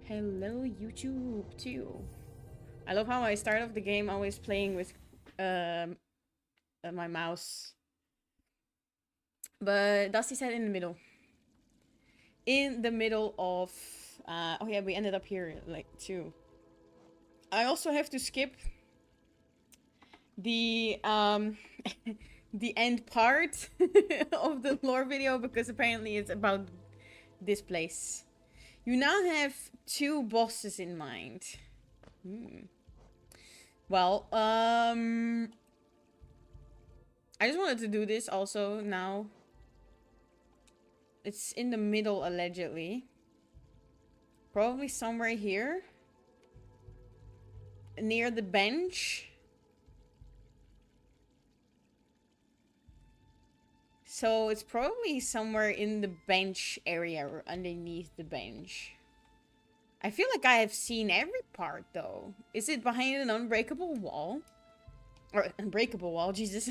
Hello, YouTube, too. I love how I start off the game always playing with my mouse. But Dusty said in the middle. In the middle of... oh yeah, we ended up here, like, too. I also have to skip the the end part of the lore video because apparently it's about this place. You now have 2 bosses in mind. Well, I just wanted to do this also now. It's in the middle, allegedly. Probably somewhere here. Near the bench. So it's probably somewhere in the bench area or underneath the bench. I feel like I have seen every part though. Is it behind an unbreakable wall? Or unbreakable wall, Jesus.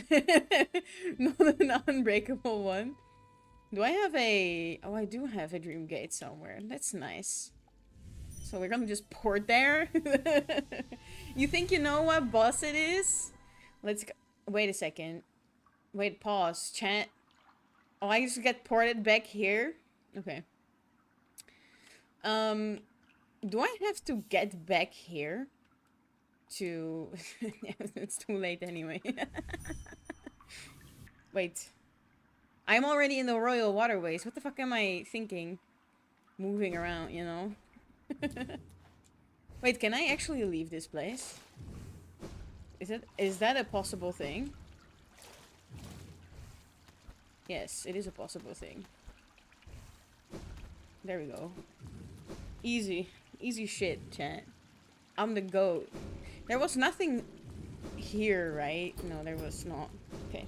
Not an unbreakable one. Do I have a... Oh, I do have a dream gate somewhere. That's nice. So we're gonna just port there? You think you know what boss it is? Let's go... Wait a second. Wait, pause. Chat. Oh, I just get ported back here? Okay. Do I have to get back here? To... It's too late anyway. Wait. I'm already in the royal waterways. What the fuck am I thinking? Moving around, you know? Wait, can I actually leave this place? Is that a possible thing? Yes, it is a possible thing. There we go. Easy. Easy shit, chat. I'm the goat. There was nothing here, right? No, there was not. Okay.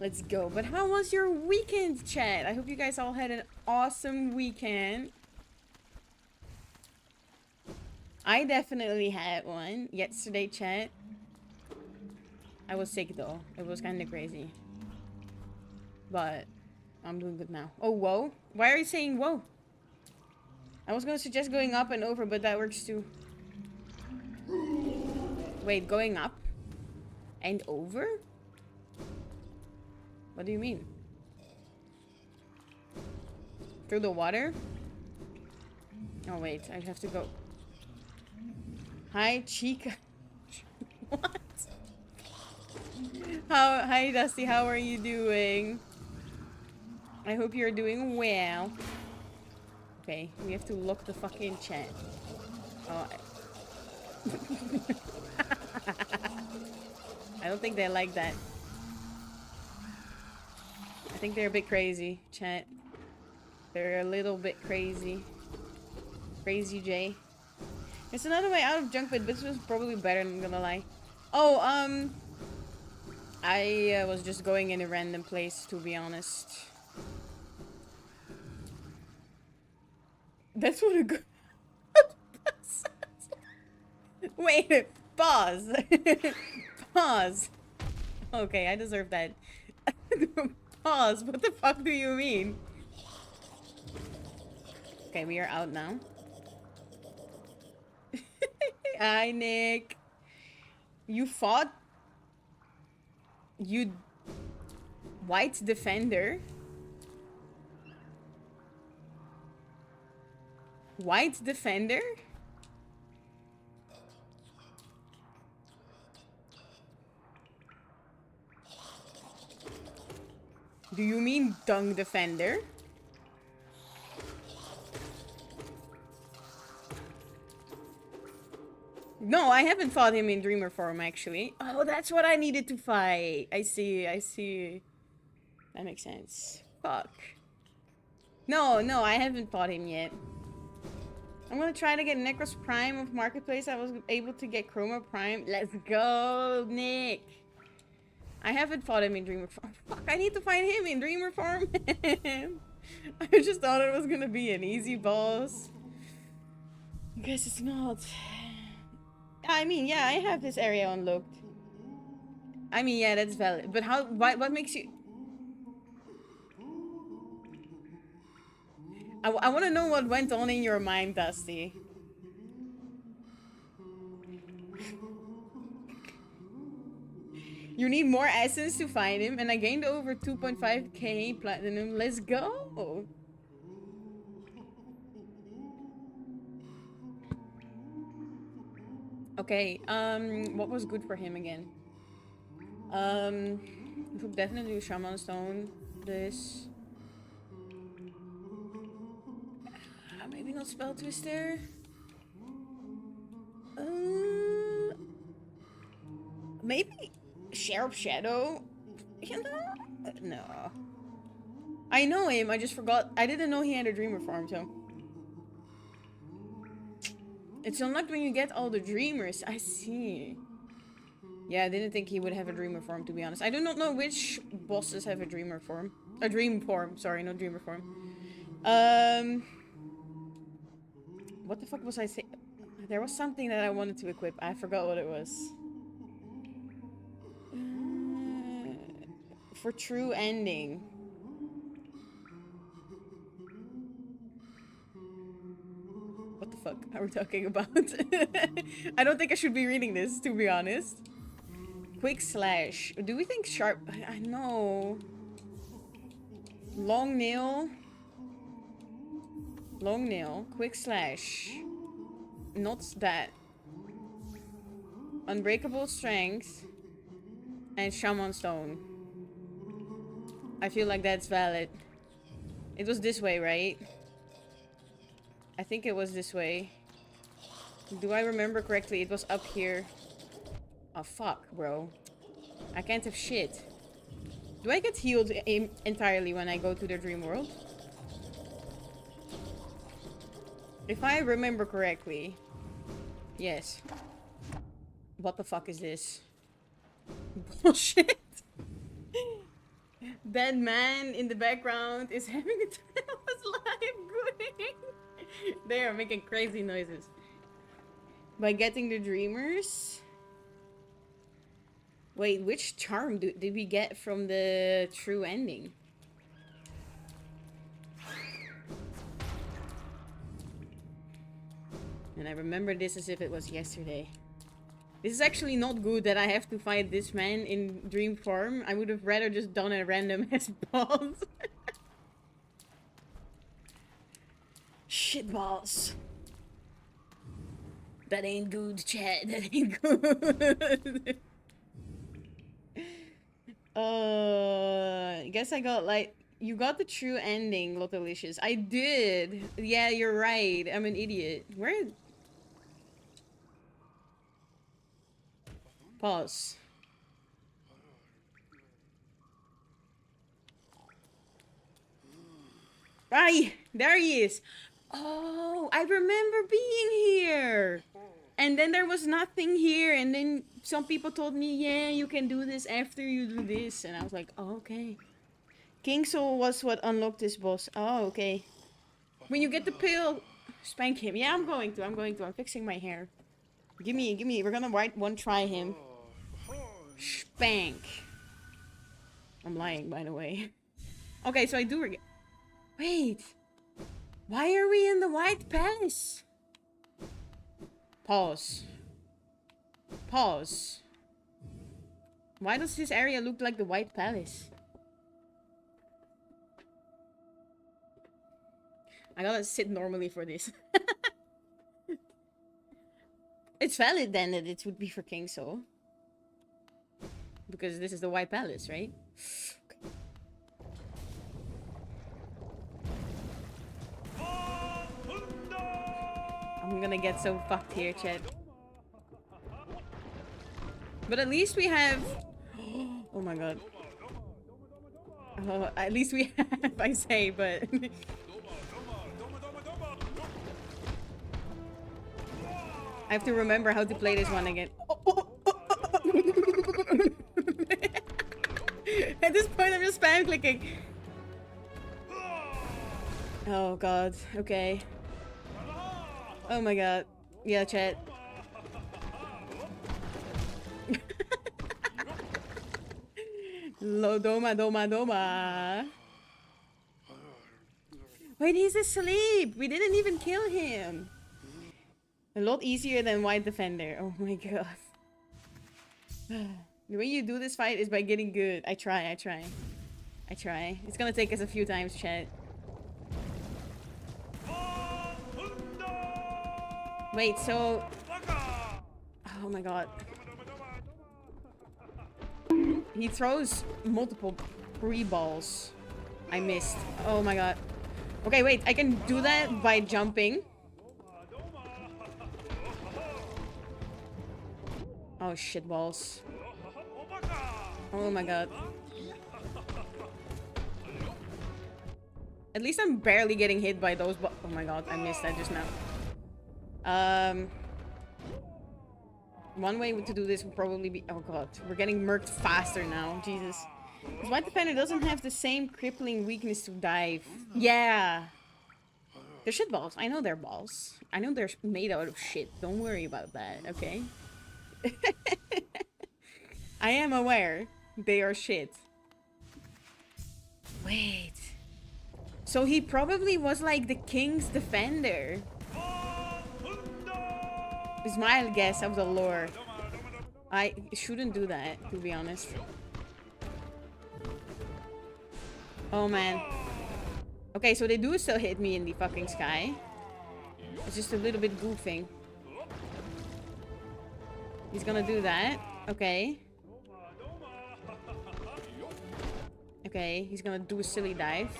Let's go. But how was your weekend, chat? I hope you guys all had an awesome weekend. I definitely had one yesterday, chat. I was sick though. It was kind of crazy. But I'm doing good now. Oh, whoa. Why are you saying whoa? I was gonna suggest going up and over, but that works too. Wait, going up and over? What do you mean? Through the water? Oh wait, I have to go. Hi, Chica. What? Hi, Dusty. How are you doing? I hope you're doing well. Okay, we have to lock the fucking chat. Oh. I don't think they like that. I think they're a bit crazy, chat. They're a little bit crazy. Crazy J. It's another way out of junk pit, but this was probably better, I'm gonna lie. Oh, I was just going in a random place, to be honest. That's what a good... Wait, pause. Pause. Okay, I deserve that. Pause. What the fuck do you mean? Okay, we are out now. Hi, Nick. You fought? You... White defender? White defender? Do you mean dung defender? No, I haven't fought him in Dreamer form, actually. Oh, that's what I needed to fight. I see, I see. That makes sense. Fuck. No, I haven't fought him yet. I'm gonna try to get Necros Prime of Marketplace. I was able to get Chroma Prime. Let's go, Nick. I haven't fought him in Dreamer form. Fuck, I need to find him in Dreamer form. I just thought it was gonna be an easy boss. Guess it's not. I mean, yeah, I have this area unlocked. I mean, yeah, that's valid. But what makes you... I want to know what went on in your mind, Dusty. You need more essence to find him, and I gained over 2.5k platinum. Let's go! Okay, what was good for him again? Definitely Shaman Stone. This. Maybe not Spell Twister. Maybe Sheriff Shadow. You know? No. I know him. I just forgot. I didn't know he had a Dreamer farm, so. It's unlocked when you get all the Dreamers. I see. Yeah, I didn't think he would have a Dreamer form, to be honest. I do not know which bosses have a Dreamer form. A Dream form. Sorry, no Dreamer form. What the fuck was I saying? There was something that I wanted to equip. I forgot what it was. For true ending. What the fuck are we talking about? I don't think I should be reading this, to be honest. Quick slash. Do we think sharp? I know. Long nail. Long nail. Quick slash. Not that. Unbreakable strength. And shaman stone. I feel like that's valid. It was this way, right? I think it was this way. Do I remember correctly? It was up here. Oh, fuck, bro. I can't have shit. Do I get healed entirely when I go to the dream world? If I remember correctly. Yes. What the fuck is this? Bullshit. That man in the background is having a time of his life. Good. They are making crazy noises. By getting the dreamers. Wait, which charm did we get from the true ending? And I remember this as if it was yesterday. This is actually not good that I have to fight this man in dream form. I would have rather just done a random ass boss. Shit balls. That ain't good, chat. That ain't good. I guess I got like... You got the true ending, Lotolicious. I did. Yeah, you're right. I'm an idiot. Where... Pause. Ay, there he is. Oh, I remember being here. And then there was nothing here. And then some people told me, yeah, you can do this after you do this. And I was like, oh, okay. King Soul was what unlocked this boss. Oh, okay. When you get the pill, spank him. Yeah, I'm going to. I'm fixing my hair. Give me. We're gonna one try him. Spank. I'm lying, by the way. Okay, so I do wait. Why are we in the White Palace? Pause. Pause. Why does this area look like the White Palace? I gotta sit normally for this. It's valid then that it would be for King Soul. Because this is the White Palace, right? I'm gonna get so fucked here, chat. But at least we have... Oh my god. Oh, at least we have, I say, but... I have to remember how to play this one again. At this point, I'm just spam clicking. Oh god. Okay. Oh my god. Yeah, chat. Doma. Wait, he's asleep. We didn't even kill him. A lot easier than White Defender. Oh my god. The way you do this fight is by getting good. I try. It's gonna take us a few times, chat. Wait, so... Oh my god. He throws multiple pre-balls. I missed. Oh my god. Okay, wait. I can do that by jumping. Oh, shit balls. Oh my god. At least I'm barely getting hit by those balls. Oh my god, I missed that just now. One way to do this would probably be... Oh god, we're getting murked faster now. Jesus. Because White Defender doesn't have the same crippling weakness to dive. Yeah. They're shit balls. I know they're balls. I know they're made out of shit. Don't worry about that, okay? I am aware they are shit. Wait. So he probably was like the king's defender. Is my guess of the lore. I shouldn't do that, to be honest. Oh man. Okay, so they do still hit me in the fucking sky. It's just a little bit goofing. He's gonna do that. Okay. Okay, he's gonna do a silly dive.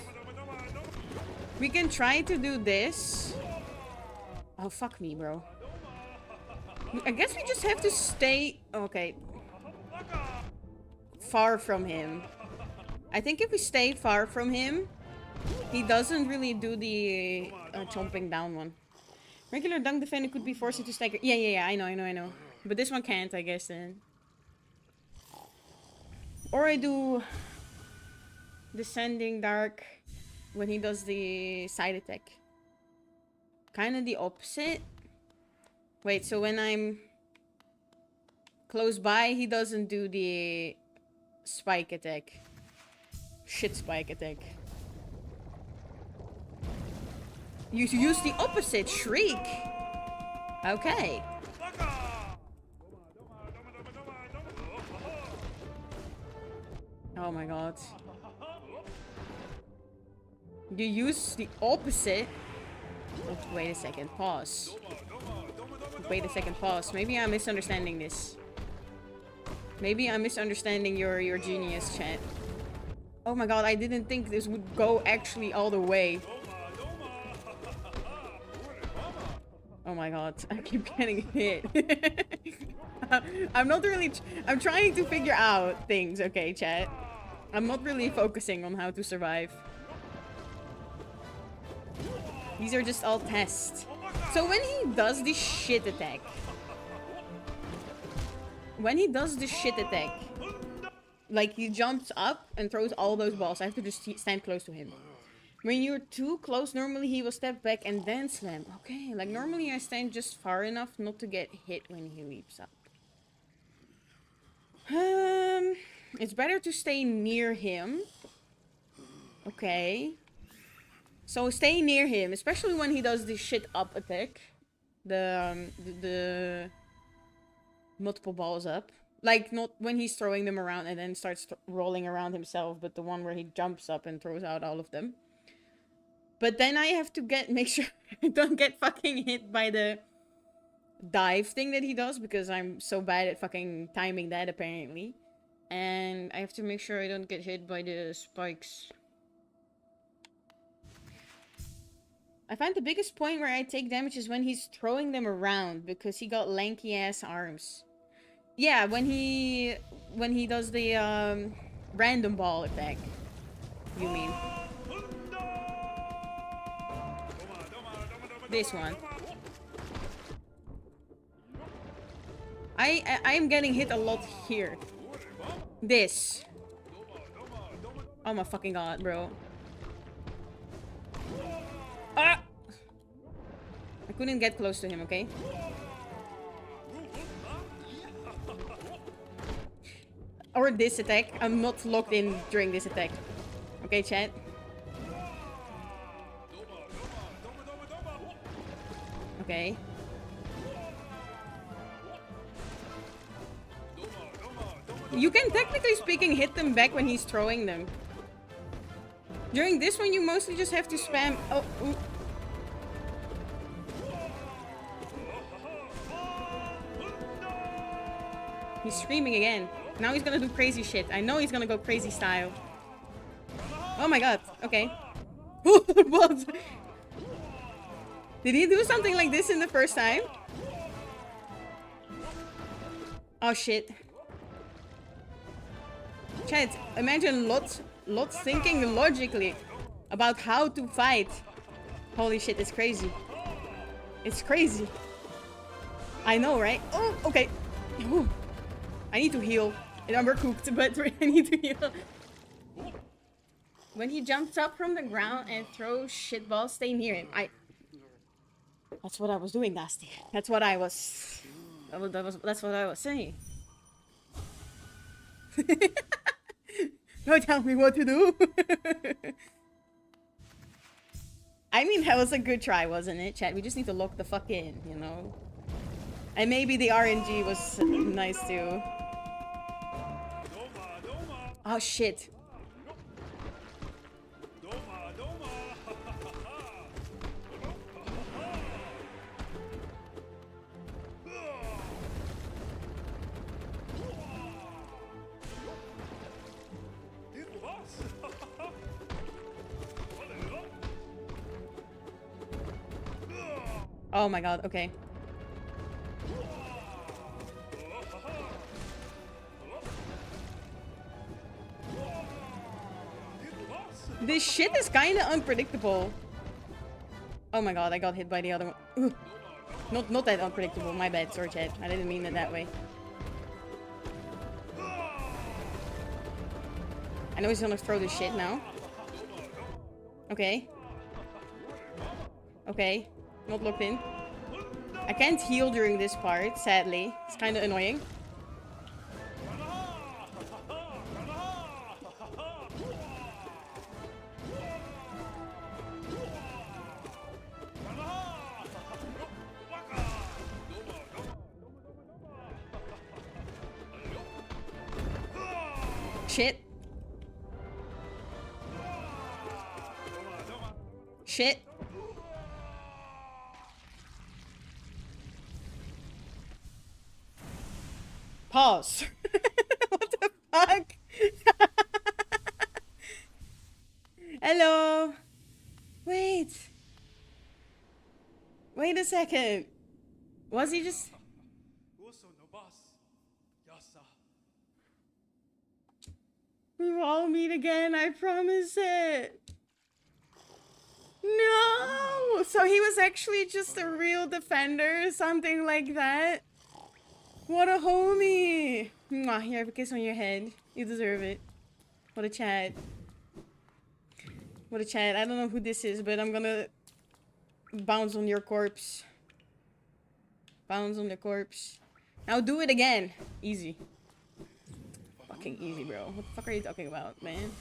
We can try to do this. Oh, fuck me, bro. I guess we just have to stay... Okay. Far from him. I think if we stay far from him, he doesn't really do the chomping down one. Regular dunk defender could be forced into stagger. Yeah. I know. But this one can't, I guess, then. Or I do... Descending Dark when he does the side attack. Kind of the opposite. Wait, so when I'm close by, he doesn't do the spike attack. Shit spike attack. You use the opposite, Shriek. Okay. Oh my god. You use the opposite. Oh, wait a second, pause. Wait a second, pause. Maybe I'm misunderstanding this. Maybe I'm misunderstanding your genius, chat. Oh my god, I didn't think this would go actually all the way. Oh my god, I keep getting hit. I'm not really... I'm trying to figure out things, okay, chat? I'm not really focusing on how to survive. These are just all tests. So when he does the shit attack... Like, he jumps up and throws all those balls. I have to just stand close to him. When you're too close, normally he will step back and then slam. Okay, like normally I stand just far enough not to get hit when he leaps up. It's better to stay near him. Okay. So stay near him, especially when he does the shit up attack. The multiple balls up. Like, not when he's throwing them around and then starts rolling around himself, but the one where he jumps up and throws out all of them. But then I have to make sure I don't get fucking hit by the dive thing that he does, because I'm so bad at fucking timing that, apparently. And I have to make sure I don't get hit by the spikes. I find the biggest point where I take damage is when he's throwing them around, because he got lanky ass arms. Yeah, when he does the random ball attack. You mean? This one. I'm getting hit a lot here. This. Oh my fucking god, bro. Ah! I couldn't get close to him, okay? Or this attack. I'm not locked in during this attack. Okay, chat? Okay. You can, technically speaking, hit them back when he's throwing them. During this one, you mostly just have to spam... Oh, ooh. He's screaming again. Now he's gonna do crazy shit. I know he's gonna go crazy style. Oh my god. Okay. What? Did he do something like this in the first time? Oh shit. Chat, imagine lots thinking logically about how to fight. Holy shit, it's crazy. It's crazy. I know, right? Oh, okay. Ooh. I need to heal. I'm overcooked, but I need to heal. When he jumps up from the ground and throws shitballs, stay near him. That's what I was doing, Nasty. That's what I was... That's what I was saying. Don't tell me what to do. I mean, that was a good try, wasn't it, chat? We just need to lock the fuck in, you know? And maybe the RNG was nice too. Oh shit. Oh my god, okay. This shit is kinda unpredictable. Oh my god, I got hit by the other one. Not that unpredictable, my bad, sorry chat. I didn't mean it that way. I know he's gonna throw this shit now. Okay. Okay. Not locked in. I can't heal during this part, sadly. It's kinda annoying. Shit. Shit. Pause. What the fuck? Hello. Wait. Wait a second. Was he just... We will all meet again, I promise it. No! So he was actually just a real defender, something like that? What a homie! Mwah, here, have a kiss on your head. You deserve it. What a chat. What a chat. I don't know who this is, but I'm gonna bounce on your corpse. Bounce on the corpse. Now do it again. Easy. Fucking easy, bro. What the fuck are you talking about, man?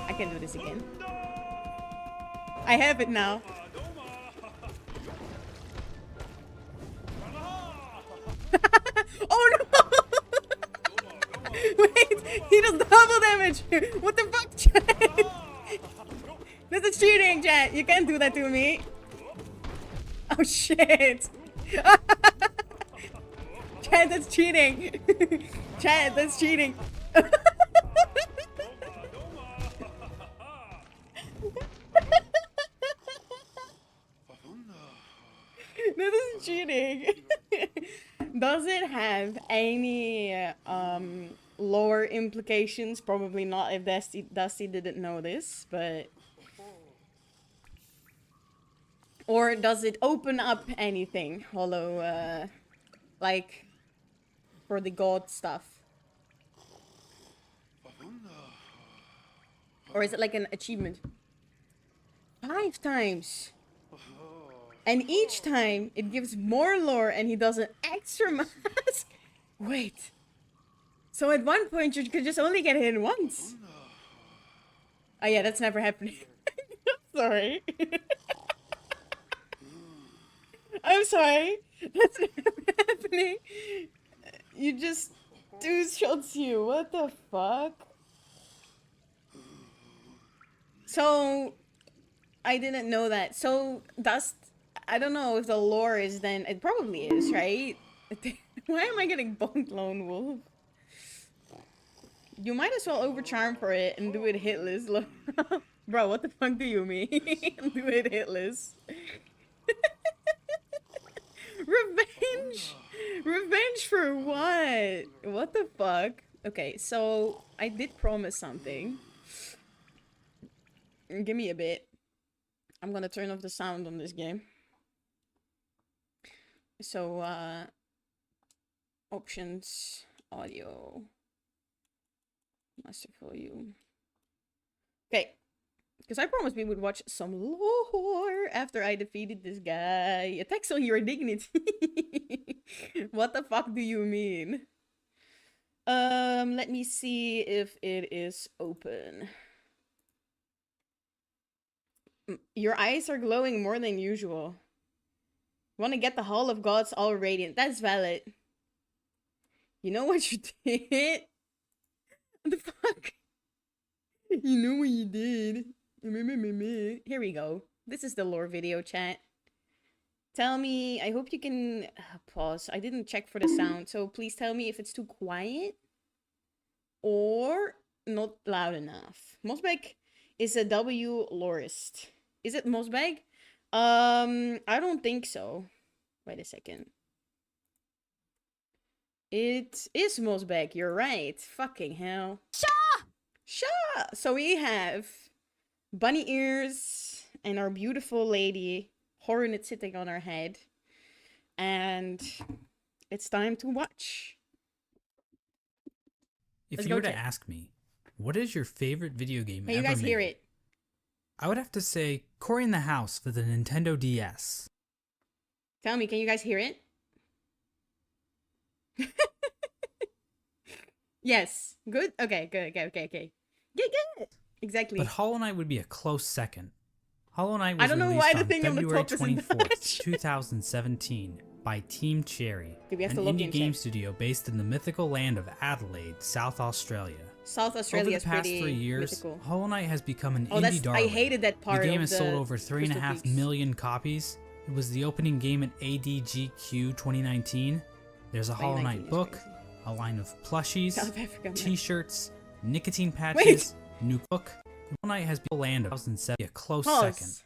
I can do this again. I have it now. Oh no! Wait, he does double damage! What the fuck, chat? This is cheating, chat! You can't do that to me! Oh shit! Chat, that's cheating! Chat, that's cheating! This is cheating! Does it have any lore implications? Probably not if Dusty didn't know this, but... Or does it open up anything, Hollow, like, for the god stuff? Or is it like an achievement? 5 times! And each time, it gives more lore and he does an extra mask? Wait. So at one point you could just only get hit once. Oh yeah, that's never happening. Sorry. I'm sorry. That's never happening. You just two shots you. What the fuck? So I didn't know that. So dust. I don't know if the lore is then. It probably is, right? Why am I getting boned lone wolf? You might as well overcharm for it and do it hitless. Bro, what the fuck do you mean? Do it hitless. Revenge? Revenge for what? What the fuck? Okay, so I did promise something. Give me a bit. I'm gonna turn off the sound on this game. So, options, audio, master volume. Okay, because I promised we would watch some lore after I defeated this guy. Attacks on your dignity. What the fuck do you mean? Let me see if it is open. Your eyes are glowing more than usual. Want to get the Hall of Gods all radiant. That's valid. You know what you did? What the fuck? You know what you did. Here we go. This is the lore video, chat. Tell me, I hope you can... pause. I didn't check for the sound, so please tell me if it's too quiet or not loud enough. Mosbeg is a W lorist. Is it Mosbeg? I don't think so. Wait a second. It is Mosbeg, you're right. Fucking hell. Sha! Sha! So we have bunny ears and our beautiful lady Hornet sitting on our head. And it's time to watch. If you were to ask me, what is your favorite video game ever you guys made? hear it? I would have to say Cory in the House for the Nintendo DS. Tell me, can you guys hear it? Yes. Good? Okay, good. Good. Exactly. But Hollow Knight would be a close second. Hollow Knight was I don't know released why the on thing on the February top isn't 24th, Dutch. 2017 by Team Cherry, Okay, we have an to look indie in game check. studio based in the mythical land of Adelaide, South Australia. South Australia Over is the past pretty 3 years, mythical. Hollow Knight has become an Oh, indie darling. I hated that part The game of has sold over Crystal 3.5 Peaks. million copies. It was the opening game at ADGQ 2019. There's a Hollow 2019 Knight is book, crazy. a line of plushies, South Africa, man. t-shirts, nicotine patches, new book. Hollow Knight has been land of 2007, a close Pause. second.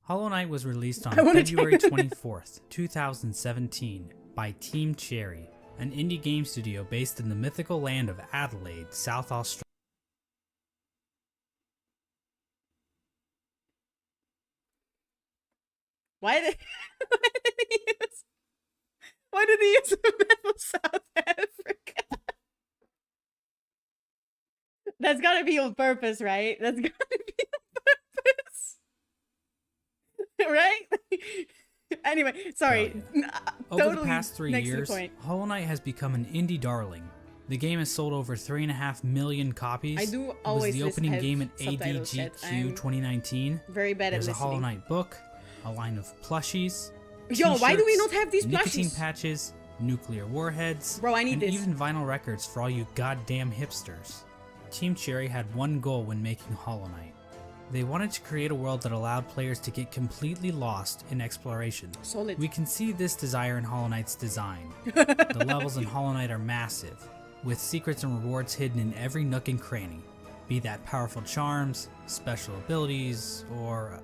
Hollow Knight was released on I wanna February check. 24th, 2017 by Team Cherry, an indie game studio based in the mythical land of Adelaide, South Australia. Why did why did he use a map of South Africa? That's gotta be on purpose, right? That's gotta be on purpose. Right? Anyway, sorry. Oh, yeah. Over Totally the past 3 next to the years, point. Hollow Knight has become an indie darling. The game has sold over 3.5 million copies. I do It was always the opening have game at subtitles set. ADGQ I'm 2019. very bad There's at a Hollow listening. Knight book, a line of plushies, Yo, why do we t-shirts, not have these nicotine plushies? patches, nuclear warheads, Bro, I need and this. even vinyl records for all you goddamn hipsters. Team Cherry had one goal when making Hollow Knight. They wanted to create a world that allowed players to get completely lost in exploration. Solid. We can see this desire in Hollow Knight's design. The levels in Hollow Knight are massive, with secrets and rewards hidden in every nook and cranny. Be that powerful charms, special abilities, or,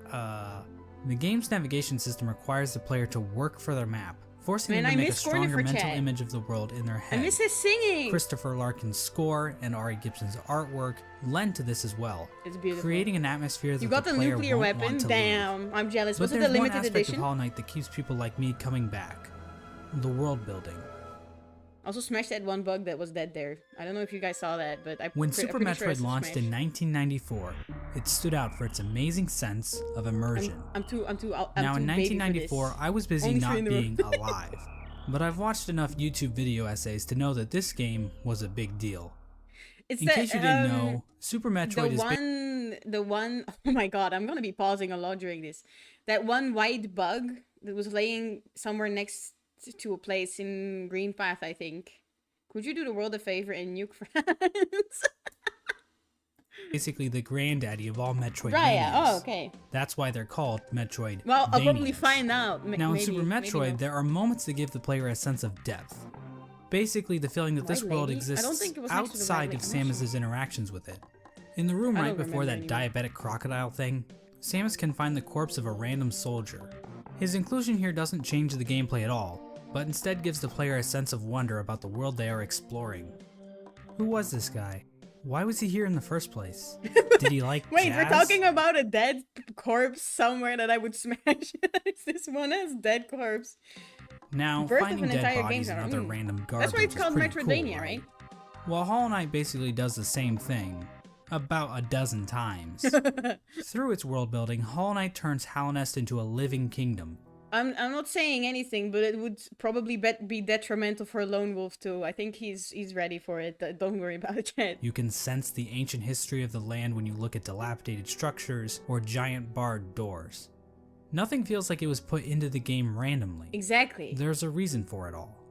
The game's navigation system requires the player to work for their map, forcing Man, them I to make a miss Corner stronger for mental chat. image of the world in their I head. miss his singing. Christopher Larkin's score and Ari Gibson's artwork lend to this as well, It's beautiful. creating an atmosphere that You got the the player nuclear won't weapon. want to leave. Damn, I'm jealous. But Was it there's the one limited aspect edition? of Hollow Knight that keeps people like me coming back. The world building. Also smashed that one bug that was dead there. I don't know if you guys saw that, but When I'm Super pretty sure Metroid it's a launched smash. in 1994, it stood out for its amazing sense of immersion. I'm too Now in baby for 1994, this. I was busy Only three not in a row. being alive. but I've watched enough YouTube video essays to know that this game was a big deal. It's In case you didn't know, Super Metroid is the one, oh my god, I'm gonna be pausing a lot during this. That one white bug that was laying somewhere next to a place in Green Path, I think. Could you do the world a favor and nuke France? basically the granddaddy of all Metroidvanias. Right, yeah. Oh, okay. That's why they're called Metroid. Well, I'll probably find out. Now in Super Metroid, no. there are moments that give the player a sense of depth. Basically the feeling that this world exists outside of Samus's interactions with it. In the room right before that diabetic crocodile thing, Samus can find the corpse of a random soldier. His inclusion here doesn't change the gameplay at all, but instead gives the player a sense of wonder about the world they are exploring. Who was this guy? Why was he here in the first place? Did he like Wait, jazz? we're talking about a dead corpse somewhere that I would smash. Is this one as dead corpse? Now, Birth finding of an dead entire bodies game and genre. other random garbage That's why it's is called pretty Metroidvania, cool, right? While Hollow Knight basically does the same thing, about a dozen times. Through its world building, Hollow Knight turns Hallownest into a living kingdom. I'm not saying anything, but it would probably be detrimental for Lone Wolf too. I think he's ready for it. Don't worry about it yet. You can sense the ancient history of the land when you look at dilapidated structures or giant barred doors. Nothing feels like it was put into the game randomly. Exactly. There's a reason for it all.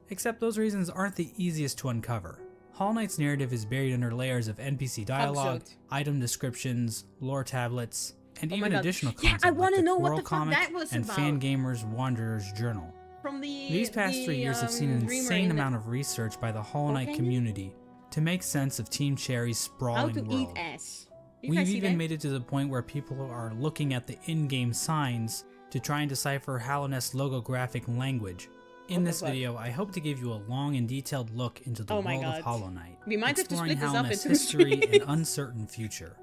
Except those reasons aren't the easiest to uncover. Hollow Knight's narrative is buried under layers of NPC dialogue, item descriptions, lore tablets, and even additional content I want like to the know Quirrell what the fuck comic that was and about. Fangamer's Wanderer's Journal. From These past 3 years have seen an insane amount of research by the Hollow Knight community to make sense of Team Cherry's sprawling How to world. eat ass. We've even made it to the point where people are looking at the in-game signs to try and decipher Hallownest's logographic language. In this video, I hope to give you a long and detailed look into the world of Hollow Knight, we might have to exploring split this up Hallownest's into history and uncertain future.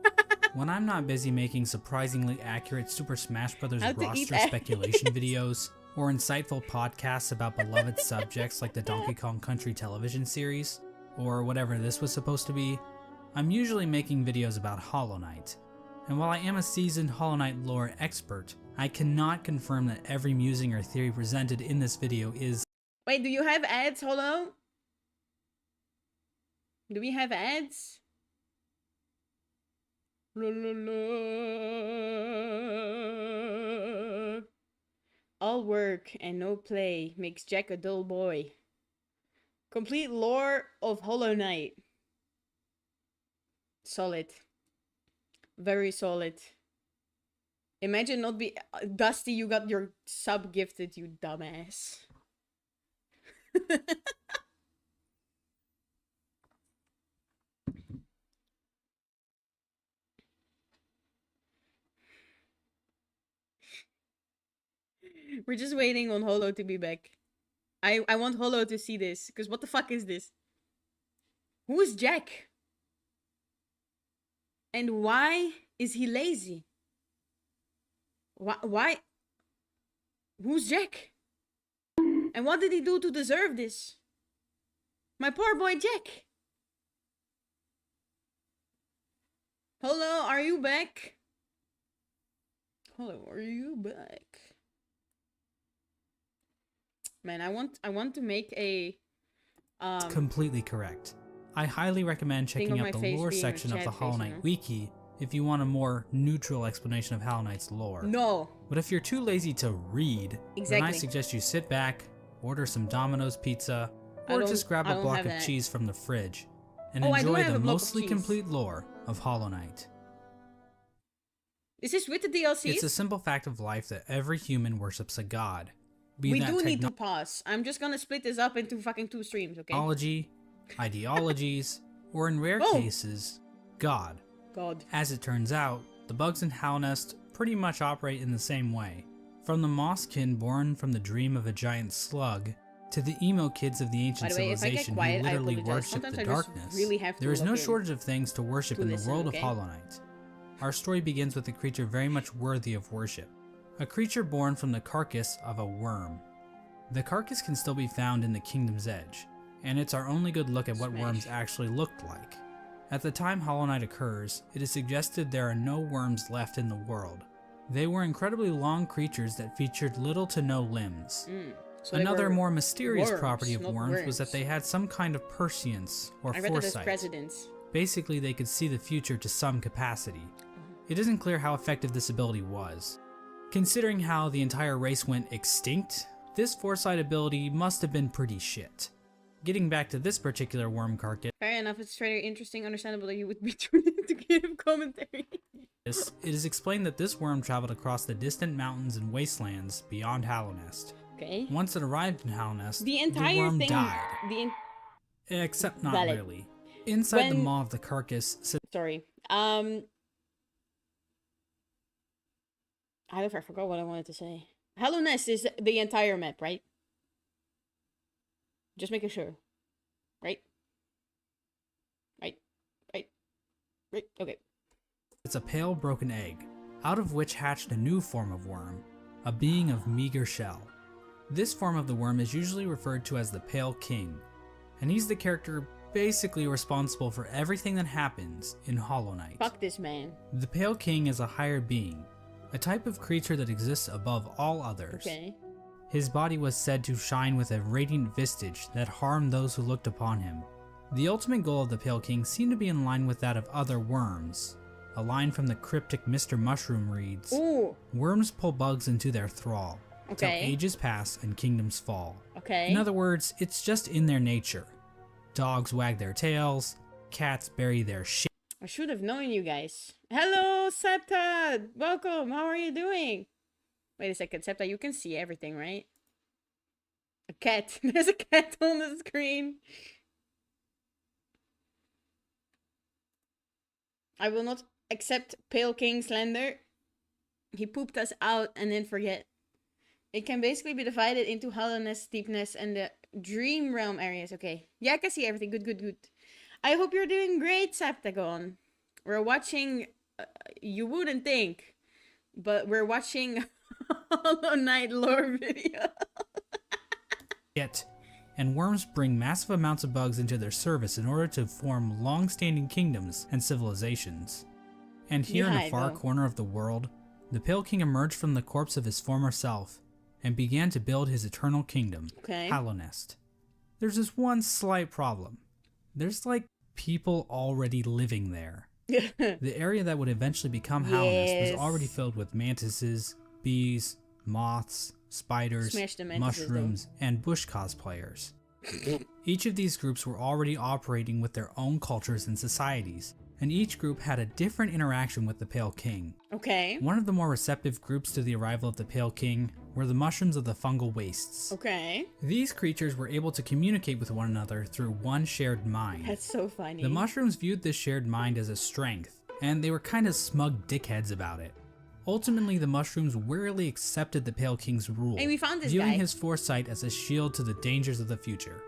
When I'm not busy making surprisingly accurate Super Smash Bros. Roster speculation videos, or insightful podcasts about beloved subjects like the Donkey Kong Country television series, or whatever this was supposed to be, I'm usually making videos about Hollow Knight. And while I am a seasoned Hollow Knight lore expert, I cannot confirm that every musing or theory presented in this video is... Wait, do you have ads, Hollow? Do we have ads? La, la, la. All work and no play makes Jack a dull boy. Complete lore of Hollow Knight. Solid. Very solid. Imagine not be... Dusty, you got your sub gifted, you dumbass. We're just waiting on Hollow to be back. I want Hollow to see this, because what the fuck is this? Who is Jack? And why is he lazy? Why? Who's Jack? And what did he do to deserve this? My poor boy Jack. Hello, are you back? Hello, are you back? Man, I want to make a completely correct. I highly recommend checking out the lore section of the Hollow Knight wiki if you want a more neutral explanation of Hollow Knight's lore. No. But if you're too lazy to read, then I suggest you sit back, order some Domino's pizza, or just grab a block of cheese from the fridge and enjoy the mostly complete lore of Hollow Knight. Is this with the DLCs? It's a simple fact of life that every human worships a god. We do need to pause. I'm just gonna split this up into fucking 2 streams, okay? Technology, ideologies, or in rare cases, God. As it turns out, the bugs in Hallownest pretty much operate in the same way. From the Mosskin born from the dream of a giant slug, to the emo kids of the ancient civilization who literally worship the darkness, there is no shortage of things to worship in the world of Hollow Knight. Our story begins with a creature very much worthy of worship. A creature born from the carcass of a worm. The carcass can still be found in the Kingdom's Edge, and it's our only good look at what worms actually looked like. At the time Hollow Knight occurs, it is suggested there are no worms left in the world. They were incredibly long creatures that featured little to no limbs. So they Another were more mysterious worms, property of not worms was that worms. they had some kind of prescience or I read that as foresight. presidents. Basically, they could see the future to some capacity. It isn't clear how effective this ability was. Considering how the entire race went extinct, this foresight ability must have been pretty shit. Getting back to this particular worm carcass, Fair enough, it's very interesting, understandable that you would be tuned in to give commentary. it is explained that this worm traveled across the distant mountains and wastelands beyond Hallownest. Okay. Once it arrived in Hallownest, The entire worm thing. died. Except not Valid. really. Inside the When- maw of the carcass sits Sorry. I forgot what I wanted to say. Hallownest is the entire map, right? Just making sure. Right? Right? Okay. a pale broken egg, out of which hatched a new form of worm, a being of meager shell. This form of the worm is usually referred to as the Pale King, and he's the character basically responsible for everything that happens in Hollow Knight. Fuck this man. The Pale King is a higher being, a type of creature that exists above all others. Okay. His body was said to shine with a radiant visage that harmed those who looked upon him. The ultimate goal of the Pale King seemed to be in line with that of other worms. A line from the cryptic Mr. Mushroom reads, Ooh. "Worms pull bugs into their thrall, till Okay. ages pass and kingdoms fall." Okay. In other words, it's just in their nature. Dogs wag their tails, cats bury their shit. I should have known you guys. Hello, Septa! Welcome! How are you doing? Wait a second, Septa, you can see everything, right? A cat. There's a cat on the screen. I will not accept Pale King slander. He pooped us out and then forget. It can basically be divided into Hallownest, Deepnest, and the Dream Realm areas. Okay. Yeah, I can see everything. Good. I hope you're doing great, Septagon. We're watching... you wouldn't think, but we're watching Hollow Knight lore video. And worms bring massive amounts of bugs into their service in order to form long-standing kingdoms and civilizations. And here in a far corner of the world, the Pale King emerged from the corpse of his former self and began to build his eternal kingdom, Hallownest. There's just one slight problem. There's like people already living there. The area that would eventually become Hallownest was already filled with mantises, bees, moths, spiders, mushrooms, and bush cosplayers. Each of these groups were already operating with their own cultures and societies, and each group had a different interaction with the Pale King. Okay. One of the more receptive groups to the arrival of the Pale King were the mushrooms of the fungal wastes. Okay. These creatures were able to communicate with one another through one shared mind. That's so funny. The mushrooms viewed this shared mind as a strength, and they were kind of smug dickheads about it. Ultimately, the mushrooms wearily accepted the Pale King's rule, Hey, we found this viewing guy. his foresight as a shield to the dangers of the future.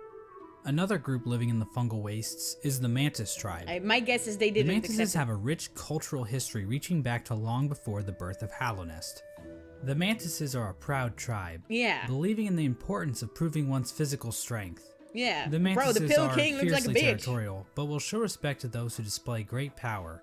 Another group living in the fungal wastes is the Mantis tribe. My guess is they The didn't Mantises accept it. have a rich cultural history reaching back to long before the birth of Hallownest. The Mantises are a proud tribe, Yeah. believing in the importance of proving one's physical strength. Yeah. The Bro, Mantises the Pale are King looks like a fiercely bitch. territorial, but will show respect to those who display great power.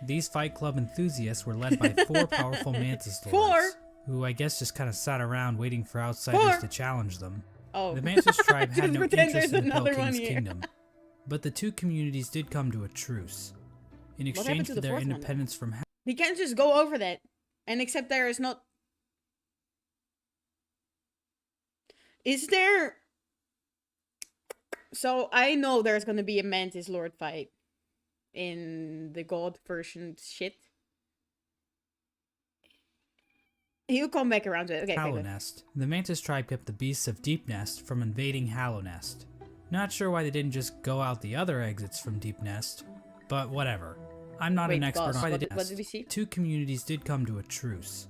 These Fight Club enthusiasts were led by 4 powerful Mantis lords, who I guess just kind of sat around waiting for outsiders to challenge them. Oh. The Mantis tribe had Just no pretend interest there's in the Pale another one King's here. kingdom, but the two communities did come to a truce. In happened exchange to for the their fourth one? independence from He can't just go over that and accept there is not... Is there... So, I know there's gonna be a Mantis Lord fight in the God version shit. He'll come back around to it. Okay, Hallownest. The Mantis tribe kept the beasts of Deepnest from invading Hallownest. Not sure why they didn't just go out the other exits from Deepnest, but whatever. I'm not an expert on what did we see? Two communities did come to a truce.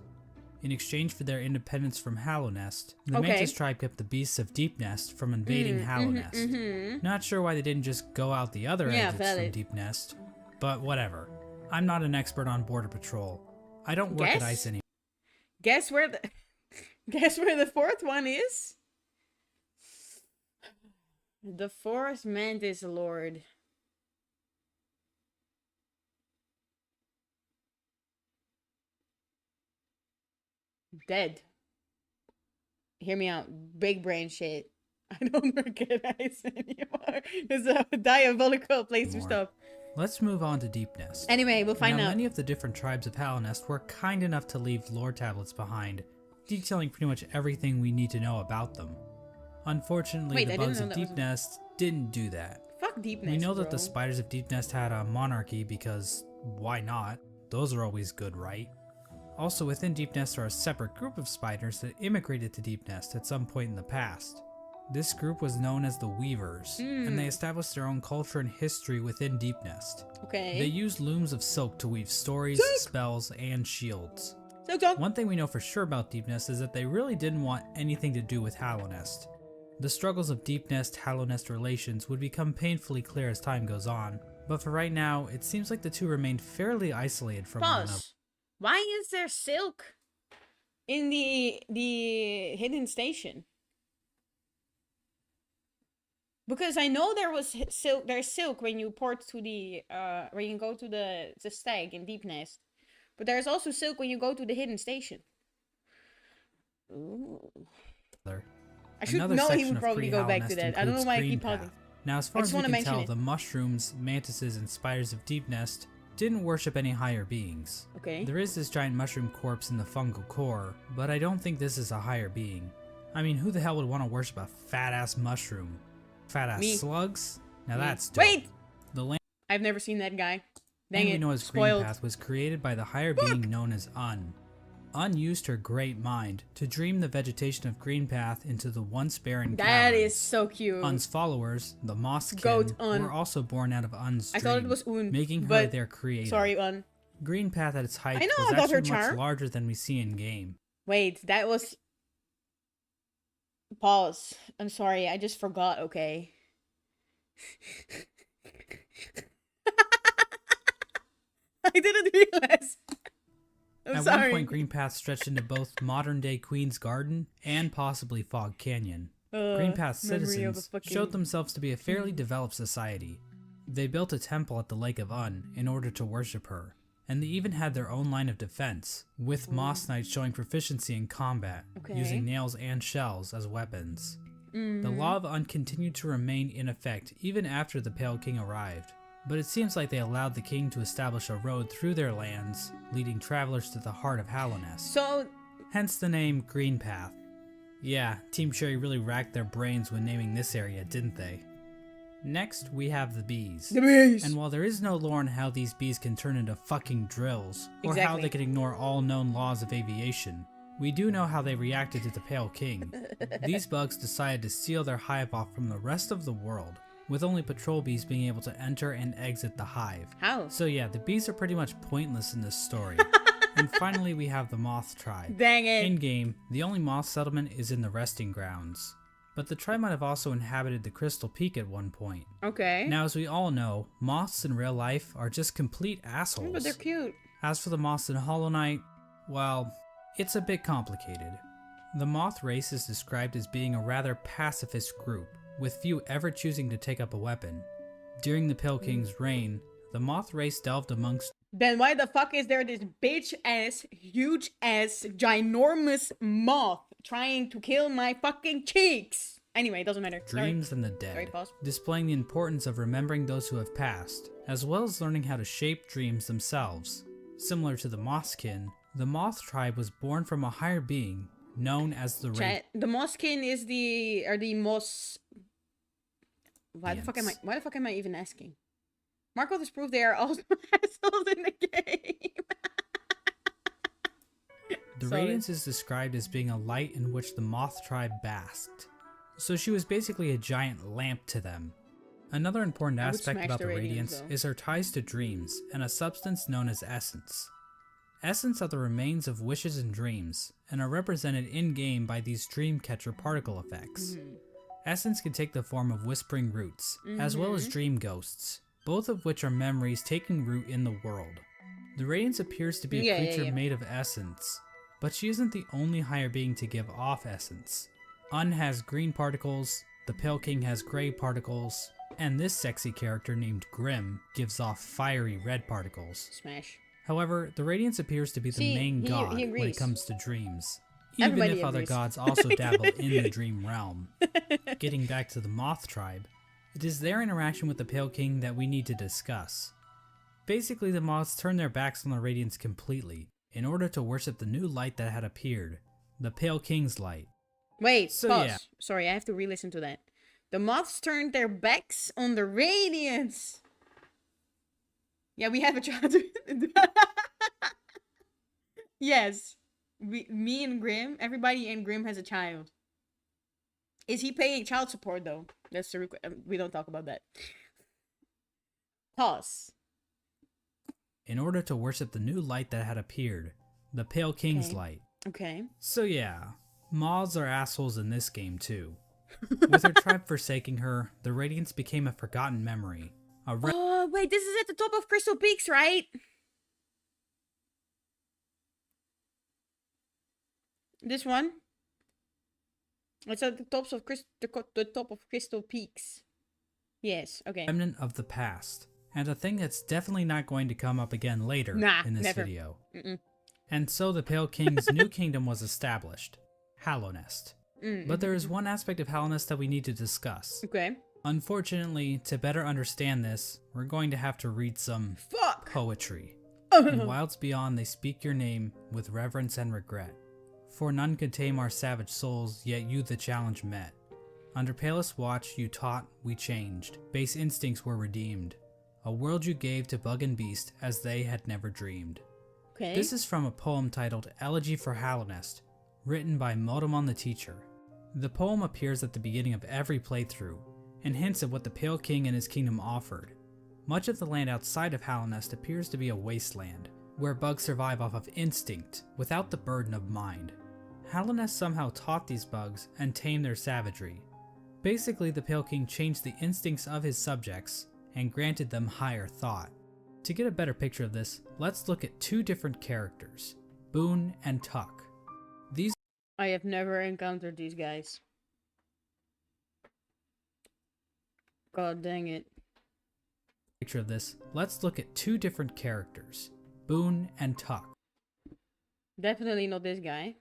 In exchange for their independence from Hallownest, the Mantis tribe kept the beasts of Deepnest from invading Hallownest. Not sure why they didn't just go out the other exits from Deepnest, but whatever. I'm not an expert on Border Patrol. I don't work at ICE anymore. Guess where the fourth one is? The fourth Mantis Lord. Dead. hear me out. Big brain shit. I don't recognize anymore. It's a diabolical place to stop. Let's move on to Deepnest. Anyway, we'll find now, out. Many of the different tribes of Hallownest were kind enough to leave lore tablets behind, detailing pretty much everything we need to know about them. Unfortunately, Wait, the I didn't bugs know of that was Deepnest didn't do that. Fuck Deepnest, We know that bro. the spiders of Deepnest had a monarchy because why not? Those are always good, right? Also, within Deepnest are a separate group of spiders that immigrated to Deepnest at some point in the past. This group was known as the Weavers, and they established their own culture and history within Deepnest. Okay. They used looms of silk to weave stories, spells, and shields. Silk. One thing we know for sure about Deepnest is that they really didn't want anything to do with Hallownest. The struggles of Deepnest-Hallownest relations would become painfully clear as time goes on, but for right now, it seems like the two remained fairly isolated from one another. Pause. Why is there silk in the hidden station? Because I know there was silk. There's silk when you port to the when you go to the stag in Deepnest, but there's also silk when you go to the hidden station. Ooh. I should Another know he section would of probably Free go back Hallownest to that. I don't know includes why I Green keep Path. talking. Now, as far just as we wanna can mention tell, it. the mushrooms, mantises, and spiders of Deepnest didn't worship any higher beings. Okay. There is this giant mushroom corpse in the fungal core, but I don't think this is a higher being. I mean, who the hell would want to worship a fat-ass mushroom? Fat-ass Me. slugs? Now Me. that's dope. Wait! The land I've never seen that guy. Dang we it. know as Spoiled. Greenpath was created by the higher being known as Un. Un used her great mind to dream the vegetation of Greenpath into the once barren That caverns. is so cute. Un's followers, the Mosskin, Goat Un. were also born out of Un's I dream, thought it was Un, making her but their creator. sorry, Un. Greenpath at its height I know was about her actually much charm. larger than we see in game. Wait, that was... Pause. I'm sorry, I just forgot, okay? I didn't realize. I'm At sorry. one point, Greenpath stretched into both modern-day Queen's Garden and possibly Fog Canyon. Greenpath's memory of a citizens fucking- showed themselves to be a fairly developed society. They built a temple at the Lake of Un in order to worship her, and they even had their own line of defense, with Moss Knights showing proficiency in combat, Okay. using nails and shells as weapons. The Law of Un continued to remain in effect even after the Pale King arrived, but it seems like they allowed the king to establish a road through their lands, leading travelers to the heart of Hallownest. So, Hence the name Green Path. Yeah, Team Cherry really racked their brains when naming this area, didn't they? Next, we have the bees. the bees! And while there is no lore on how these bees can turn into fucking drills, or how Exactly. they can ignore all known laws of aviation, we do know how they reacted to the Pale King. These bugs decided to seal their hive off from the rest of the world, with only patrol bees being able to enter and exit the hive. How? So yeah, the bees are pretty much pointless in this story. And finally we have the moth tribe. Dang it. In-game, the only moth settlement is in the resting grounds. But the tribe might have also inhabited the Crystal Peak at one point. Okay. Now, as we all know, moths in real life are just complete But assholes. they're cute. As for the moths in Hollow Knight, well, it's a bit complicated. The moth race is described as being a rather pacifist group, with few ever choosing to take up a weapon. During the Pale King's reign, the moth race delved amongst Then why the fuck is there this bitch ass, huge ass, ginormous moth trying to kill my fucking cheeks? Anyway, it doesn't matter. dreams and the Sorry, dead, pause. displaying the importance of remembering those who have passed, as well as learning how to shape dreams themselves. Similar to the Mothkin, the Moth tribe was born from a higher being known as the Raven. The Mosskin is the moss. Why the fuck am I even asking? Marco has proved they are also assholes in the game. The Sorry. Radiance is described as being a light in which the Moth tribe basked. So she was basically a giant lamp to them. Another important I would aspect smash about the the Radiance, Radiance though. is her ties to dreams and a substance known as Essence. Essence are the remains of wishes and dreams, and are represented in-game by these Dreamcatcher particle effects. Essence can take the form of whispering roots, as well as dream ghosts, both of which are memories taking root in the world. The Radiance appears to be a creature made of essence, but she isn't the only higher being to give off essence. Un has green particles, the Pale King has gray particles, and this sexy character named Grim gives off fiery red particles. Smash. However, the Radiance appears to be the main god he when it agrees. comes to dreams. even Everybody if other agrees. gods also dabble in the dream realm. Getting back to the Moth tribe, it is their interaction with the Pale King that we need to discuss. Basically, the Moths turned their backs on the Radiance completely in order to worship the new light that had appeared, the Pale King's light. Wait, So, pause. yeah. Sorry, I have to re-listen to that. The Moths turned their backs on the Radiance. Yeah, we have a child. Yes. Me and Grim, everybody in Grim has a child. Is he paying child support though? That's the we don't talk about that. Pause. In order to worship the new light that had appeared, the Pale King's Okay. light. Okay. So yeah, Moths are assholes in this game too. With her tribe forsaking her, the Radiance became a forgotten memory. Oh, wait, this is at the top of Crystal Peaks, right? This one? It's at the tops of the top of Crystal Peaks. Yes, okay. Remnant of the past, and a thing that's definitely not going to come up again later in this never. video. Mm-mm. And so the Pale King's new kingdom was established, Hallownest. But there is one aspect of Hallownest that we need to discuss. Okay. Unfortunately, to better understand this, we're going to have to read some poetry. In Wilds Beyond they speak your name with reverence and regret. For none could tame our savage souls, yet you the challenge met. Under palest watch you taught, we changed. Base instincts were redeemed. A world you gave to bug and beast as they had never dreamed. Okay. This is from a poem titled Elegy for Hallownest, written by Modamon the Teacher. The poem appears at the beginning of every playthrough, and hints at what the Pale King and his kingdom offered. Much of the land outside of Hallownest appears to be a wasteland, where bugs survive off of instinct, without the burden of mind. Hallownest somehow taught these bugs and tamed their savagery. Basically, the Pale King changed the instincts of his subjects and granted them higher thought. To get a better picture of this, let's look at two different characters, Boone and Tuck. These I have never encountered these guys. God dang it. picture of this, let's look at two different characters, Boone and Tuck. Definitely not this guy.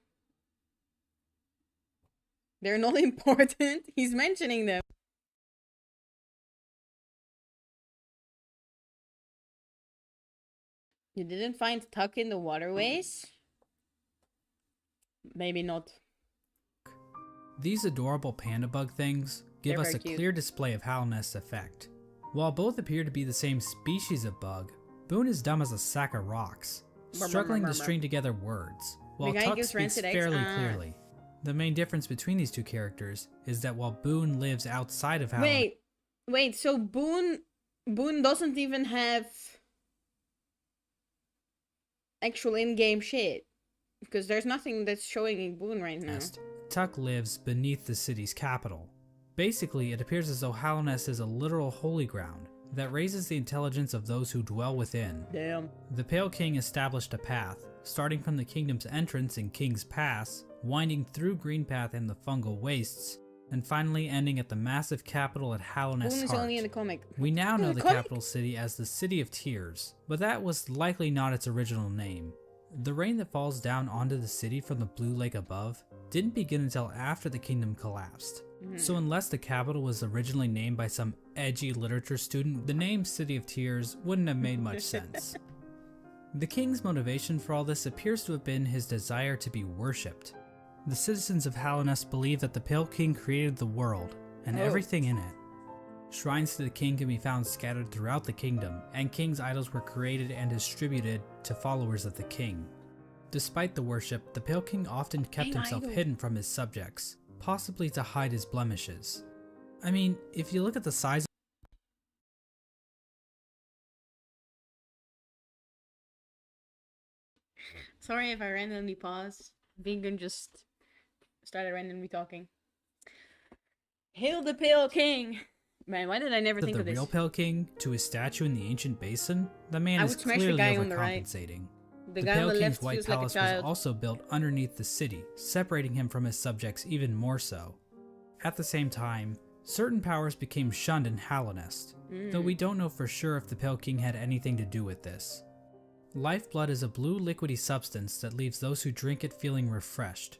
They're not important. He's mentioning them. You didn't find Tuck in the waterways? Maybe not. These adorable panda bug things give They're us a very cute. clear display of Hallownest's effect. While both appear to be the same species of bug, Boone is dumb as a sack of rocks, struggling to string together words, while guy Tuck gives speaks rancid eggs? fairly clearly. The main difference between these two characters is that while Boone lives outside of Hallownest, Wait, so Boone doesn't even have actual in-game shit. Because there's nothing that's showing in Boone right now. Tuck lives beneath the city's capital. Basically, it appears as though Hallownest is a literal holy ground that raises the intelligence of those who dwell within. Damn. The Pale King established a path, starting from the kingdom's entrance in King's Pass, winding through Greenpath and the fungal wastes, and finally ending at the massive capital at Hallownest's Boone is heart. only in the comic. We now know the comic? capital city as the City of Tears, but that was likely not its original name. The rain that falls down onto the city from the blue lake above didn't begin until after the kingdom collapsed. So unless the capital was originally named by some edgy literature student, the name City of Tears wouldn't have made much sense. The king's motivation for all this appears to have been his desire to be worshipped. The citizens of Hallownest believe that the Pale King created the world and everything in it. Shrines to the king can be found scattered throughout the kingdom, and king's idols were created and distributed to followers of the king. Despite the worship, the Pale King often kept himself hidden from his subjects, possibly to hide his blemishes. I mean, if you look at the size Sorry if I randomly paused. Vegan just started randomly talking. Hail the Pale King! Man, why did I never of think the of this? real Pale King to his statue in the ancient basin, the man I is would smash the clearly guy on the right. overcompensating. The The guy on Pale the King's left White feels like a Palace was child. also built underneath the city, separating him from his subjects even more so. At the same time, certain powers became shunned in Hallownest, though we don't know for sure if the Pale King had anything to do with this. Lifeblood is a blue liquidy substance that leaves those who drink it feeling refreshed,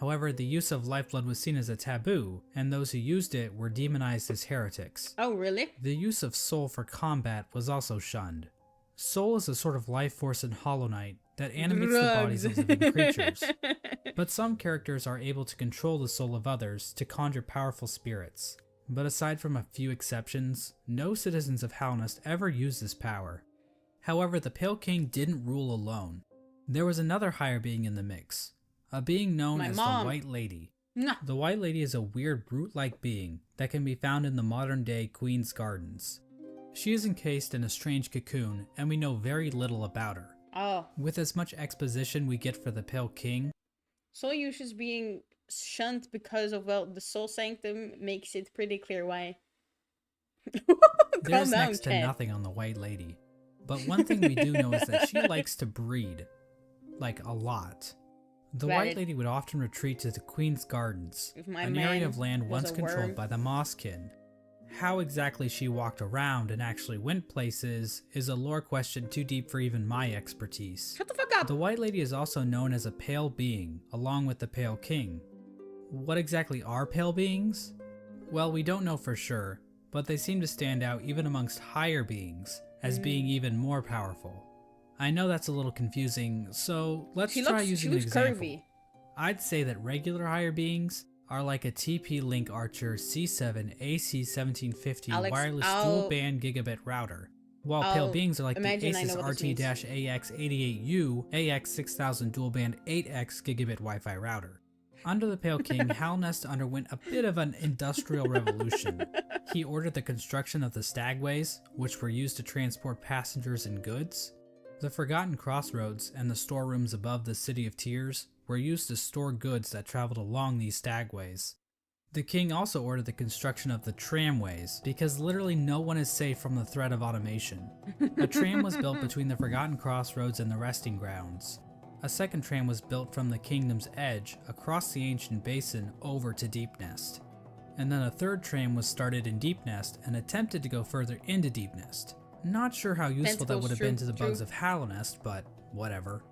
However, the use of lifeblood was seen as a taboo, and those who used it were demonized as heretics. Oh, really? The use of soul for combat was also shunned. Soul is a sort of life force in Hollow Knight that animates the bodies of living creatures, but some characters are able to control the soul of others to conjure powerful spirits. But aside from a few exceptions, no citizens of Halnest ever used this power. However, the Pale King didn't rule alone. There was another higher being in the mix, a being known My as mom. the White Lady. Mwah. The White Lady is a weird brute-like being that can be found in the modern-day Queen's Gardens. She is encased in a strange cocoon, and we know very little about her. Oh. With as much exposition we get for the Pale King, Soul use is being shunned because of, well, the Soul Sanctum makes it pretty clear why. there's Calm down, next to Ted. nothing on the White Lady. But one thing we do know is that she likes to breed. Like, a lot. The Right. White Lady would often retreat to the Queen's Gardens, If my an man area of land was once a controlled worm. by the Mosskin. How exactly she walked around and actually went places is a lore question too deep for even my expertise. Shut the fuck up! The White Lady is also known as a pale being, along with the Pale King. What exactly are pale beings? Well, we don't know for sure, but they seem to stand out even amongst higher beings, as being even more powerful. I know that's a little confusing, so let's try using an example. Curvy. I'd say that regular higher beings are like a TP-Link Archer C7 AC1750 Alex, wireless I'll- dual band gigabit router, while I'll pale beings are like the imagine I Asus know what this means. RT-AX88U AX6000 dual band 8X gigabit Wi-Fi router. Under the Pale King, Halnest underwent a bit of an industrial revolution. He ordered the construction of the stagways, which were used to transport passengers and goods. The Forgotten Crossroads and the storerooms above the City of Tears were used to store goods that traveled along these stagways. The king also ordered the construction of the tramways, because literally no one is safe from the threat of automation. A tram was built between the Forgotten Crossroads and the resting grounds. A second tram was built from the kingdom's edge across the ancient basin over to Deepnest. And then a third tram was started in Deepnest and attempted to go further into Deepnest. Not sure how useful that Tentacles, would have been to the true. bugs of Halnest, but whatever.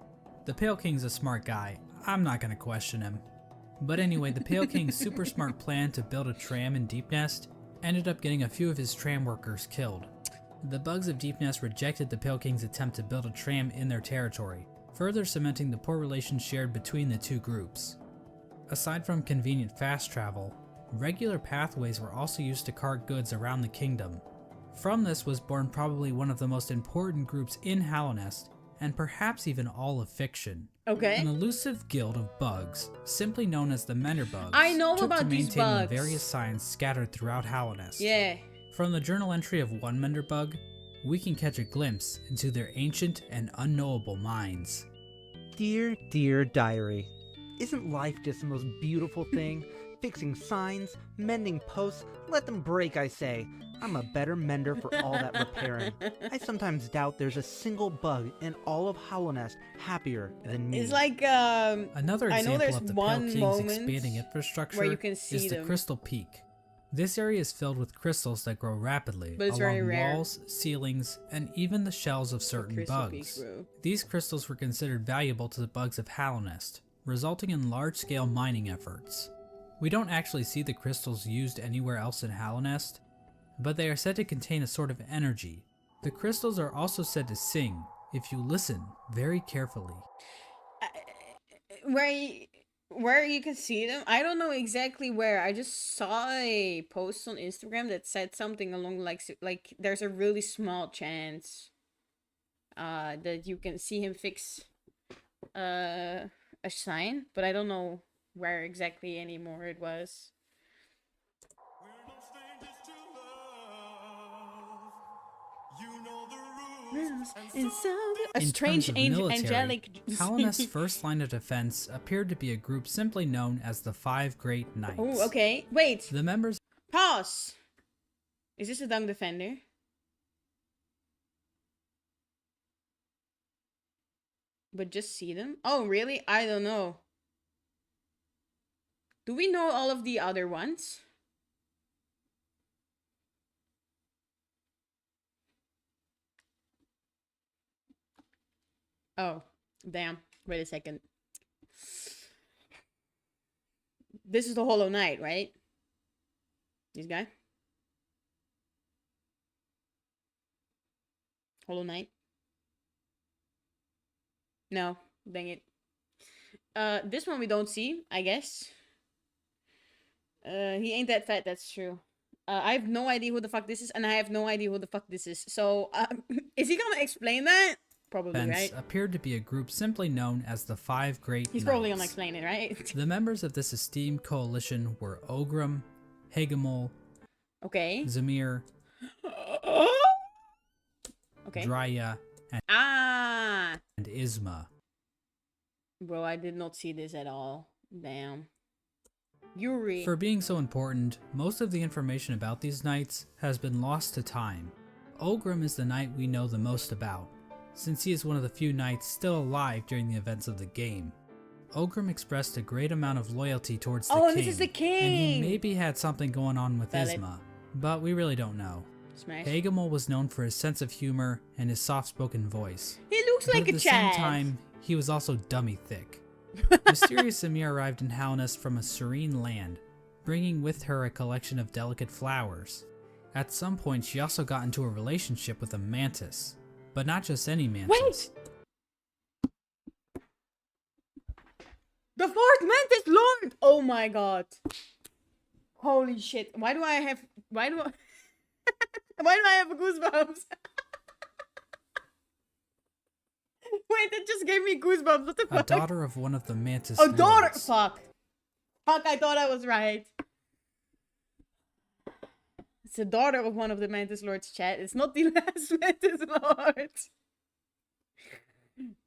The Pale King's a smart guy. I'm not gonna question him. But anyway, the Pale King's super smart plan to build a tram in Deepnest ended up getting a few of his tram workers killed. The bugs of Deepnest rejected the Pale King's attempt to build a tram in their territory, further cementing the poor relations shared between the two groups. Aside from convenient fast travel, regular pathways were also used to cart goods around the kingdom. From this was born probably one of the most important groups in Halnest, and perhaps even all of fiction. Okay. An elusive guild of bugs, simply known as the Menderbugs, I know took about to these maintain bugs. the various signs scattered throughout Halnest. Yeah. From the journal entry of one Menderbug, we can catch a glimpse into their ancient and unknowable minds. Dear, dear diary, isn't life just the most beautiful thing? Fixing signs, mending posts, let them break, I say. I'm a better mender for all that repairing. I sometimes doubt there's a single bug in all of Hallownest happier than me. It's like, Another I know example there's of the one Pale King's moment expanding infrastructure where you can see is the them. Crystal Peak. This area is filled with crystals that grow rapidly But it's along very rare. walls, ceilings, and even the shells of certain Crystal Peak, bugs. bro. These crystals were considered valuable to the bugs of Hallownest, resulting in large-scale mining efforts. We don't actually see the crystals used anywhere else in Hallownest, but they are said to contain a sort of energy. The crystals are also said to sing, if you listen very carefully. Where you can see them, I don't know exactly where. I just saw a post on Instagram that said something along like there's a really small chance that you can see him fix a sign, but I don't know where exactly anymore it was. In a In strange terms of military, angelic Hallownest's first line of defense appeared to be a group simply known as the Five Great Knights. Oh, okay. Wait. The members Pause. Is this a Dung Defender? But just see them? Oh, really? I don't know. Do we know all of the other ones? Oh, damn. Wait a second. This is the Hollow Knight, right? This guy? Hollow Knight? No, dang it. This one we don't see, I guess. He ain't that fat, that's true. I have no idea who the fuck this is, and I have no idea who the fuck this is. So, is he gonna explain that? Probably, right? Appeared to be a group simply known as the Five Great He's Knights. probably gonna explain it, right? The members of this esteemed coalition were Ogrim, Hegemol, Okay. Zamir, Okay. Drya, and Isma. Bro, I did not see this at all. Damn. Yuri. For being so important, most of the information about these knights has been lost to time. Ogrim is the knight we know the most about, since he is one of the few knights still alive during the events of the game. Ogrim expressed a great amount of loyalty towards the king. Oh, this is the king! And he maybe had something going on with Valid. Isma, but we really don't know. Smash. Hegemol was known for his sense of humor and his soft-spoken voice. He looks But like at a the Chad. same time, he was also dummy thick. Mysterious Samir arrived in Halnest from a serene land, bringing with her a collection of delicate flowers. At some point, she also got into a relationship with a mantis, but not just any mantis. Wait! The fourth mantis lord! Oh my god. Holy shit. Why do I have goosebumps? Wait, that just gave me goosebumps. What the A fuck? daughter of one of the mantis A daughter! lords. Fuck. Fuck, I thought I was right. It's a daughter of one of the Mantis Lords, chat. It's not the last Mantis Lord.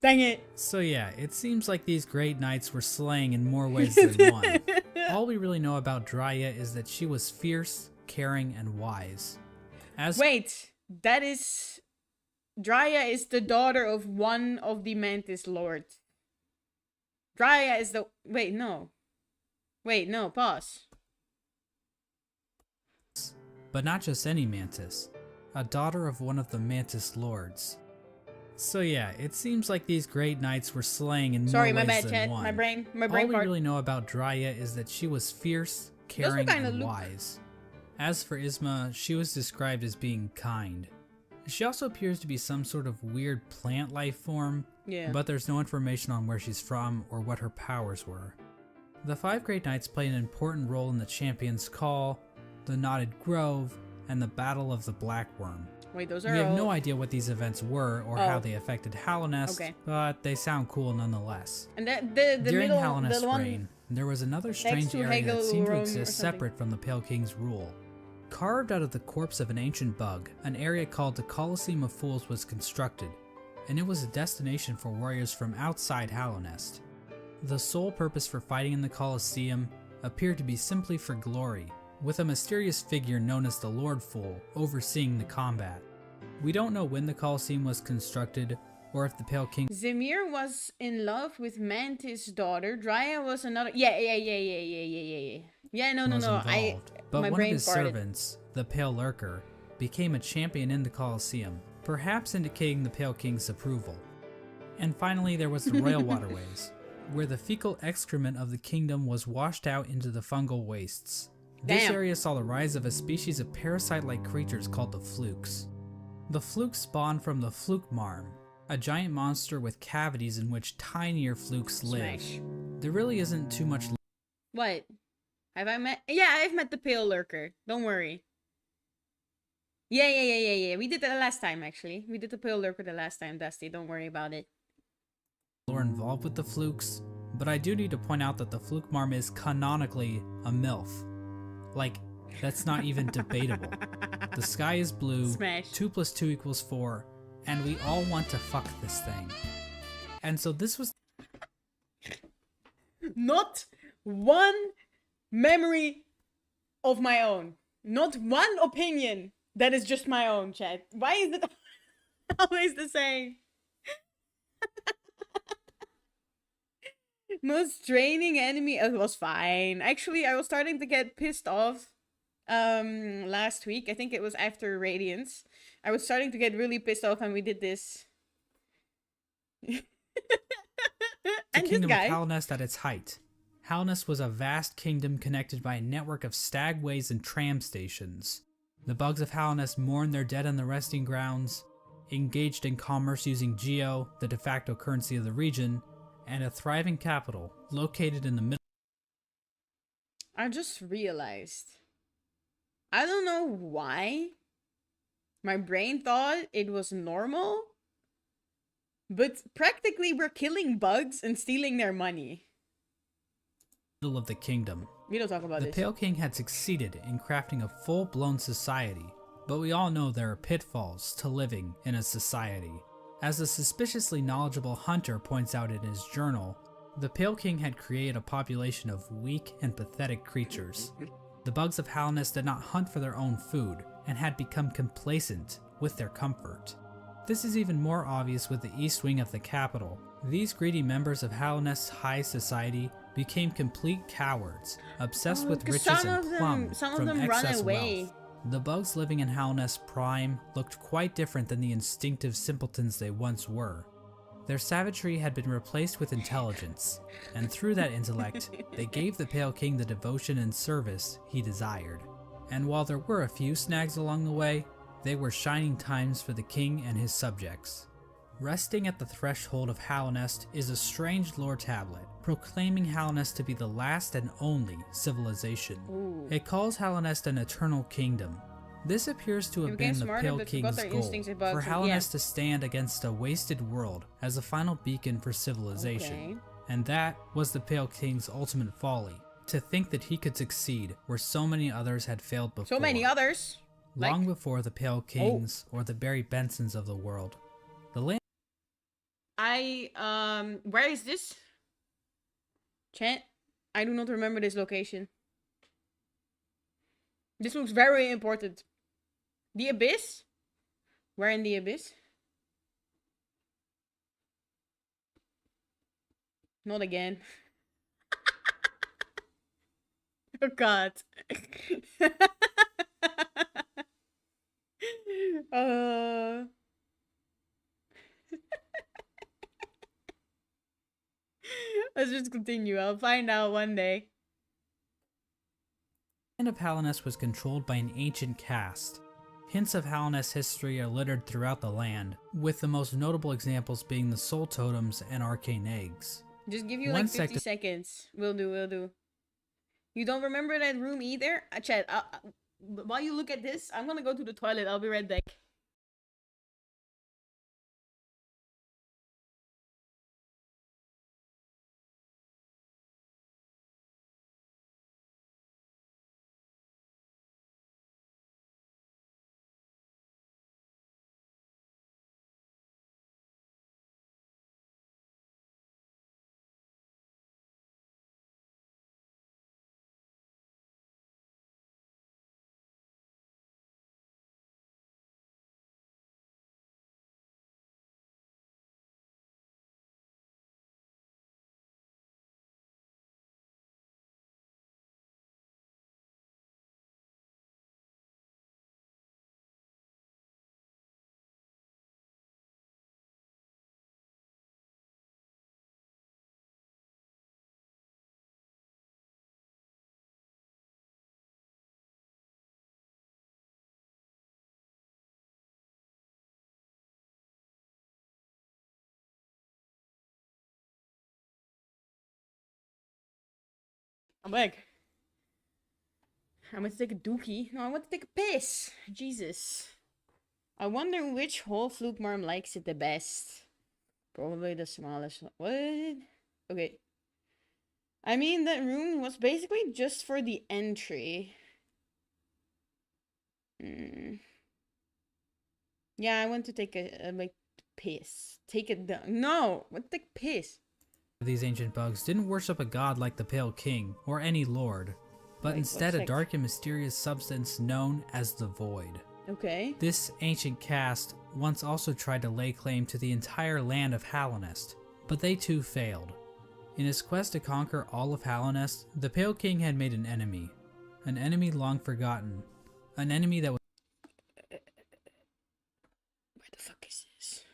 Dang it. So yeah, it seems like these great knights were slaying in more ways than one. All we really know about Drya is that she was fierce, caring, and wise. Wait, that is... Drya is the daughter of one of the Mantis Lords. Drya is the... Wait, no. Wait, no, pause. But not just any mantis. A daughter of one of the mantis lords. So yeah, it seems like these great knights were slaying in Sorry, more my ways bad, than chat. one. My brain All we part. really know about Drya is that she was fierce, caring, kinda and look- wise. As for Isma, she was described as being kind. She also appears to be some sort of weird plant life form, Yeah. but there's no information on where she's from or what her powers were. The Five Great Knights play an important role in the Champion's Call, the Knotted Grove, and the Battle of the Black Worm. Wait, those are We have all... no idea what these events were or how they affected Halonest, Okay. but they sound cool nonetheless. And the During middle... Halonest's the one... reign, there was another strange to area that seemed to Hegelrum or exist something. separate from the Pale King's rule. Carved out of the corpse of an ancient bug, an area called the Colosseum of Fools was constructed, and it was a destination for warriors from outside Halonest. The sole purpose for fighting in the Colosseum appeared to be simply for glory, with a mysterious figure known as the Lord Fool overseeing the combat. We don't know when the Colosseum was constructed, or if the Pale King Zemir was in love with Mantis' daughter. Drya was another... Yeah. Yeah, no. was involved, but my one of brain his farted. servants, the Pale Lurker, became a champion in the Colosseum, perhaps indicating the Pale King's approval. And finally, there was the Royal Waterways, where the fecal excrement of the kingdom was washed out into the fungal wastes. This Damn. area saw the rise of a species of parasite-like creatures called the Flukes. The Flukes spawned from the Fluke Marm, a giant monster with cavities in which tinier flukes live. Smash. There really isn't too much What? Have I met... Yeah, I've met the Pale Lurker. Don't worry. Yeah. We did that last time, actually. We did the Pale Lurker the last time, Dusty. Don't worry about it. lore involved with the Flukes, but I do need to point out that the Fluke Marm is canonically a MILF. Like, that's not even debatable. The sky is blue, Smash. 2 + 2 = 4, and we all want to fuck this thing. And so this was Not one memory of my own. Not one opinion that is just my own, chat. Why is it always the same? Most draining enemy. It was fine. Actually, I was starting to get pissed off last week. I think it was after Radiance. I was starting to get really pissed off and we did this. the And this kingdom guy. of Halnest at its height. Halnest was a vast kingdom connected by a network of stagways and tram stations. The bugs of Halnest mourned their dead on the resting grounds, engaged in commerce using Geo, the de facto currency of the region, and a thriving capital located in the middle. I just realized. I don't know why. My brain thought it was normal. But practically we're killing bugs and stealing their money. Of the kingdom. We don't talk about The this. Pale King had succeeded in crafting a full-blown society, but we all know there are pitfalls to living in a society. As a suspiciously knowledgeable hunter points out in his journal, the Pale King had created a population of weak and pathetic creatures. The bugs of Halnest did not hunt for their own food, and had become complacent with their comfort. This is even more obvious with the east wing of the capital. These greedy members of Halnest's high society became complete cowards, obsessed with riches and plum from excess wealth. The bugs living in Halnest Prime looked quite different than the instinctive simpletons they once were. Their savagery had been replaced with intelligence, and through that intellect, they gave the Pale King the devotion and service he desired. And while there were a few snags along the way, they were shining times for the king and his subjects. Resting at the threshold of Halnest is a strange lore tablet, proclaiming Halnest to be the last and only civilization. Ooh. It calls Halnest an eternal kingdom. This appears to have been the Pale King's goal, for Halnest to stand against a wasted world as a final beacon for civilization. Okay. And that was the Pale King's ultimate folly, to think that he could succeed where so many others had failed before. So many others. Long before the Pale Kings or the Barry Bensons of the world. The land where is this? Chat? I do not remember this location. This looks very important. The Abyss? Where in the Abyss? Not again. Oh god. Let's just continue. I'll find out one day. of Halnest was controlled by an ancient caste. Hints of Halnest's history are littered throughout the land, with the most notable examples being the soul totems and arcane eggs. Just give you like 50 seconds. Will do. You don't remember that room either? Chat, while you look at this, I'm gonna go to the toilet. I'll be right back. I'm back. I'm gonna take a dookie. No, I want to take a piss. Jesus. I wonder which whole fluke marm likes it the best. Probably the smallest one. What? Okay. I mean, that room was basically just for the entry. Yeah, I want to take a like, piss. Take it down. No! What the piss? These ancient bugs didn't worship a god like the Pale King or any lord, but instead a dark and mysterious substance known as the Void. Okay. This ancient caste once also tried to lay claim to the entire land of Halnest, but they too failed. In his quest to conquer all of Halnest, the Pale King had made an enemy long forgotten, an enemy that was... Where the fuck is this?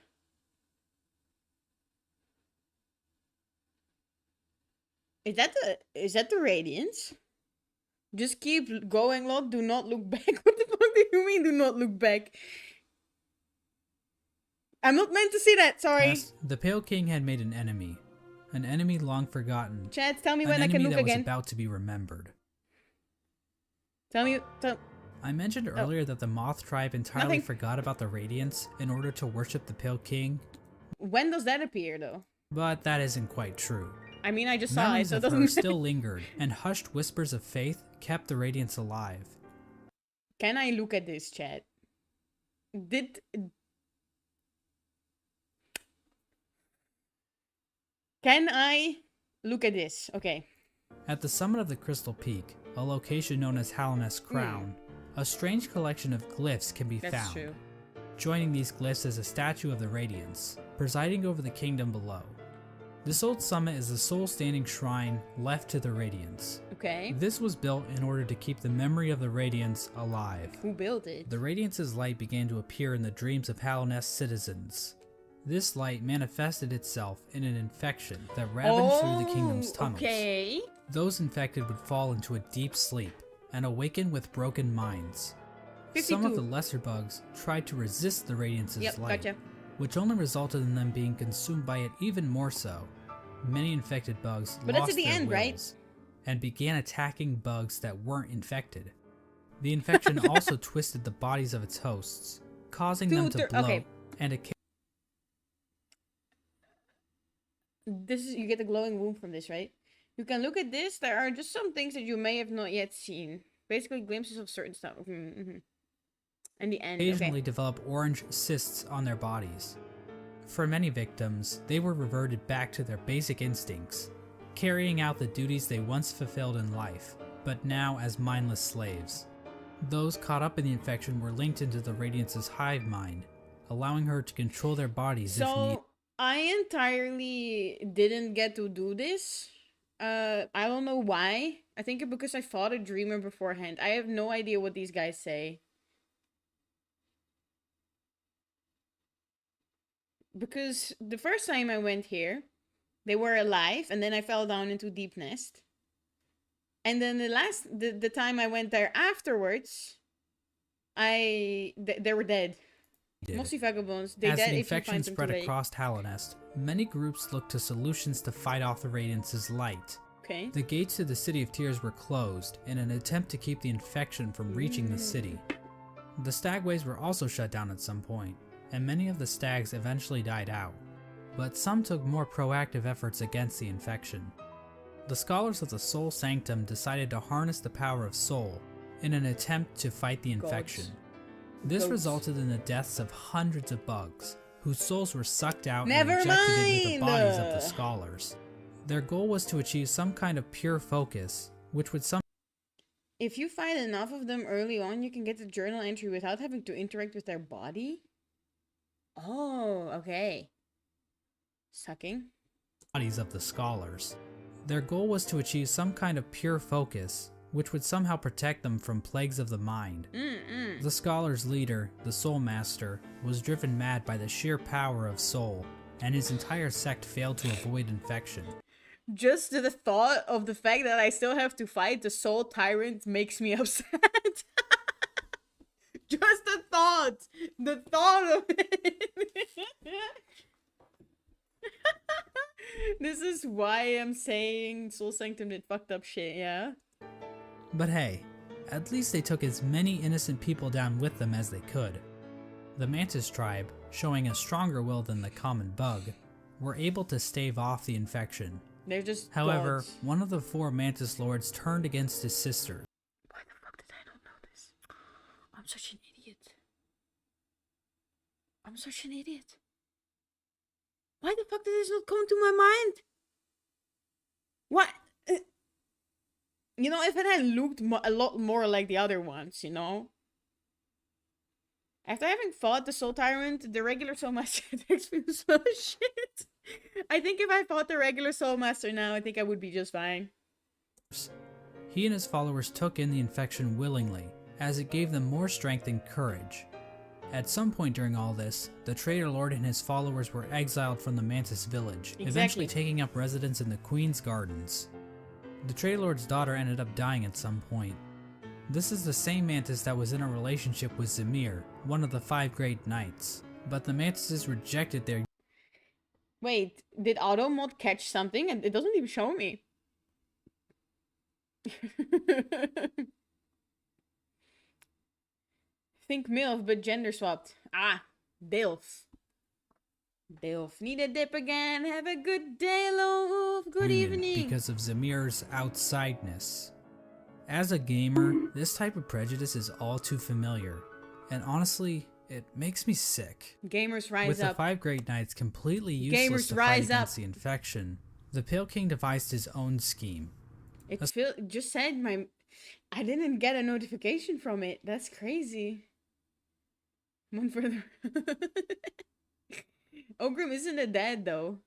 Is that the radiance? Just keep going, log. Do not look back. What the fuck do you mean, do not look back? I'm not meant to see that, sorry. Yes, the Pale King had made an enemy long forgotten, Chad, tell me an when I enemy can look that was again. about to be remembered. Tell me. I mentioned earlier that the Moth tribe entirely Nothing. forgot about the Radiance in order to worship the Pale King, When does that appear, though? but that isn't quite true. I mean, I just saw it, Memories so it of her doesn't. still lingered, and hushed whispers of faith kept the Radiance alive. Can I look at this, Chad? Can I look at this? Okay. At the summit of the Crystal Peak, a location known as Hallownest Crown, a strange collection of glyphs can be That's found. true. Joining these glyphs is a statue of the Radiance, presiding over the kingdom below. This old summit is the sole standing shrine left to the Radiance. Okay. This was built in order to keep the memory of the Radiance alive. Who built it? The Radiance's light began to appear in the dreams of Hallownest citizens. This light manifested itself in an infection that ravaged through the kingdom's tunnels. Okay. Those infected would fall into a deep sleep and awaken with broken minds. 52. Some of the lesser bugs tried to resist the Radiance's Yep, light, gotcha. which only resulted in them being consumed by it even more so. Many infected bugs But that's lost at the their end, right? wills and began attacking bugs that weren't infected. The infection also twisted the bodies of its hosts, causing them to bloat okay. and This is, you get a glowing wound from this, right? You can look at this. There are just some things that you may have not yet seen. Basically, glimpses of certain stuff. And the end. occasionally Okay. develop orange cysts on their bodies. For many victims, they were reverted back to their basic instincts, carrying out the duties they once fulfilled in life, but now as mindless slaves. Those caught up in the infection were linked into the Radiance's hive mind, allowing her to control their bodies if needed. So I entirely didn't get to do this. I don't know why. I think because I fought a dreamer beforehand. I have no idea what these guys say. Because the first time I went here, they were alive, and then I fell down into Deepnest. And then the time I went there afterwards, they were dead. Mostly vagabonds. They As dead the if you find infection them spread too late. across Hallownest, many groups looked to solutions to fight off the Radiance's light. Okay. The gates to the City of Tears were closed in an attempt to keep the infection from reaching the city. The stagways were also shut down at some point, and many of the stags eventually died out, but some took more proactive efforts against the infection. The scholars of the Soul Sanctum decided to harness the power of Soul in an attempt to fight the infection. This Goats. resulted in the deaths of hundreds of bugs, whose souls were sucked out Never and injected into the mind! bodies of the scholars. Their goal was to achieve some kind of pure focus, which would If you find enough of them early on, you can get the journal entry without having to interact with their body? Oh, okay. Sucking. bodies of the scholars. Their goal was to achieve some kind of pure focus, which would somehow protect them from plagues of the mind. The scholars' leader, the Soul Master, was driven mad by the sheer power of Soul, and his entire sect failed to avoid infection. Just the thought of the fact that I still have to fight the Soul Tyrant makes me upset. Just the thought of it. This is why I'm saying Soul Sanctum did fucked up shit, yeah? But hey, at least they took as many innocent people down with them as they could. The Mantis tribe, showing a stronger will than the common bug, were able to stave off the infection. They're just However, gods. one of the 4 Mantis lords turned against his sisters. Why the fuck did I not know this? I'm such an idiot. I'm such an idiot. Why the fuck did this not come to my mind? What? You know, if it had looked a lot more like the other ones, you know? After having fought the Soul Tyrant, the regular Soul Master takes me so shit. I think if I fought the regular Soul Master now, I think I would be just fine. He and his followers took in the infection willingly, as it gave them more strength and courage. At some point during all this, the Traitor Lord and his followers were exiled from the Mantis village, eventually taking up residence in the Queen's Gardens. The Trade Lord's daughter ended up dying at some point. This is the same mantis that was in a relationship with Zemir, one of the 5 great knights. But the mantises rejected their... Wait, did Automod catch something? And it doesn't even show me. Think MILF, but gender swapped. Ah, DILF. DILF. Need a dip again. Have a good day, Wolf. Good evening. Because of Zemir's outsideness. As a gamer, this type of prejudice is all too familiar. And honestly, it makes me sick. Gamers rise With up. the 5 great knights completely useless Gamers to rise fight against the infection, the Pale King devised his own scheme. It just said I didn't get a notification from it. That's crazy. One further. Ogrim isn't it dead though?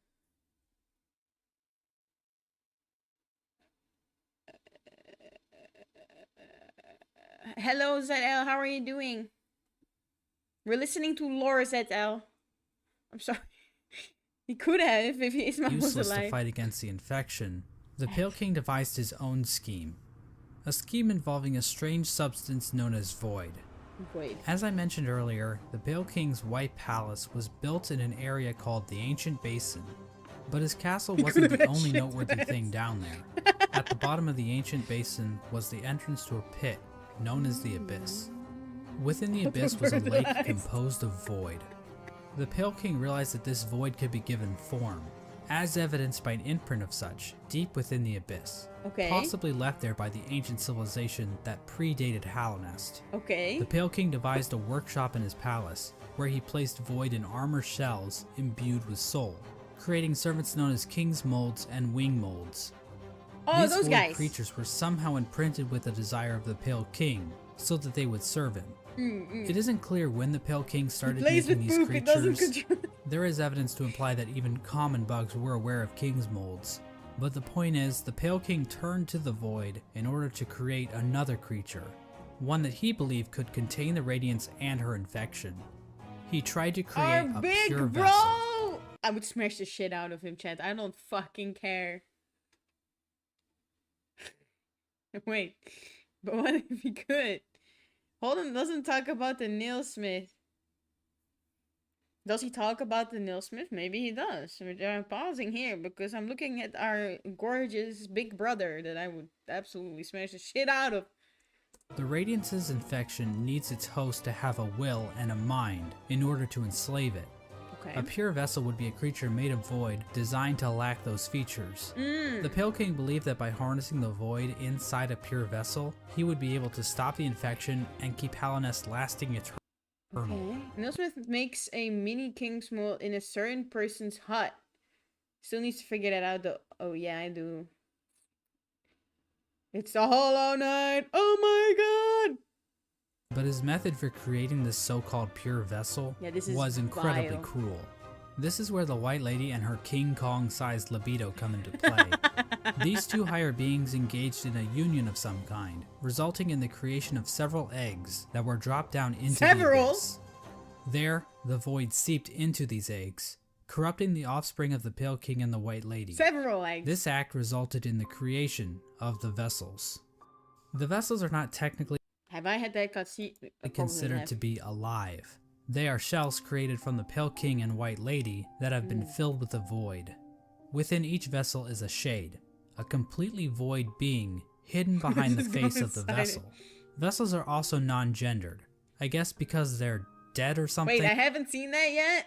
Hello ZL, how are you doing? We're listening to Lore ZL. I'm sorry. He could have if his mom was Useless alive. to fight against the infection, the Pale King devised his own scheme. A scheme involving a strange substance known as Void. Void. As I mentioned earlier, the Pale King's White Palace was built in an area called the Ancient Basin. But his castle wasn't the only noteworthy thing down there. At the bottom of the Ancient Basin was the entrance to a pit, known as the Abyss. Within the Abyss was a lake composed of void. The Pale King realized that this void could be given form, as evidenced by an imprint of such, deep within the Abyss. Okay. Possibly left there by the ancient civilization that predated Halonest. Okay. The Pale King devised a workshop in his palace, where he placed void in armor shells imbued with soul, creating servants known as King's Molds and Wing Molds. Oh, These those void guys. creatures were somehow imprinted with the desire of the Pale King, so that they would serve him. It isn't clear when the Pale King started making these creatures. There is evidence to imply that even common bugs were aware of King's Molds. But the point is, the Pale King turned to the Void in order to create another creature, one that he believed could contain the Radiance and her infection. He tried to create Our a big pure bro! vessel. I would smash the shit out of him, chat. I don't fucking care. Wait, but what if he could? Holden doesn't talk about the nailsmith. Does he talk about the nailsmith? Maybe he does. I'm pausing here because I'm looking at our gorgeous big brother that I would absolutely smash the shit out of. The Radiance's infection needs its host to have a will and a mind in order to enslave it. Okay. A pure vessel would be a creature made of void, designed to lack those features. The Pale King believed that by harnessing the void inside a pure vessel, he would be able to stop the infection and keep Halonest lasting eternally. Okay. Nailsmith makes a mini king's mold in a certain person's hut. Still needs to figure that out though. Oh yeah, I do. It's the Hollow Knight! Oh my god! But his method for creating this so-called pure vessel was incredibly vile. cruel. This is where the White Lady and her King Kong-sized libido come into play. These two higher beings engaged in a union of some kind, resulting in the creation of several eggs that were dropped down into the abyss. There, the void seeped into these eggs, corrupting the offspring of the Pale King and the White Lady. Several eggs. This act resulted in the creation of the vessels. The vessels are not technically Have I had that cutscene? considered to be alive. They are shells created from the Pale King and White Lady that have been filled with the void. Within each vessel is a shade, a completely void being hidden behind the face of the vessel. Vessels are also non-gendered, I guess because they're dead or something. Wait, I haven't seen that yet.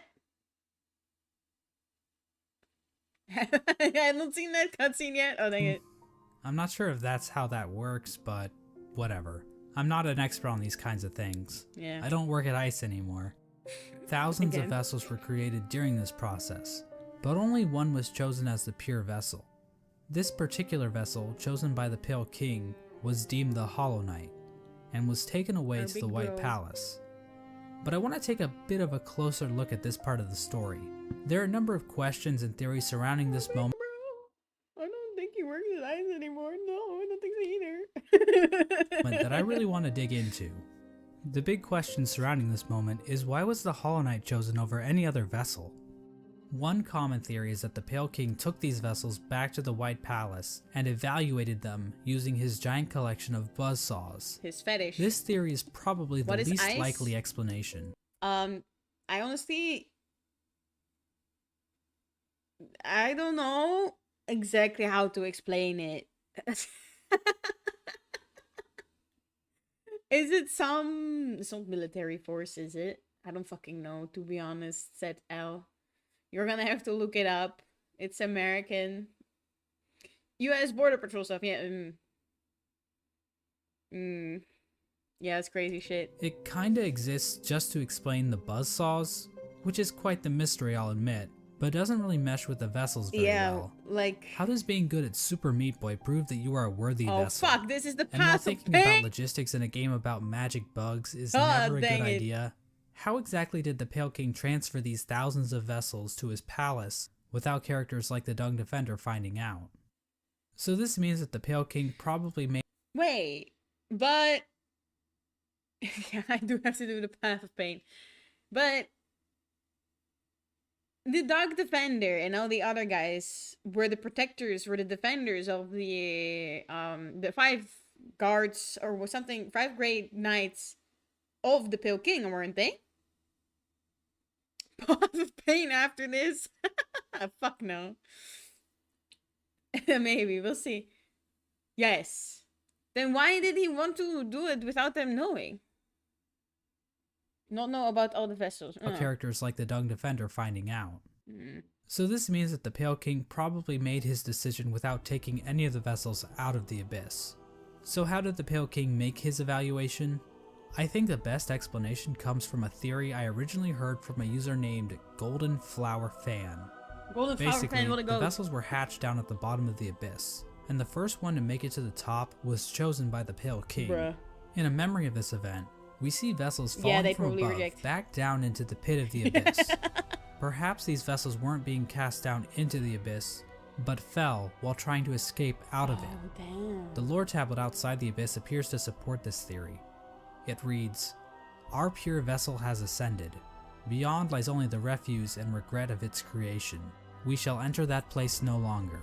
I haven't seen that cutscene yet. Oh dang it! I'm not sure if that's how that works, but whatever. I'm not an expert on these kinds of things. Yeah. I don't work at ICE anymore. Thousands Again. of vessels were created during this process, but only one was chosen as the pure vessel. This particular vessel, chosen by the Pale King, was deemed the Hollow Knight, and was taken away Our to the big White bro. Palace. But I want to take a bit of a closer look at this part of the story. There are a number of questions and theories surrounding this moment. Bro, I don't think he works at ICE anymore. No, I don't think so either. That I really want to dig into. The big question surrounding this moment is, why was the Hollow Knight chosen over any other vessel? One common theory is that the Pale King took these vessels back to the White Palace and evaluated them using his giant collection of buzzsaws. His fetish. This theory is probably the What is least ice? likely explanation. I honestly, I don't know exactly how to explain it. Is it some... It's not military force, is it? I don't fucking know, to be honest, said L. You're gonna have to look it up. It's American. US Border Patrol stuff, yeah. Yeah, it's crazy shit. It kinda exists just to explain the buzzsaws, which is quite the mystery, I'll admit, but doesn't really mesh with the vessels very well. Like... How does being good at Super Meat Boy prove that you are a worthy vessel? Oh fuck, this is the And while path of thinking pain! about logistics in a game about magic bugs is God never a good dang it. idea, how exactly did the Pale King transfer these thousands of vessels to his palace without characters like the Dung Defender finding out? So this means that the Pale King probably made... Wait, but... yeah, I do have to do the path of pain. But... the Dog Defender and all the other guys were the protectors, were the defenders of the 5 guards or something, 5 great knights of the Pale King, weren't they? Path of pain after this? Fuck no. Maybe, we'll see. Yes. Then why did he want to do it without them knowing? Not know about all the vessels. characters like the Dung Defender finding out. Mm. So this means that the Pale King probably made his decision without taking any of the vessels out of the Abyss. So how did the Pale King make his evaluation? I think the best explanation comes from a theory I originally heard from a user named Golden Flower Fan. Golden Flower Basically, Fan, what it the goes. vessels were hatched down at the bottom of the Abyss, and the first one to make it to the top was chosen by the Pale King. Bruh. In a memory of this event, we see vessels Yeah, falling they from probably above reject. back down into the pit of the Abyss. Perhaps these vessels weren't being cast down into the Abyss, but fell while trying to escape out of it. Oh, damn. The lore tablet outside the Abyss appears to support this theory. It reads, "Our pure vessel has ascended. Beyond lies only the refuse and regret of its creation. We shall enter that place no longer."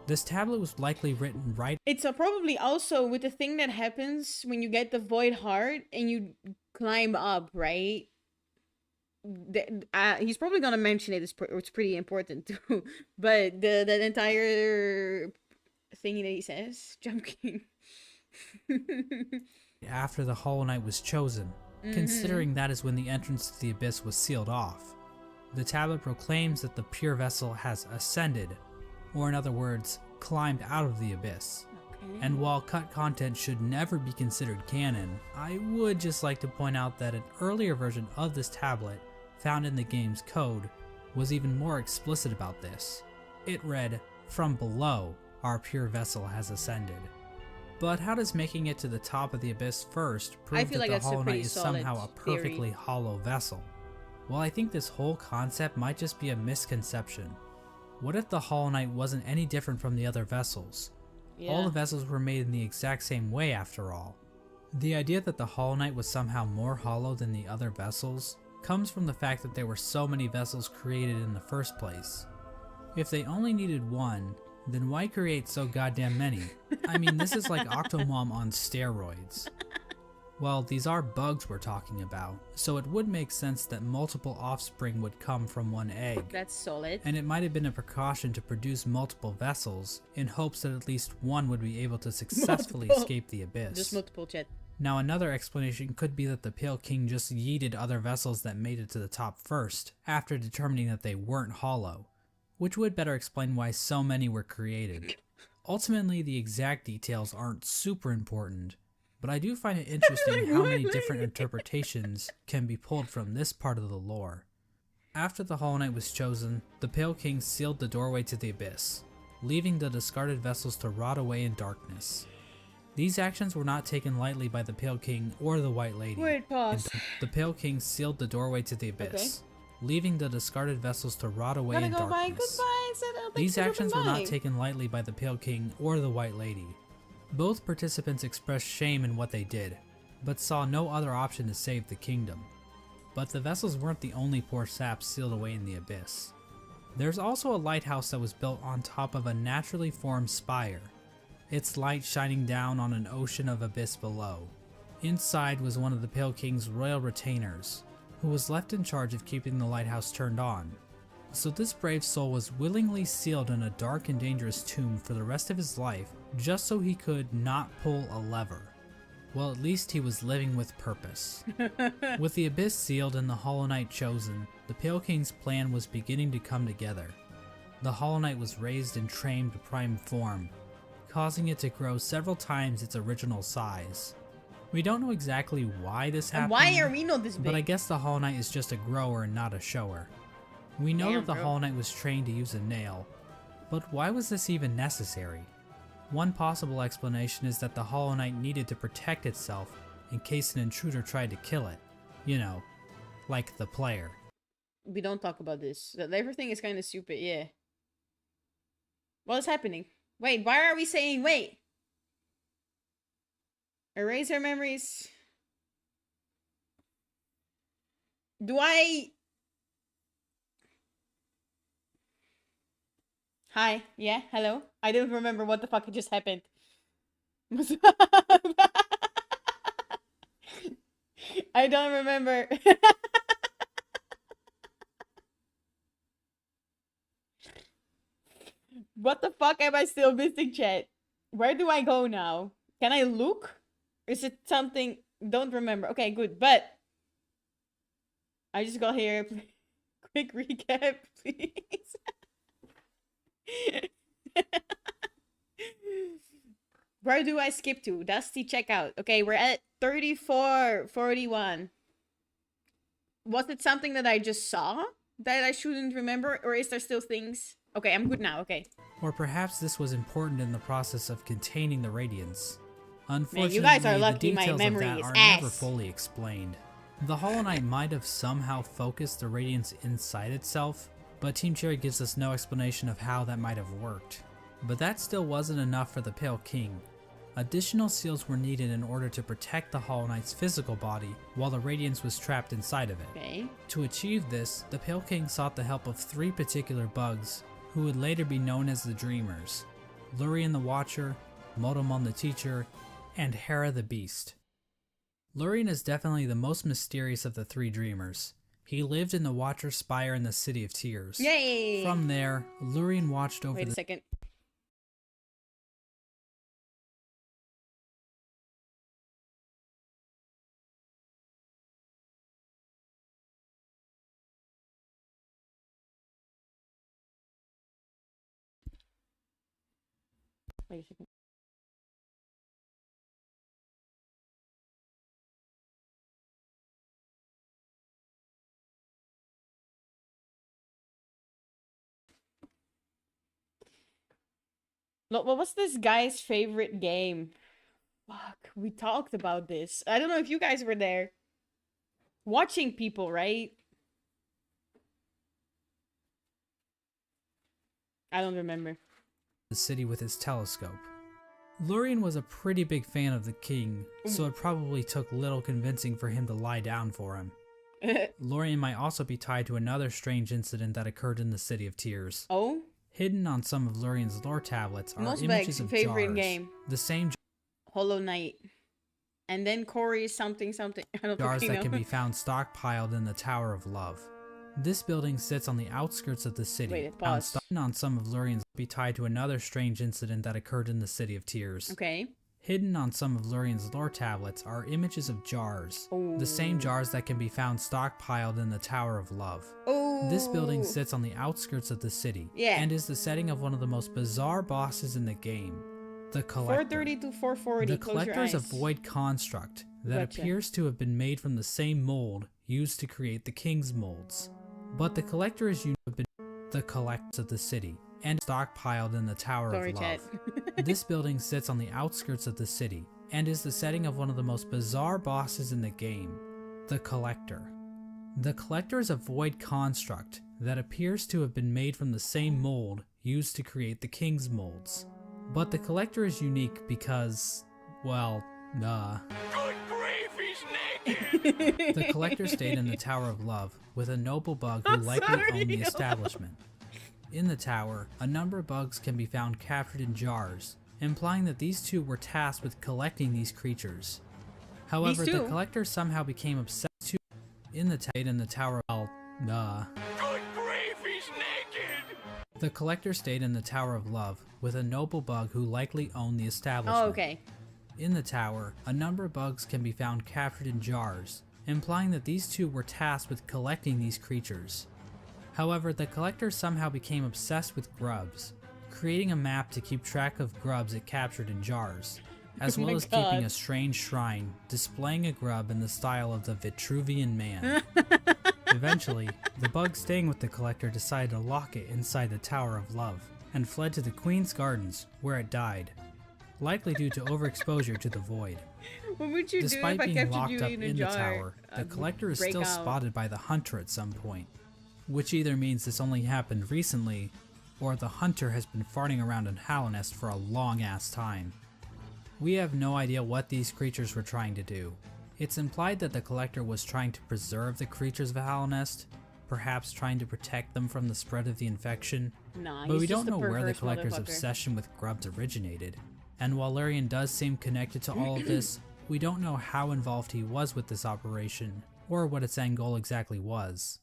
This tablet was likely written right... It's probably also with the thing that happens when you get the Void Heart and you climb up, right? He's probably gonna mention it. It's pretty important too. But the entire thingy that he says, Jump King. after the Hollow Knight was chosen, considering that is when the entrance to the Abyss was sealed off. The tablet proclaims that the pure vessel has ascended, or in other words, climbed out of the Abyss. Okay. And while cut content should never be considered canon, I would just like to point out that an earlier version of this tablet, found in the game's code, was even more explicit about this. It read, "From below, our pure vessel has ascended." But how does making it to the top of the Abyss first prove feel that like the that's a Hollow Knight pretty is solid somehow a theory. perfectly hollow vessel? Well, I think this whole concept might just be a misconception. What if the Hollow Knight wasn't any different from the other vessels? Yeah. All the vessels were made in the exact same way after all. The idea that the Hollow Knight was somehow more hollow than the other vessels comes from the fact that there were so many vessels created in the first place. If they only needed one, then why create so goddamn many? I mean, this is like Octomom on steroids. Well, these are bugs we're talking about, so it would make sense that multiple offspring would come from one egg. That's solid. And it might have been a precaution to produce multiple vessels in hopes that at least one would be able to successfully Multiple. escape the Abyss. Just multiple chat. Now another explanation could be that the Pale King just yeeted other vessels that made it to the top first, after determining that they weren't hollow, which would better explain why so many were created. Ultimately, the exact details aren't super important, but I do find it interesting how many different interpretations can be pulled from this part of the lore. After the Hollow Knight was chosen, the Pale King sealed the doorway to the Abyss, leaving the discarded vessels to rot away in darkness. These actions were not taken lightly by the Pale King or the White Lady. Wait, pause. The Pale King sealed the doorway to the Abyss, leaving the discarded vessels to rot away Gotta in go bye. darkness. Goodbye. Said, oh, thanks These for actions were dropping not by. taken lightly by the Pale King or the White Lady. Both participants expressed shame in what they did, but saw no other option to save the kingdom. But the vessels weren't the only poor saps sealed away in the Abyss. There's also a lighthouse that was built on top of a naturally formed spire, its light shining down on an ocean of abyss below. Inside was one of the Pale King's royal retainers, who was left in charge of keeping the lighthouse turned on. So this brave soul was willingly sealed in a dark and dangerous tomb for the rest of his life, just so he could not pull a lever. Well, at least he was living with purpose. With the abyss sealed and the Hollow Knight chosen, the Pale King's plan was beginning to come together. The Hollow Knight was raised and trained to prime form, causing it to grow several times its original size. We don't know exactly why this happened, And why are we not this big? but I guess the Hollow Knight is just a grower and not a shower. We know Damn, that the bro. Hollow Knight was trained to use a nail, but why was this even necessary? One possible explanation is that the Hollow Knight needed to protect itself in case an intruder tried to kill it. You know, like the player. We don't talk about this. Everything is kind of stupid, yeah. What is happening? Wait, why are we saying wait? Erase our memories. Do I... Hi, yeah, hello? I don't remember what the fuck just happened. I don't remember. What the fuck am I still missing, chat? Where do I go now? Can I look? Is it something? Don't remember. Okay, good. But I just got here. Quick recap, please. Where do I skip to? Dusty checkout. Okay, we're at 34:41. Was it something that I just saw that I shouldn't remember? Or is there still things? Okay, I'm good now. Okay. Or perhaps this was important in the process of containing the Radiance. Unfortunately, you guys are lucky the my details memory of that is are never ass. fully explained. The Hollow Knight might have somehow focused the Radiance inside itself, but Team Cherry gives us no explanation of how that might have worked. But that still wasn't enough for the Pale King. Additional seals were needed in order to protect the Hollow Knight's physical body while the Radiance was trapped inside of it. Okay. To achieve this, the Pale King sought the help of 3 particular bugs who would later be known as the Dreamers: Lurien the Watcher, Motomon the Teacher, and Hera the Beast. Lurien is definitely the most mysterious of the 3 Dreamers. He lived in the Watcher's Spire in the City of Tears. Yay! From there, Lurien watched over Wait a the second. Wait a second. Look, what was this guy's favorite game? Fuck, we talked about this. I don't know if you guys were there. Watching people, right? I don't remember. city with his telescope. Lurien was a pretty big fan of the king, so it probably took little convincing for him to lie down for him. Lurien might also be tied to another strange incident that occurred in the City of Tears. Oh? Hidden on some of Lurien's lore tablets are Mosbeg's images of favorite jars. game. The same Hollow Knight. And then Corey something. I don't jars fucking that know. can be found stockpiled in the Tower of Love. This building sits on the outskirts of the city. Wait, Found pause. on some of Lurien's be tied to another strange incident that occurred in the City of Tears. Okay. Hidden on some of Lurien's lore tablets are images of jars. Oh. The same jars that can be found stockpiled in the Tower of Love. Oh. This building sits on the outskirts of the city, Yeah. and is the setting of one of the most bizarre bosses in the game, the Collector. 430 to 440. The Close your Collector is a eyes. void construct that Gotcha. appears to have been made from the same mold used to create the King's molds. But the Collector is unique to the collectors of the city, and stockpiled in the Tower Sorry, of chat. Love. This building sits on the outskirts of the city, and is the setting of one of the most bizarre bosses in the game, the Collector. The Collector is a void construct that appears to have been made from the same mold used to create the King's molds. But the Collector is unique because, well, Good grief, he's naked! the Collector stayed in the Tower of Love with a noble bug who I'm likely sorry. owned the establishment. In the tower, a number of bugs can be found captured in jars, implying that these two were tasked with collecting these creatures. However, These the two? collector somehow became obsessed in the tower. Good grief, he's naked! The collector stayed in the Tower of Love with a noble bug who likely owned the establishment. Oh, okay. In the tower, a number of bugs can be found captured in jars, implying that these two were tasked with collecting these creatures. However, the collector somehow became obsessed with grubs, creating a map to keep track of grubs it captured in jars, as Oh well my as God. keeping a strange shrine displaying a grub in the style of the Vitruvian Man. Eventually, the bug staying with the collector decided to lock it inside the Tower of Love and fled to the Queen's Gardens, where it died, likely due to overexposure to the void. What would you do Despite if I being captured locked you up in a in the jar? tower, the I'd collector is break still out. spotted by the hunter at some point, which either means this only happened recently, or the hunter has been farting around in Hallownest for a long ass time. We have no idea what these creatures were trying to do. It's implied that the collector was trying to preserve the creatures of Hallownest, perhaps trying to protect them from the spread of the infection, Nah, but he's we just don't a know where the perverse collector's motherfucker. obsession with grubs originated. And while Larian does seem connected to all of this, we don't know how involved he was with this operation, or what its end goal exactly was.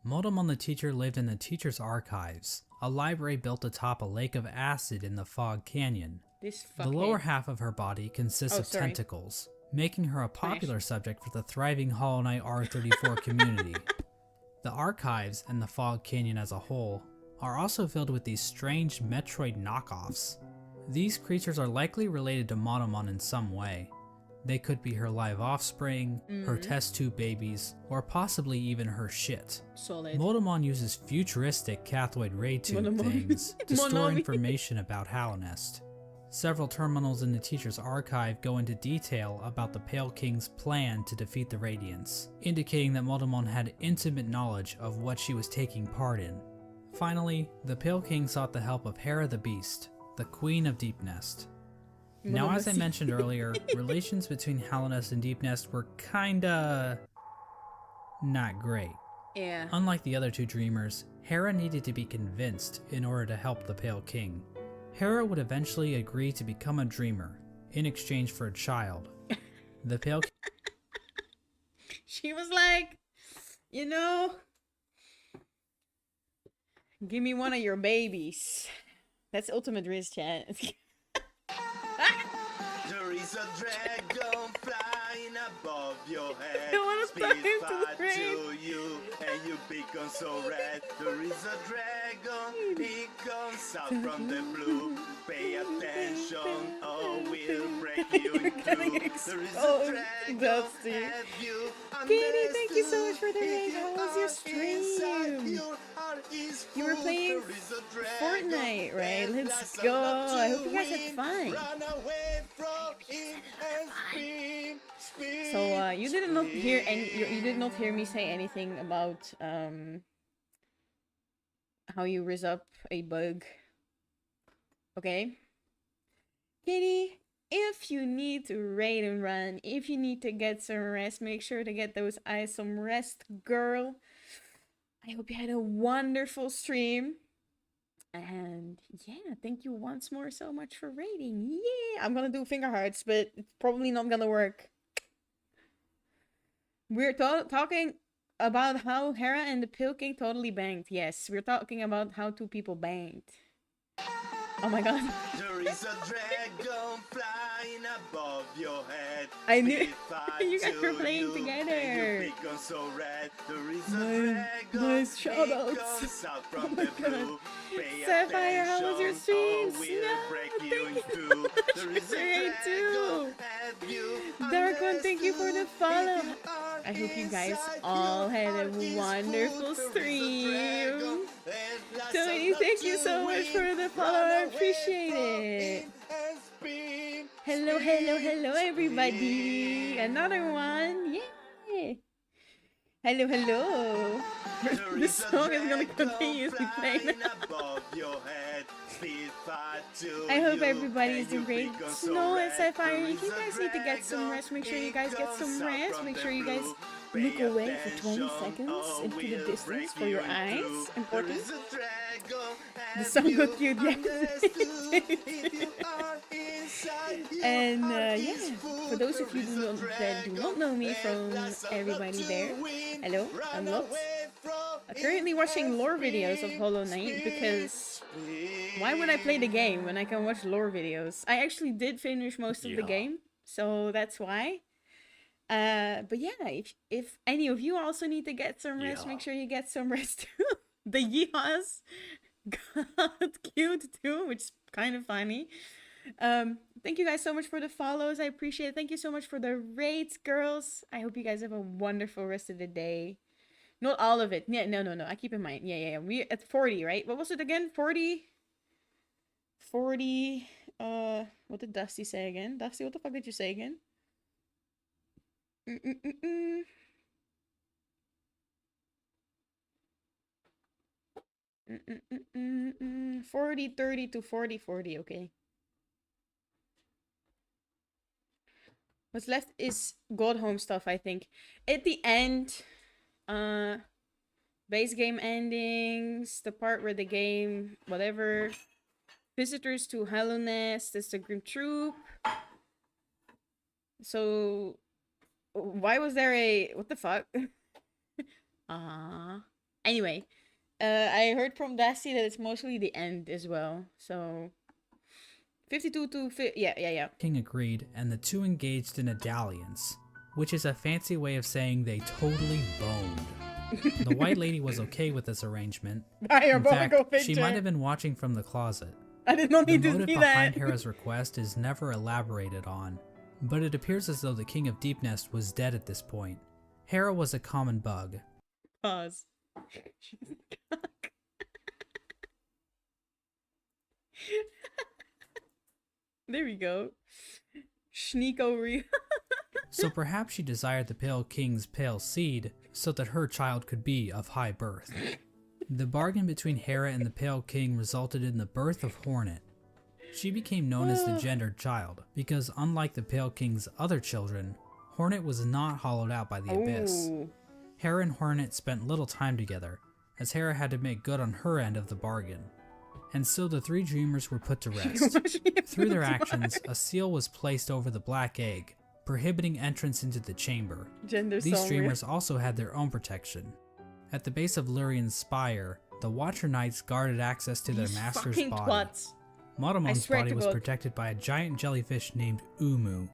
Motomon the teacher lived in the teacher's archives, a library built atop a lake of acid in the Fog Canyon. This The fuckhead. lower half of her body consists Oh, of sorry. tentacles, making her a popular subject for the thriving Hollow Knight R34 community. The archives and the Fog Canyon as a whole are also filled with these strange Metroid knockoffs. These creatures are likely related to Motomon in some way. They could be her live offspring, her test tube babies, or possibly even her shit. Solid. Motomon uses futuristic cathode ray tube Monomon. things to store Monomi. information about Hallownest. Several terminals in the teacher's archive go into detail about the Pale King's plan to defeat the Radiants, indicating that Motomon had intimate knowledge of what she was taking part in. Finally, the Pale King sought the help of Hera the Beast, the Queen of Deepnest. Now, as I Monomosi. mentioned earlier, relations between Hallownest and Deepnest were kinda not great. Yeah. Unlike the other two dreamers, Hera needed to be convinced in order to help the Pale King. Hera would eventually agree to become a dreamer, in exchange for a child. The Pale She was like, you know, give me one of your babies. That's ultimate risk, chat. There is a dragon flying above your head. I wanna Speed talk into the fast rain. to you, and you become so red. There is a dragon, he comes out from the blue. Pay attention, or we'll break you in two. There is a exposed, dragon, Dusty. have you Katie, thank you so much for the understood? raid. If How was you your are inside, stream? your heart is You were full. playing There is a dragon, Fortnite, right? and Let's that's go. enough I to hope you guys had win. fun. Run away from him and spin, spin, So you did not hear any. You spin. did not hear me say anything about how you ris up a bug. Okay, Katie. If you need to raid and run, if you need to get some rest, make sure to get those eyes some rest, girl. I hope you had a wonderful stream. And yeah, thank you once more so much for raiding. Yeah, I'm gonna do finger hearts, but it's probably not gonna work. We're talking about how Hera and the Pale King totally banged. Yes, we're talking about how two people banged. Oh my god. There is a dragon flying above your head. I knew- Speed fast you guys were to playing you, together. and you become so red. There is a Nice- dragon, nice he shoutouts. comes out from Oh the my God. blue. Pay Sapphire, how was your attention, streams? or we'll No, break thank you in you two. so much There for is the a raid too. dragon, have you Dark one, thank you for the understood? follow. If you are I hope you guys inside, all your had a heart is wonderful full. There is a stream. dragon, and that's Tony, enough thank you to so much win. for the follow. Run I away appreciate from it. him and spin, Hello, spin, hello, hello, everybody. spin. Another one. Yay. Hello, hello. There The is a song is gonna dragon continuously play flying now. above your head. Speed fast to I hope you, everybody is and doing you great. become so Snow and red. Sapphire, There if you is a guys need to get some dragon, rest, make sure you he guys get comes some out rest. from Make the sure you guys blue. Look away for 20 seconds into the distance for your eyes. Important. The song got cute, yeah. And yeah, for those of you that do not know me from everybody there, hello, I'm Lot. Currently watching lore videos of Hollow Knight because why would I play the game when I can watch lore videos? I actually did finish most of the game, so that's why. But yeah, if any of you also need to get some rest, make sure you get some rest too. The yeehas got cute too, which is kind of funny. Thank you guys so much for the follows. I appreciate it. Thank you so much for the rates, girls. I hope you guys have a wonderful rest of the day. Not all of it. Yeah, no. I keep in mind. Yeah. We at 40, right? What was it again? 40. What did Dusty say again? Dusty, what the fuck did you say again? 40, 30 to 40, 40, okay. What's left is God Home stuff, I think. At the end, base game endings, the part where the game, whatever. Visitors to Hollow Nest, that's the Grim Troop. So, why was there a... What the fuck? Anyway, I heard from Dusty that it's mostly the end as well. So, 52 to... Yeah. King agreed, and the two engaged in a dalliance, which is a fancy way of saying they totally boned. The White Lady was okay with this arrangement. In fact, she might have been watching from the closet. I did not need to see that. The motive behind Hera's request is never elaborated on, but it appears as though the King of Deepnest was dead at this point. Hera was a common bug. Pause. There we go. Sneak over you. So perhaps she desired the Pale King's pale seed so that her child could be of high birth. The bargain between Hera and the Pale King resulted in the birth of Hornet. She became known as the gendered child, because unlike the Pale King's other children, Hornet was not hollowed out by the Abyss. Hera and Hornet spent little time together, as Hera had to make good on her end of the bargain. And so the three dreamers were put to rest. Through their actions, a seal was placed over the black egg, prohibiting entrance into the chamber. These dreamers also had their own protection. At the base of Lurian's spire, the Watcher Knights guarded access to their master's body. Motomon's body was protected by a giant jellyfish named Umu.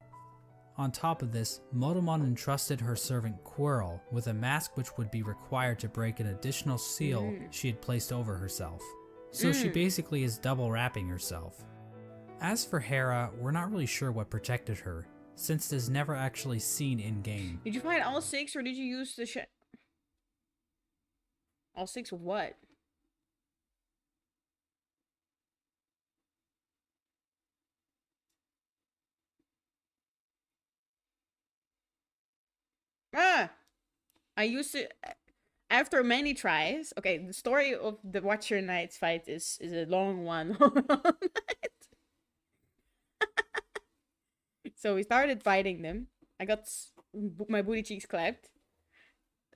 On top of this, Motomon entrusted her servant Quirrell with a mask which would be required to break an additional seal she had placed over herself. So she basically is double wrapping herself. As for Hera, we're not really sure what protected her, since it is never actually seen in-game. Did you find all 6 or did you use the all 6 of what? I used it after many tries. Okay, the story of the Watcher Knights fight is a long one. So we started fighting them. I got my booty cheeks clapped.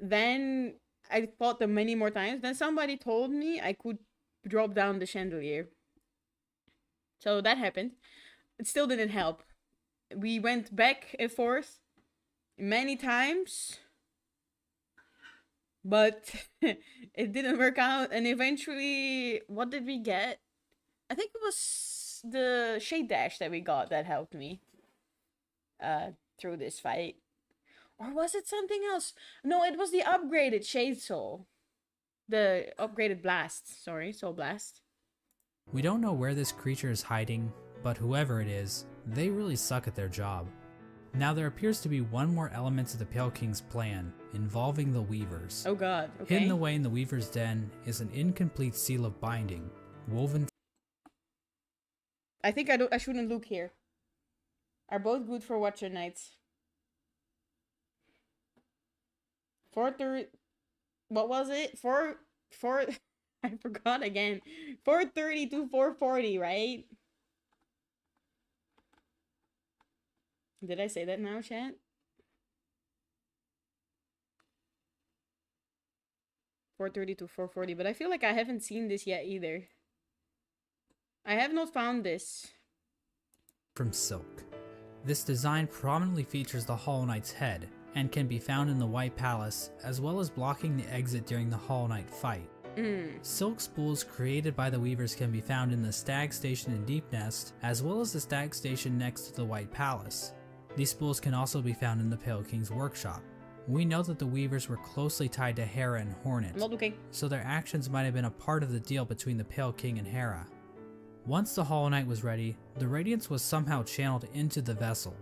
Then I fought them many more times. Then somebody told me I could drop down the chandelier. So that happened. It still didn't help. We went back and forth many times. But it didn't work out. And eventually, what did we get? I think it was the Shade Dash that we got that helped me through this fight. Or was it something else? No, it was the upgraded Shade Soul. The upgraded Blast. Sorry, Soul Blast. We don't know where this creature is hiding, but whoever it is, they really suck at their job. Now there appears to be one more element to the Pale King's plan, involving the Weavers. Oh god, okay. Hidden away in the Weaver's den is an incomplete seal of binding, woven... I think I shouldn't look here. Are both good for Watcher Knights. 430... What was it? 4... I forgot again. 430 to 440, right? Did I say that now, chat? 430 to 440, but I feel like I haven't seen this yet either. I have not found this. From silk. This design prominently features the Hollow Knight's head, and can be found in the White Palace, as well as blocking the exit during the Hollow Knight fight. Silk spools created by the weavers can be found in the Stag Station in Deepnest, as well as the Stag Station next to the White Palace. These spools can also be found in the Pale King's workshop. We know that the weavers were closely tied to Hera and Hornet, Not looking. so their actions might have been a part of the deal between the Pale King and Hera. Once the Hollow Knight was ready, the radiance was somehow channeled into the vessel,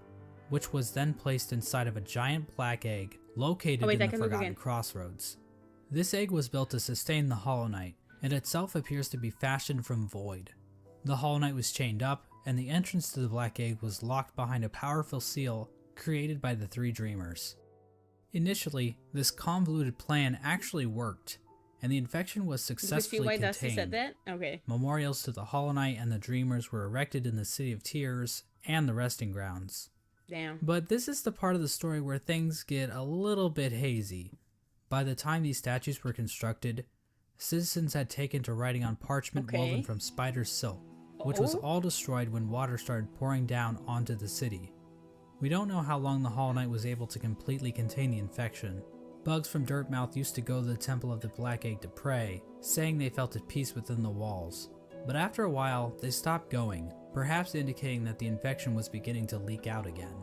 which was then placed inside of a giant black egg located in the Forgotten Crossroads. This egg was built to sustain the Hollow Knight, and itself appears to be fashioned from void. The Hollow Knight was chained up, and the entrance to the black egg was locked behind a powerful seal created by the three dreamers. Initially, this convoluted plan actually worked, and the infection was successfully contained. Said that? Okay. Memorials to the Hollow Knight and the Dreamers were erected in the City of Tears and the Resting Grounds. Damn. But this is the part of the story where things get a little bit hazy. By the time these statues were constructed, citizens had taken to writing on parchment woven from spider silk, which was all destroyed when water started pouring down onto the city. We don't know how long the Hollow Knight was able to completely contain the infection. Bugs from Dirtmouth used to go to the Temple of the Black Egg to pray, saying they felt at peace within the walls. But after a while, they stopped going, perhaps indicating that the infection was beginning to leak out again.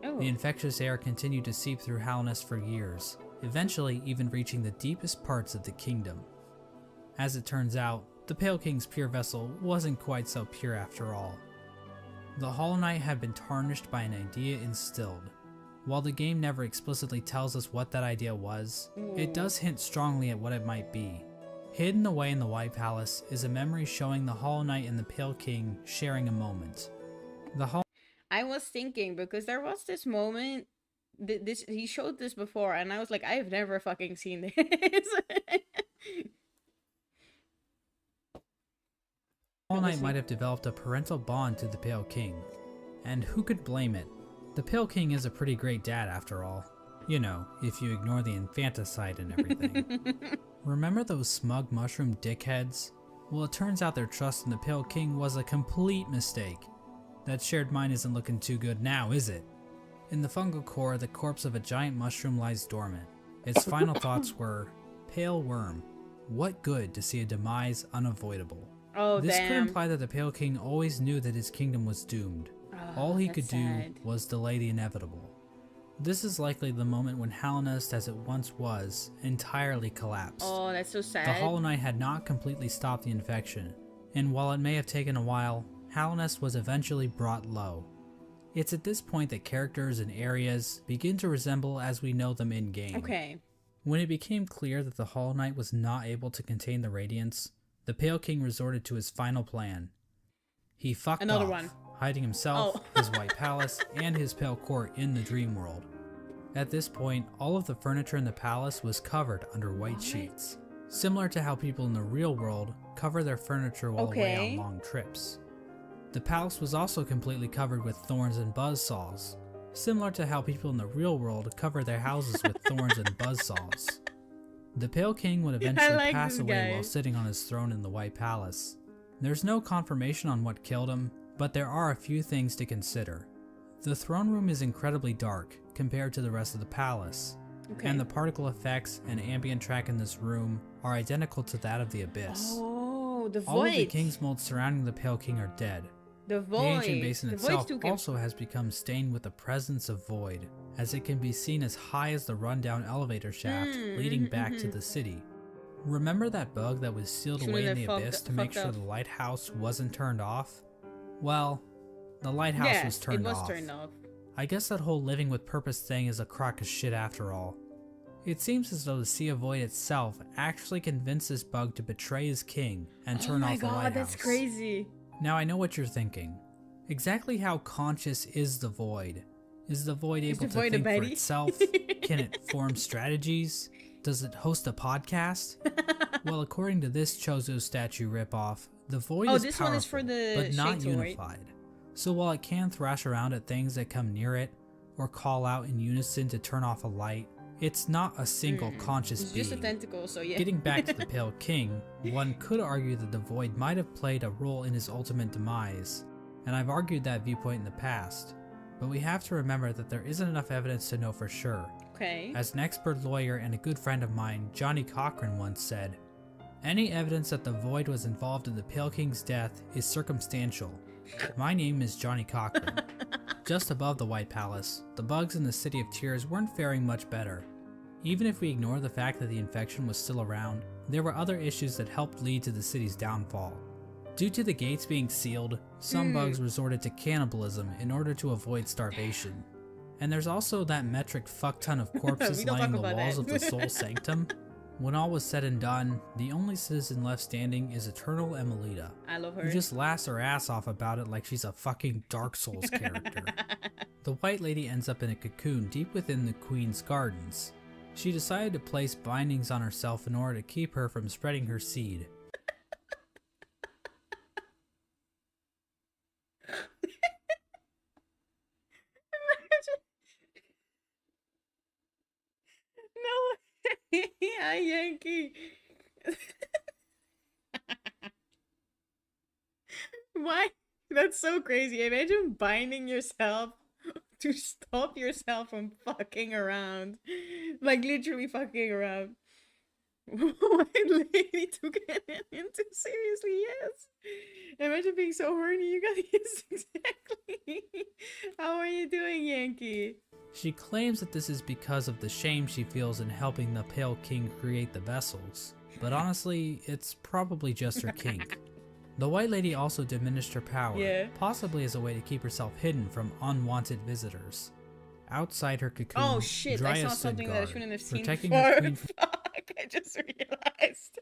The infectious air continued to seep through Halnest for years, eventually even reaching the deepest parts of the kingdom. As it turns out, the Pale King's pure vessel wasn't quite so pure after all. The Hollow Knight had been tarnished by an idea instilled. While the game never explicitly tells us what that idea was, it does hint strongly at what it might be. Hidden away in the White Palace is a memory showing the Hollow Knight and the Pale King sharing a moment. I was thinking, because there was this moment, he showed this before, and I was like, I've never fucking seen this. Hollow Knight might have developed a parental bond to the Pale King, and who could blame it? The Pale King is a pretty great dad after all. You know, if you ignore the infanticide and everything. Remember those smug mushroom dickheads? Well, it turns out their trust in the Pale King was a complete mistake. That shared mind isn't looking too good now, is it? In the fungal core, the corpse of a giant mushroom lies dormant. Its final thoughts were, "Pale worm, what good to see a demise unavoidable?" This could imply that the Pale King always knew that his kingdom was doomed. All he could do was delay the inevitable. This is likely the moment when Halnest, as it once was, entirely collapsed. Oh, that's so sad. The Hollow Knight had not completely stopped the infection, and while it may have taken a while, Halnest was eventually brought low. It's at this point that characters and areas begin to resemble as we know them in-game. When it became clear that the Hollow Knight was not able to contain the Radiance, the Pale King resorted to his final plan. He fucked off, hiding himself, his White Palace, and his Pale Court in the Dream World. At this point, all of the furniture in the palace was covered under white sheets, similar to how people in the real world cover their furniture while away on long trips. The palace was also completely covered with thorns and buzzsaws, similar to how people in the real world cover their houses with thorns and buzzsaws. The Pale King would eventually pass away while sitting on his throne in the White Palace. There's no confirmation on what killed him, but there are a few things to consider. The throne room is incredibly dark compared to the rest of the palace, and the particle effects and ambient track in this room are identical to that of the Abyss. Oh, the void. All of the king's molds surrounding the Pale King are dead. The void. The ancient basin itself also has become stained with the presence of void, as it can be seen as high as the rundown elevator shaft leading back to the city. Remember that bug that was sealed away in the Abyss to make sure the lighthouse wasn't turned off? Well, the lighthouse was turned off. I guess that whole living with purpose thing is a crock of shit after all. It seems as though the Sea of Void itself actually convinced this bug to betray his king and turn off the lighthouse. Oh my god, that's crazy. Now I know what you're thinking. Exactly how conscious is the Void? Is the Void able to think for itself? Can it form strategies? Does it host a podcast? Well, according to this Chozo statue ripoff, the Void is powerful, but not unified. So while it can thrash around at things that come near it, or call out in unison to turn off a light, It's not a single conscious It's being. just a tentacle, so yeah. Getting back to the Pale King, one could argue that the Void might have played a role in his ultimate demise, and I've argued that viewpoint in the past, but we have to remember that there isn't enough evidence to know for sure. Okay. As an expert lawyer and a good friend of mine, Johnny Cochran, once said, "Any evidence that the Void was involved in the Pale King's death is circumstantial. My name is Johnny Cochran." Just above the White Palace, the bugs in the City of Tears weren't faring much better. Even if we ignore the fact that the infection was still around, there were other issues that helped lead to the city's downfall. Due to the gates being sealed, some bugs resorted to cannibalism in order to avoid starvation. And there's also that metric fuckton of corpses We don't lining talk the about walls that. of the Soul Sanctum. When all was said and done, the only citizen left standing is Eternal Emelita. I love her. You just laugh her ass off about it like she's a fucking Dark Souls character. The White Lady ends up in a cocoon deep within the Queen's gardens. She decided to place bindings on herself in order to keep her from spreading her seed. No. Yeah, Yankee. Why? That's so crazy. Imagine binding yourself to stop yourself from fucking around. Like literally fucking around. White lady took it into seriously, yes. Imagine being so horny you got kissed. Exactly. How are you doing, Yankee? She claims that this is because of the shame she feels in helping the Pale King create the vessels, but honestly, it's probably just her kink. The White Lady also diminished her power, Yeah. possibly as a way to keep herself hidden from unwanted visitors. Outside her cocoon, Oh shit, I Dryas saw stood something that I guard, shouldn't have seen protecting before. her queen from Fuck, I just realized.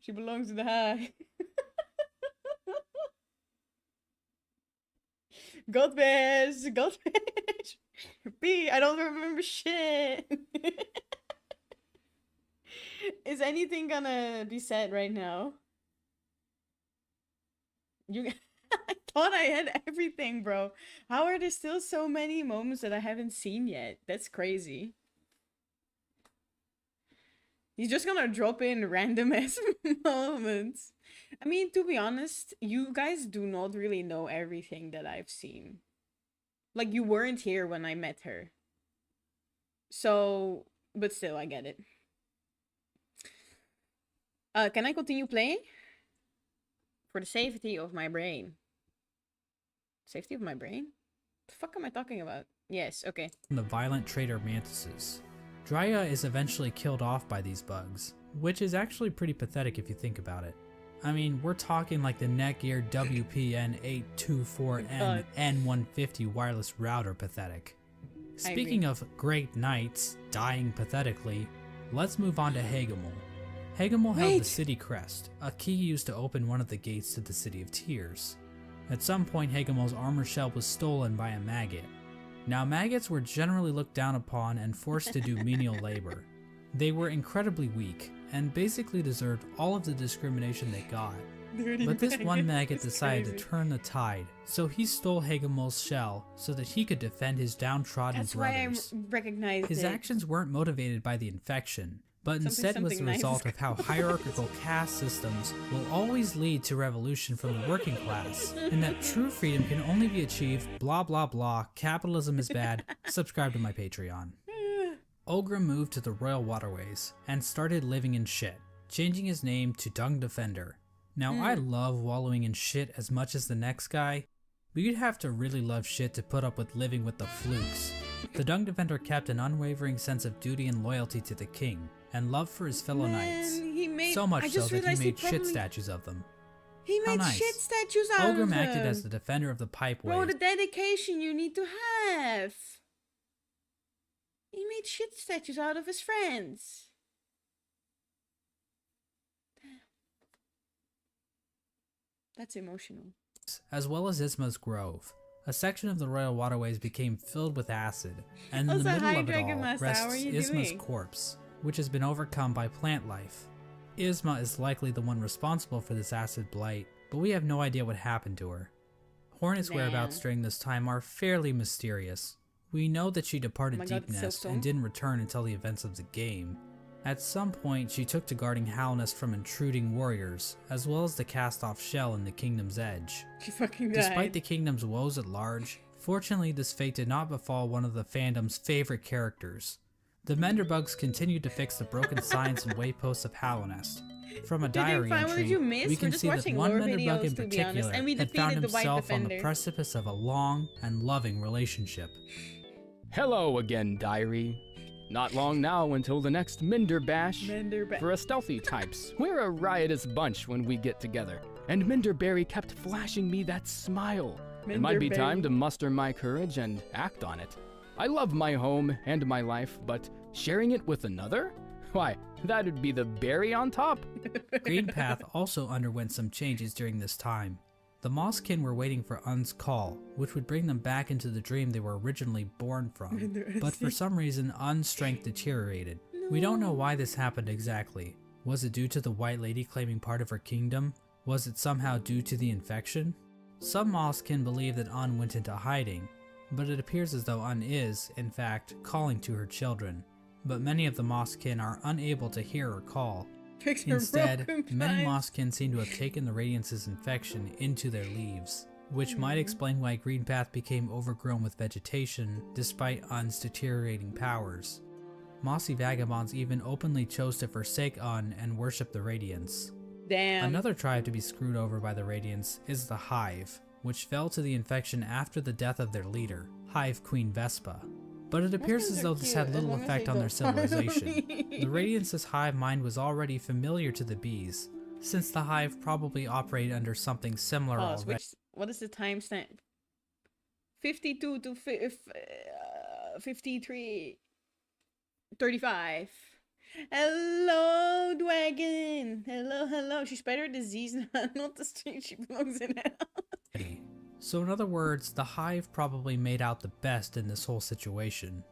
She belongs to the high. Goldfish, goldfish. B, I don't remember shit. Is anything gonna be said right now? You, I thought I had everything, bro. How are there still so many moments that I haven't seen yet? That's crazy. He's just gonna drop in random ass moments. I mean, to be honest, you guys do not really know everything that I've seen. Like, you weren't here when I met her. So, but still, I get it. Can I continue playing? For the safety of my brain. Safety of my brain? The fuck am I talking about? Yes, okay. the violent traitor mantises. Drya is eventually killed off by these bugs, which is actually pretty pathetic if you think about it. I mean, we're talking like the Netgear WPN824N N150 wireless router pathetic. Speaking of great knights dying pathetically, let's move on to Hagemul. Hagemul held the city crest, a key used to open one of the gates to the City of Tears. At some point, Hagemul's armor shell was stolen by a maggot. Now, maggots were generally looked down upon and forced to do menial labor. They were incredibly weak, and basically deserved all of the discrimination they got. But this one maggot decided to turn the tide, so he stole Hagemul's shell so that he could defend his downtrodden brothers. That's why I recognized His it. actions weren't motivated by the infection, but instead was the nice. result of how hierarchical caste systems will always lead to revolution from the working class, and that true freedom can only be achieved blah blah blah, capitalism is bad, subscribe to my Patreon. Ogre moved to the Royal Waterways and started living in shit, changing his name to Dung Defender. Now I love wallowing in shit as much as the next guy, but you'd have to really love shit to put up with living with the flukes. The Dung Defender kept an unwavering sense of duty and loyalty to the king, and love for his fellow knights. He made, So I much so just that he realized made shit probably- statues of them. He How made nice. shit statues out Ogre of acted them. as the defender of the pipeways. Bro, the dedication you need to have. He made shit statues out of his friends. Damn. That's emotional. As well as Isma's Grove. A section of the Royal Waterways became filled with acid, and in Also, the middle hi, of it Dragon all Master, how are rests you Isma's doing? corpse, which has been overcome by plant life. Isma is likely the one responsible for this acid blight, but we have no idea what happened to her. Hornet's Damn. whereabouts during this time are fairly mysterious. We know that she departed Oh my God, it's so Deepnest cool. and didn't return until the events of the game. At some point, she took to guarding Halnest from intruding warriors, as well as the cast-off shell in the Kingdom's Edge. She fucking died. Despite the Kingdom's woes at large, fortunately this fate did not befall one of the fandom's favorite characters. The Menderbugs continued to fix the broken signs and wayposts of Halnest. From a diary fine. What did entry, you miss? we We're can just see that watching one lore Menderbug videos, in to be honest, particular and we had found defeated the White himself on the Defender. precipice of a long and loving relationship. Hello again, Diary. Not long now until the next Minder Bash. For us stealthy types, we're a riotous bunch when we get together. And Minderberry kept flashing me that smile. It might be time to muster my courage and act on it. I love my home and my life, but sharing it with another? Why, that'd be the berry on top. Greenpath also underwent some changes during this time. The Mosskin were waiting for Un's call, which would bring them back into the dream they were originally born from. But for some reason, Un's strength deteriorated. We don't know why this happened exactly. Was it due to the White Lady claiming part of her kingdom? Was it somehow due to the infection? Some Mosskin believe that Un went into hiding, but it appears as though Un is, in fact, calling to her children. But many of the Mosskin are unable to hear her call. Fix her Instead, broken many vines. Mosskin seem to have taken the Radiance's infection into their leaves, which might explain why Greenpath became overgrown with vegetation despite Un's deteriorating powers. Mossy vagabonds even openly chose to forsake Un and worship the Radiance. Damn. Another tribe to be screwed over by the Radiance is the Hive, which fell to the infection after the death of their leader, Hive Queen Vespa. But it appears Mosskin as are though this cute, had as little long as effect they on their don't follow civilization. me. The Radiance's hive mind was already familiar to the bees, since the hive probably operated under something similar Pause. already. What is the timestamp? 52 to 53. 35. Hello, dragon. Hello, hello. She spread her disease, not the street. She belongs in hell. So in other words, the hive probably made out the best in this whole situation.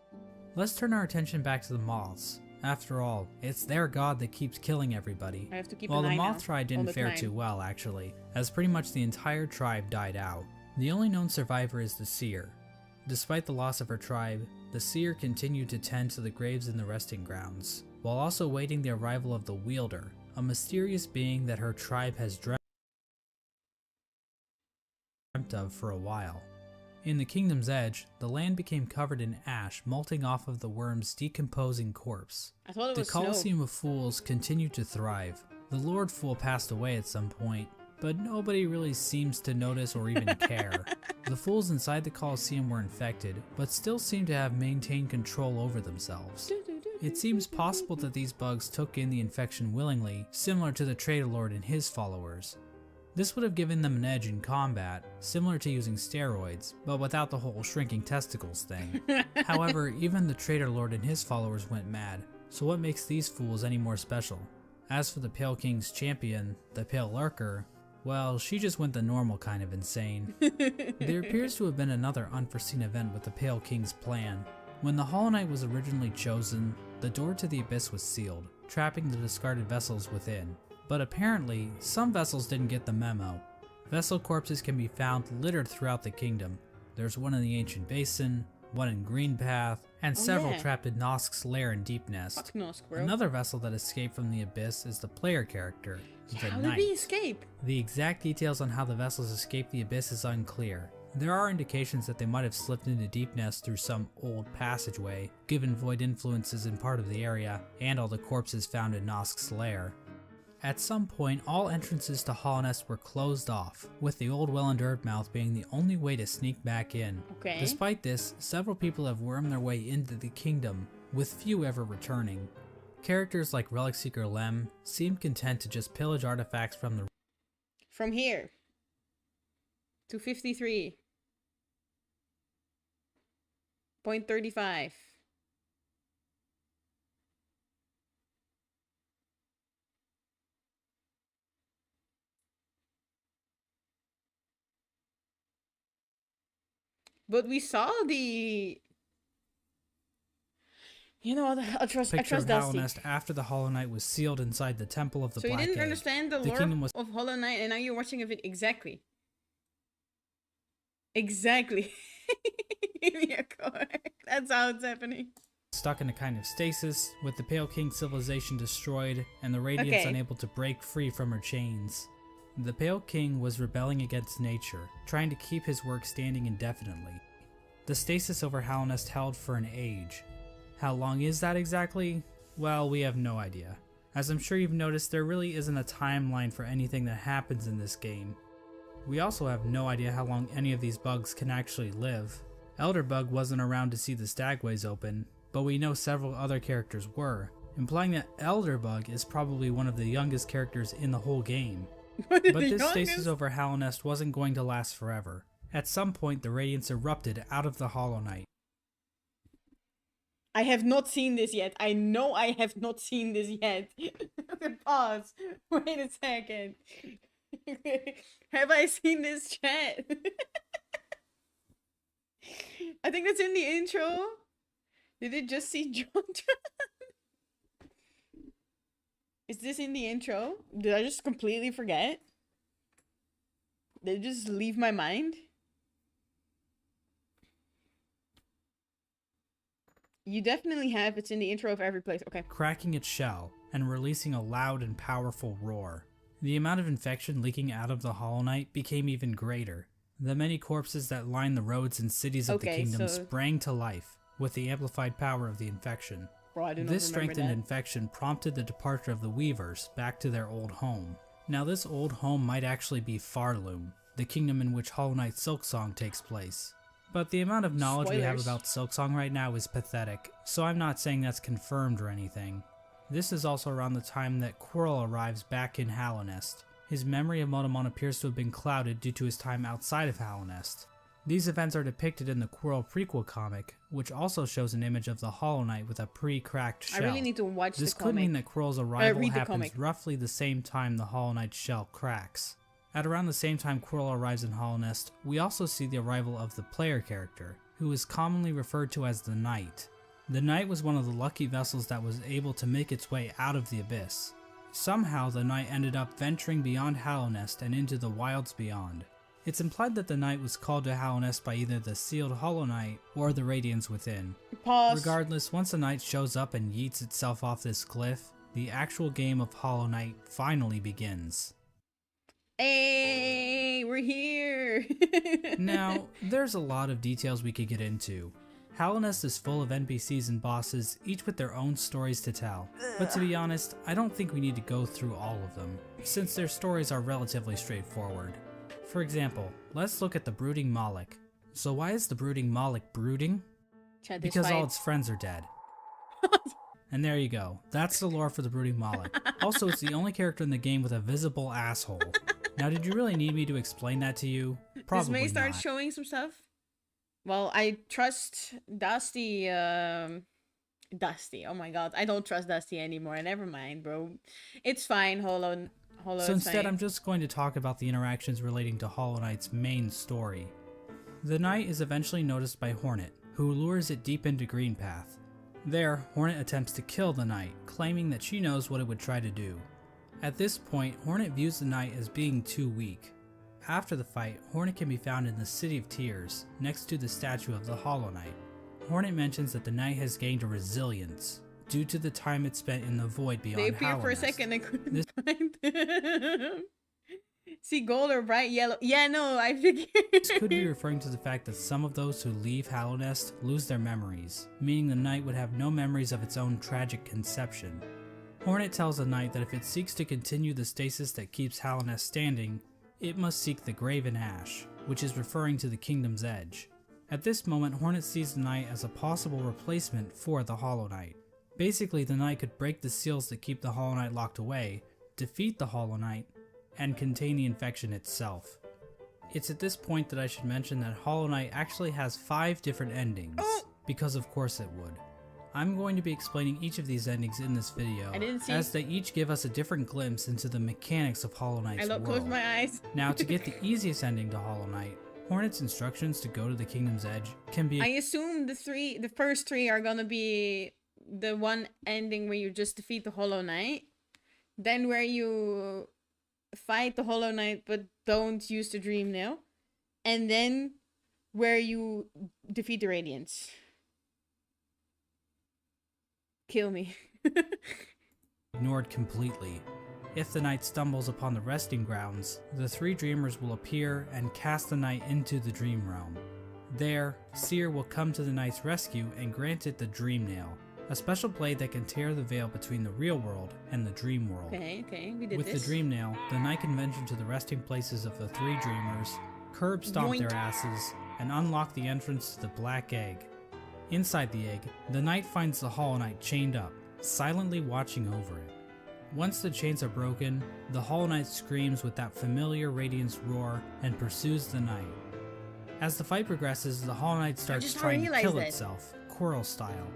Let's turn our attention back to the moths. After all, it's their god that keeps killing everybody. I have to keep Well, an the eye moth now, tribe all didn't the fare time. too well, actually, as pretty much the entire tribe died out. The only known survivor is the seer. Despite the loss of her tribe, the seer continued to tend to the graves in the resting grounds, while also waiting the arrival of the wielder, a mysterious being that her tribe has dreamt of for a while. In the Kingdom's Edge, the land became covered in ash molting off of the worm's decomposing corpse. I thought it The was snow. Colosseum of Fools continued to thrive. The Lord Fool passed away at some point, but nobody really seems to notice or even care. The fools inside the Colosseum were infected, but still seem to have maintained control over themselves. It seems possible that these bugs took in the infection willingly, similar to the Traitor Lord and his followers. This would have given them an edge in combat, similar to using steroids, but without the whole shrinking testicles thing. However, even the Traitor Lord and his followers went mad, so what makes these fools any more special? As for the Pale King's champion, the Pale Lurker, well, she just went the normal kind of insane. There appears to have been another unforeseen event with the Pale King's plan. When the Hollow Knight was originally chosen, the door to the Abyss was sealed, trapping the discarded vessels within. But apparently, some vessels didn't get the memo. Vessel corpses can be found littered throughout the kingdom. There's one in the Ancient Basin, one in Greenpath, and several yeah. trapped in Nosk's lair in Deepnest. Fuck Nosk, bro. Another vessel that escaped from the Abyss is the player character, the How did Knight. we escape? The exact details on how the vessels escaped the Abyss is unclear. There are indications that they might have slipped into Deepnest through some old passageway, given void influences in part of the area, and all the corpses found in Nosk's lair. At some point, all entrances to Hollownest were closed off, with the old well and Dirtmouth being the only way to sneak back in. Okay. Despite this, several people have wormed their way into the kingdom, with few ever returning. Characters like Relic Seeker Lem seem content to just pillage artifacts from the From here to 53.35. But we saw the. You know what? I trust picture of Dusty. Hollownest after the Hollow Knight was sealed inside the Temple of the So you Black didn't Egg. understand the The lore kingdom was of Hollow Knight, and now you're watching of it exactly. Exactly. Give me a car. That's how it's happening. Stuck in a kind of stasis, with the Pale King civilization destroyed and the Radiants Okay. unable to break free from her chains. The Pale King was rebelling against nature, trying to keep his work standing indefinitely. The stasis over Halonest held for an age. How long is that exactly? Well, we have no idea. As I'm sure you've noticed, there really isn't a timeline for anything that happens in this game. We also have no idea how long any of these bugs can actually live. Elderbug wasn't around to see the stagways open, but we know several other characters were, implying that Elderbug is probably one of the youngest characters in the whole game. But this stasis over Halonest wasn't going to last forever. At some point, the Radiants erupted out of the Hollow Knight. I have not seen this yet. I know I have not seen this yet. Okay, pause. Wait a second. Have I seen this chat? I think that's in the intro. Did it just see John? Is this in the intro? Did I just completely forget? Did it just leave my mind? You definitely have. It's in the intro of every place. Okay. Cracking its shell and releasing a loud and powerful roar. The amount of infection leaking out of the Hollow Knight became even greater. The many corpses that lined the roads and cities of the kingdom sprang to life with the amplified power of the infection. Bro, I do not This remember strengthened that. infection prompted the departure of the Weavers back to their old home. Now this old home might actually be Farloom, the kingdom in which Hollow Knight Silksong takes place. But the amount of knowledge we have Spoilers. about Silksong right now is pathetic, so I'm not saying that's confirmed or anything. This is also around the time that Quirrell arrives back in Halonest. His memory of Motomon appears to have been clouded due to his time outside of Halonest. These events are depicted in the Quirrell prequel comic, which also shows an image of the Hollow Knight with a pre-cracked shell. I really need to watch This the could comic. mean that Quirrell's arrival read the happens comic. roughly the same time the Hollow Knight's shell cracks. At around the same time Quirrell arrives in Halonest, we also see the arrival of the player character, who is commonly referred to as the Knight. The Knight was one of the lucky vessels that was able to make its way out of the abyss. Somehow the Knight ended up venturing beyond Halonest and into the wilds beyond. It's implied that the Knight was called to Halonest by either the sealed Hollow Knight or the Radiants within. Pause. Regardless, once the Knight shows up and yeets itself off this cliff, the actual game of Hollow Knight finally begins. Hey, we're here. Now, there's a lot of details we could get into. Halonest is full of NPCs and bosses, each with their own stories to tell. But to be honest, I don't think we need to go through all of them, since their stories are relatively straightforward. For example, let's look at the Brooding Moloch. So why is the Brooding Moloch brooding? Chat, this Because all fight- its friends are dead. And there you go. That's the lore for the Brooding Moloch. Also, it's the only character in the game with a visible asshole. Now, did you really need me to explain that to you? Probably Does May start not. showing some stuff? Well, I trust Dusty. Dusty. Oh my god, I don't trust Dusty anymore. Never mind, bro. It's fine. Hollow. So it's instead, fine. I'm just going to talk about the interactions relating to Hollow Knight's main story. The Knight is eventually noticed by Hornet, who lures it deep into Greenpath. There, Hornet attempts to kill the Knight, claiming that she knows what it would try to do. At this point, Hornet views the Knight as being too weak. After the fight, Hornet can be found in the City of Tears, next to the statue of the Hollow Knight. Hornet mentions that the Knight has gained a resilience, due to the time it spent in the void beyond They appeared for a Halonest. second. I couldn't find them. See gold or bright yellow. Yeah, no, I figured. This could be referring to the fact that some of those who leave Halonest lose their memories, meaning the Knight would have no memories of its own tragic conception. Hornet tells the Knight that if it seeks to continue the stasis that keeps Halonest standing, it must seek the Graven Ash, which is referring to the Kingdom's Edge. At this moment, Hornet sees the Knight as a possible replacement for the Hollow Knight. Basically, the Knight could break the seals that keep the Hollow Knight locked away, defeat the Hollow Knight, and contain the infection itself. It's at this point that I should mention that Hollow Knight actually has 5 different endings, because of course it would. I'm going to be explaining each of these endings in this video, I didn't see- as they each give us a different glimpse into the mechanics of Hollow Knight's I closed world. my eyes. Now, to get the easiest ending to Hollow Knight, Hornet's instructions to go to the Kingdom's Edge can be I assume the first 3 are gonna be the one ending where you just defeat the Hollow Knight, then where you fight the Hollow Knight but don't use the Dream Nail, and then where you defeat the Radiants. Kill me. Ignored completely. If the knight stumbles upon the resting grounds, the three dreamers will appear and cast the knight into the dream realm. There, Seer will come to the knight's rescue and grant it the Dream Nail, a special blade that can tear the veil between the real world and the dream world. Okay, we did With this. the Dream Nail, the knight can venture to the resting places of the three dreamers, curb stomp Yoink. their asses, and unlock the entrance to the Black Egg. Inside the egg, the knight finds the Hollow Knight chained up, silently watching over it. Once the chains are broken, the Hollow Knight screams with that familiar Radiance roar and pursues the knight. As the fight progresses, the Hollow Knight starts just trying to realized kill that. itself, Coral style.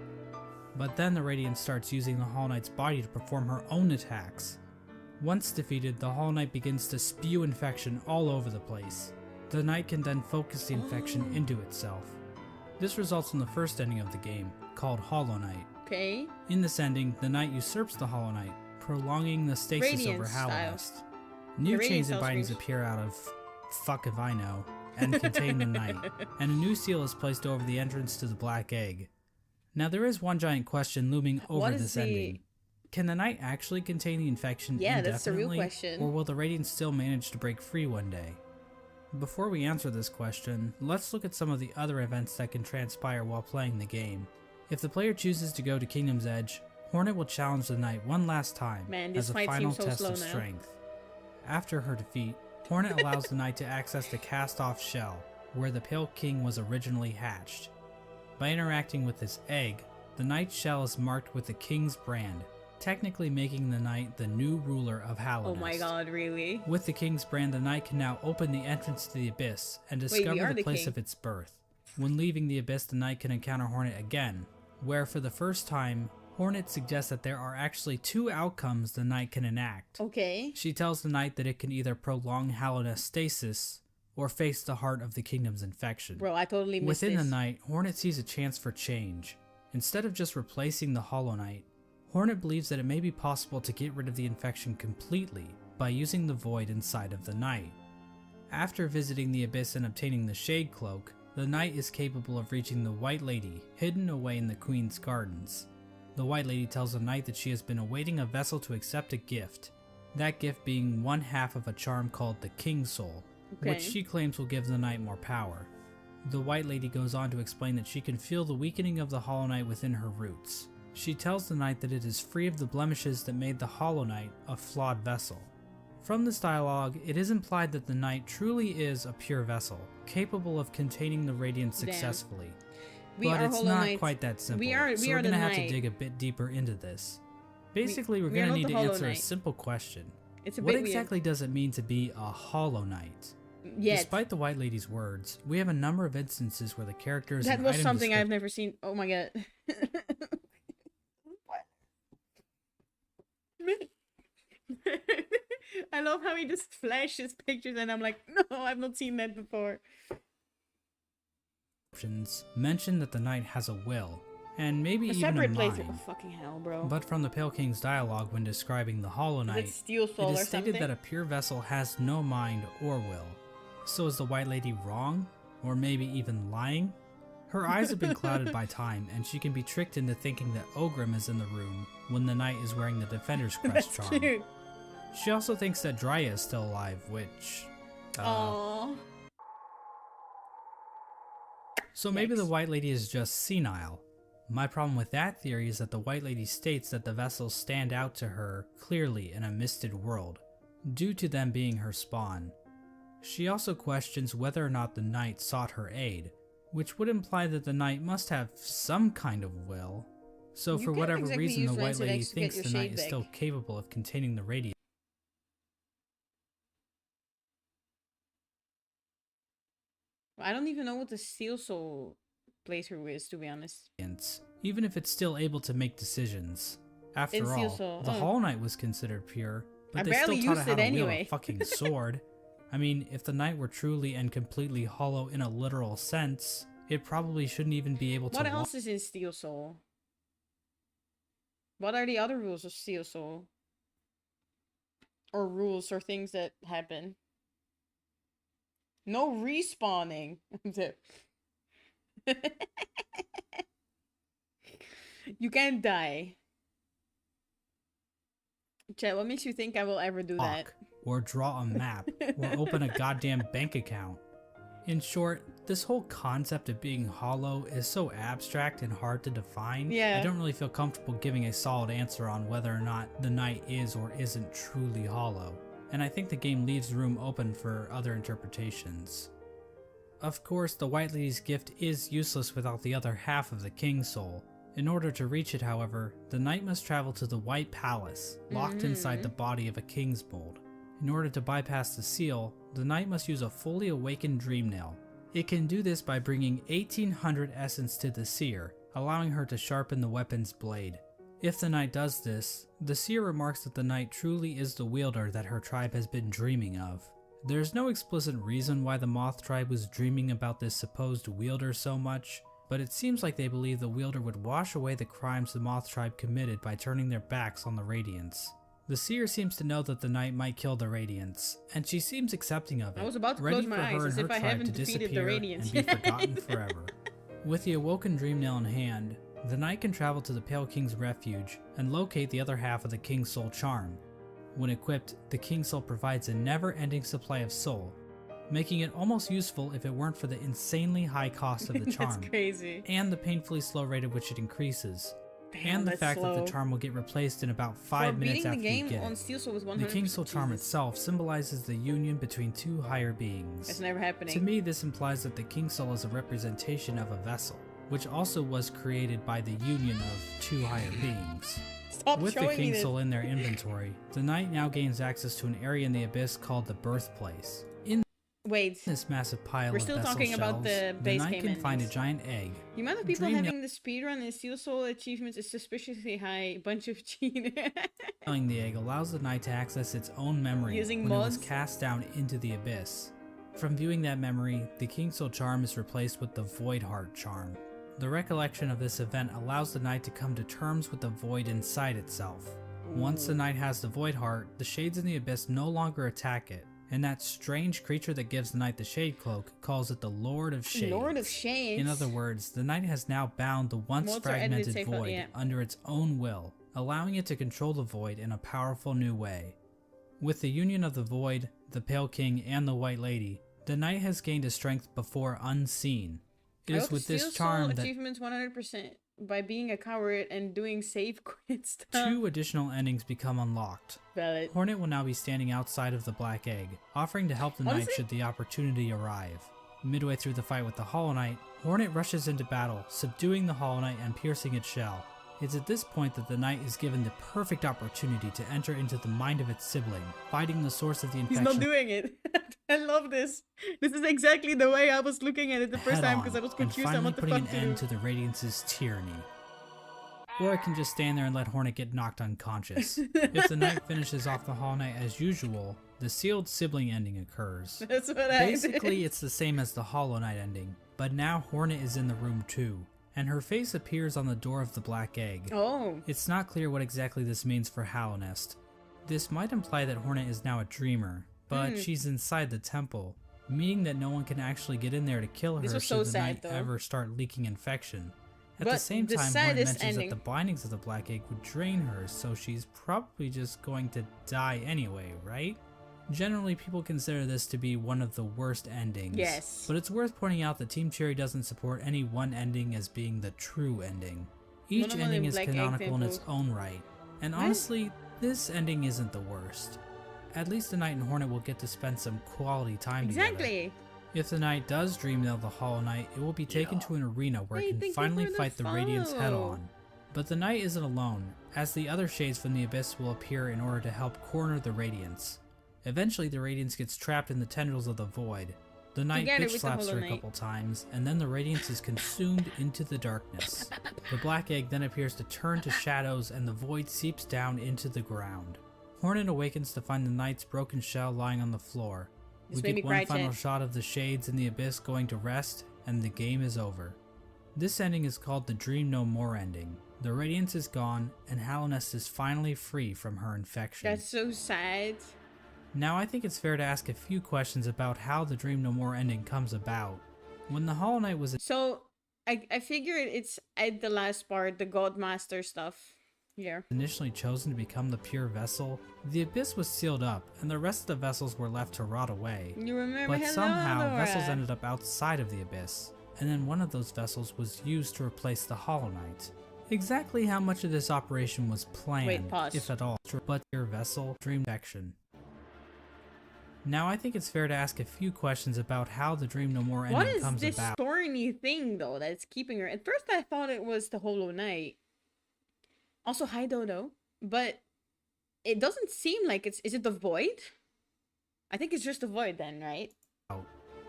But then the Radiance starts using the Hollow Knight's body to perform her own attacks. Once defeated, the Hollow Knight begins to spew infection all over the place. The knight can then focus the infection into itself. This results in the first ending of the game, called Hollow Knight. Okay. In this ending, the knight usurps the Hollow Knight, prolonging the stasis Radiance over style. Hallownest. New The chains Radiance and style bindings screams. appear out of fuck if I know, and contain the knight, and a new seal is placed over the entrance to the Black Egg. Now there is one giant question looming over What is this the- ending. Can the knight actually contain the infection Yeah, that's the real indefinitely, question. or will the Radiance still manage to break free one day? Before we answer this question, let's look at some of the other events that can transpire while playing the game. If the player chooses to go to Kingdom's Edge, Hornet will challenge the knight one last time Man, this as a fight final seems so test slow of now. strength. After her defeat, Hornet allows the knight to access the cast-off shell, where the Pale King was originally hatched. By interacting with this egg, the knight's shell is marked with the king's brand, technically making the knight the new ruler of Hallownest. Oh my god, really? With the king's brand, the knight can now open the entrance to the abyss and we discover are the the place king. of its birth. When leaving the abyss, the knight can encounter Hornet again, where for the first time, Hornet suggests that there are actually two outcomes the knight can enact. Okay. She tells the knight that it can either prolong Hallownest stasis or face the heart of the kingdom's infection. Bro, I totally missed Within this. the night, Hornet sees a chance for change. Instead of just replacing the Hollow Knight, Hornet believes that it may be possible to get rid of the infection completely by using the void inside of the knight. After visiting the abyss and obtaining the Shade Cloak, the knight is capable of reaching the White Lady, hidden away in the Queen's Gardens. The White Lady tells the knight that she has been awaiting a vessel to accept a gift, that gift being one half of a charm called the King's Soul, Okay. which she claims will give the knight more power. The White Lady goes on to explain that she can feel the weakening of the Hollow Knight within her roots. She tells the knight that it is free of the blemishes that made the Hollow Knight a flawed vessel. From this dialogue, it is implied that the knight truly is a pure vessel, capable of containing the radiance Damn. successfully. We But are it's Hollow not Knights. quite that simple, We are so we're the gonna have to knight. dig a bit deeper into this. Basically, we're we are gonna not need the to Hollow answer a Knight. simple question. It's a What bit exactly does it mean to be a Hollow Knight? weird. Yes. Despite the White Lady's words, we have a number of instances where the characters That and was item something I've never seen. Oh my god. I love how he just flashes pictures and I'm like, no, I've not seen that before. descriptions mention that the knight has a will, and maybe A even separate a place. mind. Oh, fucking hell, bro. But from the Pale King's dialogue when describing the Hollow Is it Knight, Steel Soul it or is stated something? that a pure vessel has no mind or will. So is the White Lady wrong? Or maybe even lying? Her eyes have been clouded by time, and she can be tricked into thinking that Ogrim is in the room when the knight is wearing the Defender's Crest That's charm. cute. She also thinks that Drya is still alive, which... Aww. So maybe the Yikes. White Lady is just senile. My problem with that theory is that the White Lady states that the vessels stand out to her clearly in a misted world, due to them being her spawn. She also questions whether or not the knight sought her aid, which would imply that the knight must have some kind of will. So You for can't whatever exactly reason, use the White Rancid Lady X to get thinks your the knight shade is still back. capable of containing the radiance. I don't even know what the Steel Soul playthrough is, to be honest. Even if it's still able to make decisions. After In Steel all, Soul, the oh. Hollow Knight was considered pure, but I they barely still taught used her how it to wield anyway. a fucking sword. I mean, if the knight were truly and completely hollow in a literal sense, it probably shouldn't even be able to What walk. else is in Steel Soul? What are the other rules of Steel Soul? Or rules or things that happen? No respawning. You can't die. Chat, what makes you think I will ever do that? Talk, or draw a map, or open a goddamn bank account. In short, this whole concept of being hollow is so abstract and hard to define. Yeah. I don't really feel comfortable giving a solid answer on whether or not the knight is or isn't truly hollow, and I think the game leaves room open for other interpretations. Of course, the White Lady's gift is useless without the other half of the King's Soul. In order to reach it, however, the knight must travel to the White Palace, locked inside the body of a king's mold. In order to bypass the seal, the knight must use a fully awakened dream nail. It can do this by bringing 1800 essence to the seer, allowing her to sharpen the weapon's blade. If the knight does this, the seer remarks that the knight truly is the wielder that her tribe has been dreaming of. There's no explicit reason why the Moth tribe was dreaming about this supposed wielder so much, but it seems like they believe the wielder would wash away the crimes the Moth tribe committed by turning their backs on the Radiants. The seer seems to know that the knight might kill the Radiants, and she seems accepting of it, I was about to ready close for my her eyes and as her if I tribe to haven't defeated the disappear Radiants. and be forgotten forever. With the awoken dream nail in hand, the knight can travel to the Pale King's refuge and locate the other half of the King's Soul charm. When equipped, the King's Soul provides a never-ending supply of soul, making it almost useful if it weren't for the insanely high cost of the charm, That's crazy. and the painfully slow rate at which it increases, Damn, and the that's fact that slow. the charm will get replaced in about For 5 minutes beating after the game you get on it. Steel Soul was 100%. The King's Soul charm Jesus. itself symbolizes the union between two higher beings. That's never happening. To me, this implies that the King's Soul is a representation of a vessel, which also was created by the union of two higher beings. Stop With the showing me King's this. Soul in their inventory, the knight now gains access to an area in the abyss called the Birthplace. In Wait, this massive pile We're of still vessel talking about shells, the base knight game can find a endings. giant egg. the amount of people Dream having the speedrun and Steel Soul achievements is suspiciously high. Bunch of cheaters. Nailing the egg allows the knight to access its own memory Using when it was mods? cast down into the abyss. From viewing that memory, the King's Soul charm is replaced with the Void Heart charm. The recollection of this event allows the knight to come to terms with the void inside itself. Once the knight has the Void Heart, the shades in the abyss no longer attack it, and that strange creature that gives the knight the Shade Cloak calls it the Lord of Shades. Lord of Shades. In other words, the knight has now bound the once Mods are edited fragmented safely, void yeah. under its own will, allowing it to control the void in a powerful new way. With the union of the void, the Pale King, and the White Lady, the knight has gained a strength before unseen. It I is hope with Steel this Soul charm that achievements 100% by being a coward and doing save quit stuff. 2 additional endings become unlocked. Valid. Hornet will now be standing outside of the Black Egg, offering to help the knight Honestly? should the opportunity arrive. Midway through the fight with the Hollow Knight, Hornet rushes into battle, subduing the Hollow Knight and piercing its shell. It's at this point that the knight is given the perfect opportunity to enter into the mind of its sibling, fighting the source of the He's infection not doing it. I love this. This is exactly the way I was looking at it the first time because I was confused on and finally what the putting fuck an to end do. to the Radiance's tyranny. Or I can just stand there and let Hornet get knocked unconscious. If the knight finishes off the Hollow Knight as usual, the sealed sibling ending occurs. That's what I Basically, did. it's the same as the Hollow Knight ending, but now Hornet is in the room too, and her face appears on the door of the Black Egg. Oh. It's not clear what exactly this means for Hallownest. This might imply that Hornet is now a dreamer, but she's inside the temple, meaning that no one can actually get in there to kill her This was should so the sad, knight though. ever start leaking infection. At But the same the time, Hornet saddest mentions ending- that the bindings of the Black Egg would drain her, so she's probably just going to die anyway, right? Generally, people consider this to be one of the worst endings. Yes. But it's worth pointing out that Team Cherry doesn't support any one ending as being the true ending. Each One of ending them is Black Egg canonical in its temples. own right. And What? honestly, this ending isn't the worst. At least the Knight and Hornet will get to spend some quality time together. Exactly. If the Knight does dream of the Hollow Knight, it will be taken to an arena where Hey, it can thank you finally for the fight the Radiance head follow. on. But the Knight isn't alone, as the other shades from the Abyss will appear in order to help corner the Radiance. Eventually, the Radiance gets trapped in the tendrils of the Void. The Knight Together bitch with the slaps her Hollow a Knight. couple times, and then the Radiance is consumed into the darkness. The Black Egg then appears to turn to shadows, and the Void seeps down into the ground. Hornet awakens to find the Knight's broken shell lying on the floor. This We made me get cry, one final chat. shot of the shades in the abyss going to rest, and the game is over. This ending is called the Dream No More ending. The Radiance is gone, and Hallownest is finally free from her infection. That's so sad. Now I think it's fair to ask a few questions about how the Dream No More ending comes about. When the Hollow Knight was So I figured it's at the last part, the Godmaster stuff. Yeah. initially chosen to become the pure vessel, the abyss was sealed up and the rest of the vessels were left to rot away. You remember? But Hello, somehow Laura. vessels ended up outside of the abyss, and then one of those vessels was used to replace the Hollow Knight. Exactly how much of this operation was planned, Wait, pause. if at all, but your vessel dream section. Now I think it's fair to ask a few questions about how the Dream No More What ending is comes this about. thorny thing though that's keeping her? At first I thought it was the Hollow Knight. Also, hi Dodo. But it doesn't seem like it's... Is it the Void? I think it's just the Void then, right?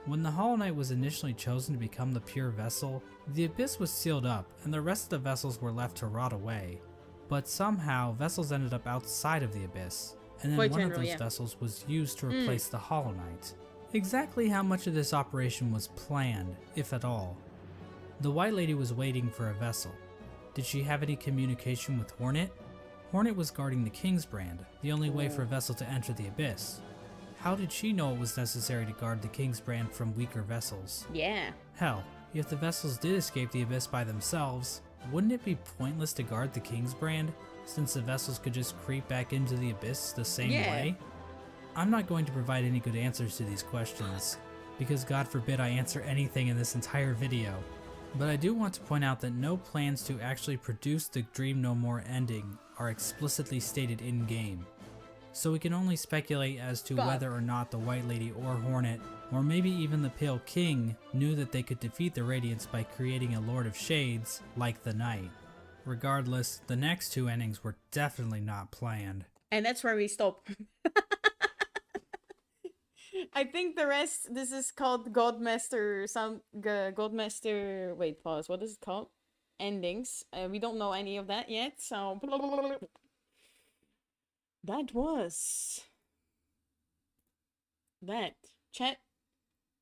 When the Hollow Knight was initially chosen to become the pure vessel, the abyss was sealed up and the rest of the vessels were left to rot away. But somehow vessels ended up outside of the abyss, and then Void one of General, those yeah. vessels was used to replace the Hollow Knight. Exactly how much of this operation was planned, if at all. The White Lady was waiting for a vessel. Did she have any communication with Hornet? Hornet was guarding the King's Brand, the only way for a vessel to enter the abyss. How did she know it was necessary to guard the King's Brand from weaker vessels? Yeah. Hell, if the vessels did escape the abyss by themselves, wouldn't it be pointless to guard the King's Brand, since the vessels could just creep back into the abyss the same Yeah. way? I'm not going to provide any good answers to these questions, because God forbid I answer anything in this entire video. But I do want to point out that no plans to actually produce the Dream No More ending are explicitly stated in-game. So we can only speculate as to But- whether or not the White Lady or Hornet, or maybe even the Pale King, knew that they could defeat the Radiants by creating a Lord of Shades, like the Knight. Regardless, the next two endings were definitely not planned. And that's where we stop. I think the rest, this is called Godmaster, Godmaster, wait, pause, what is it called? Endings. We don't know any of that yet, so... That was... that. Chat,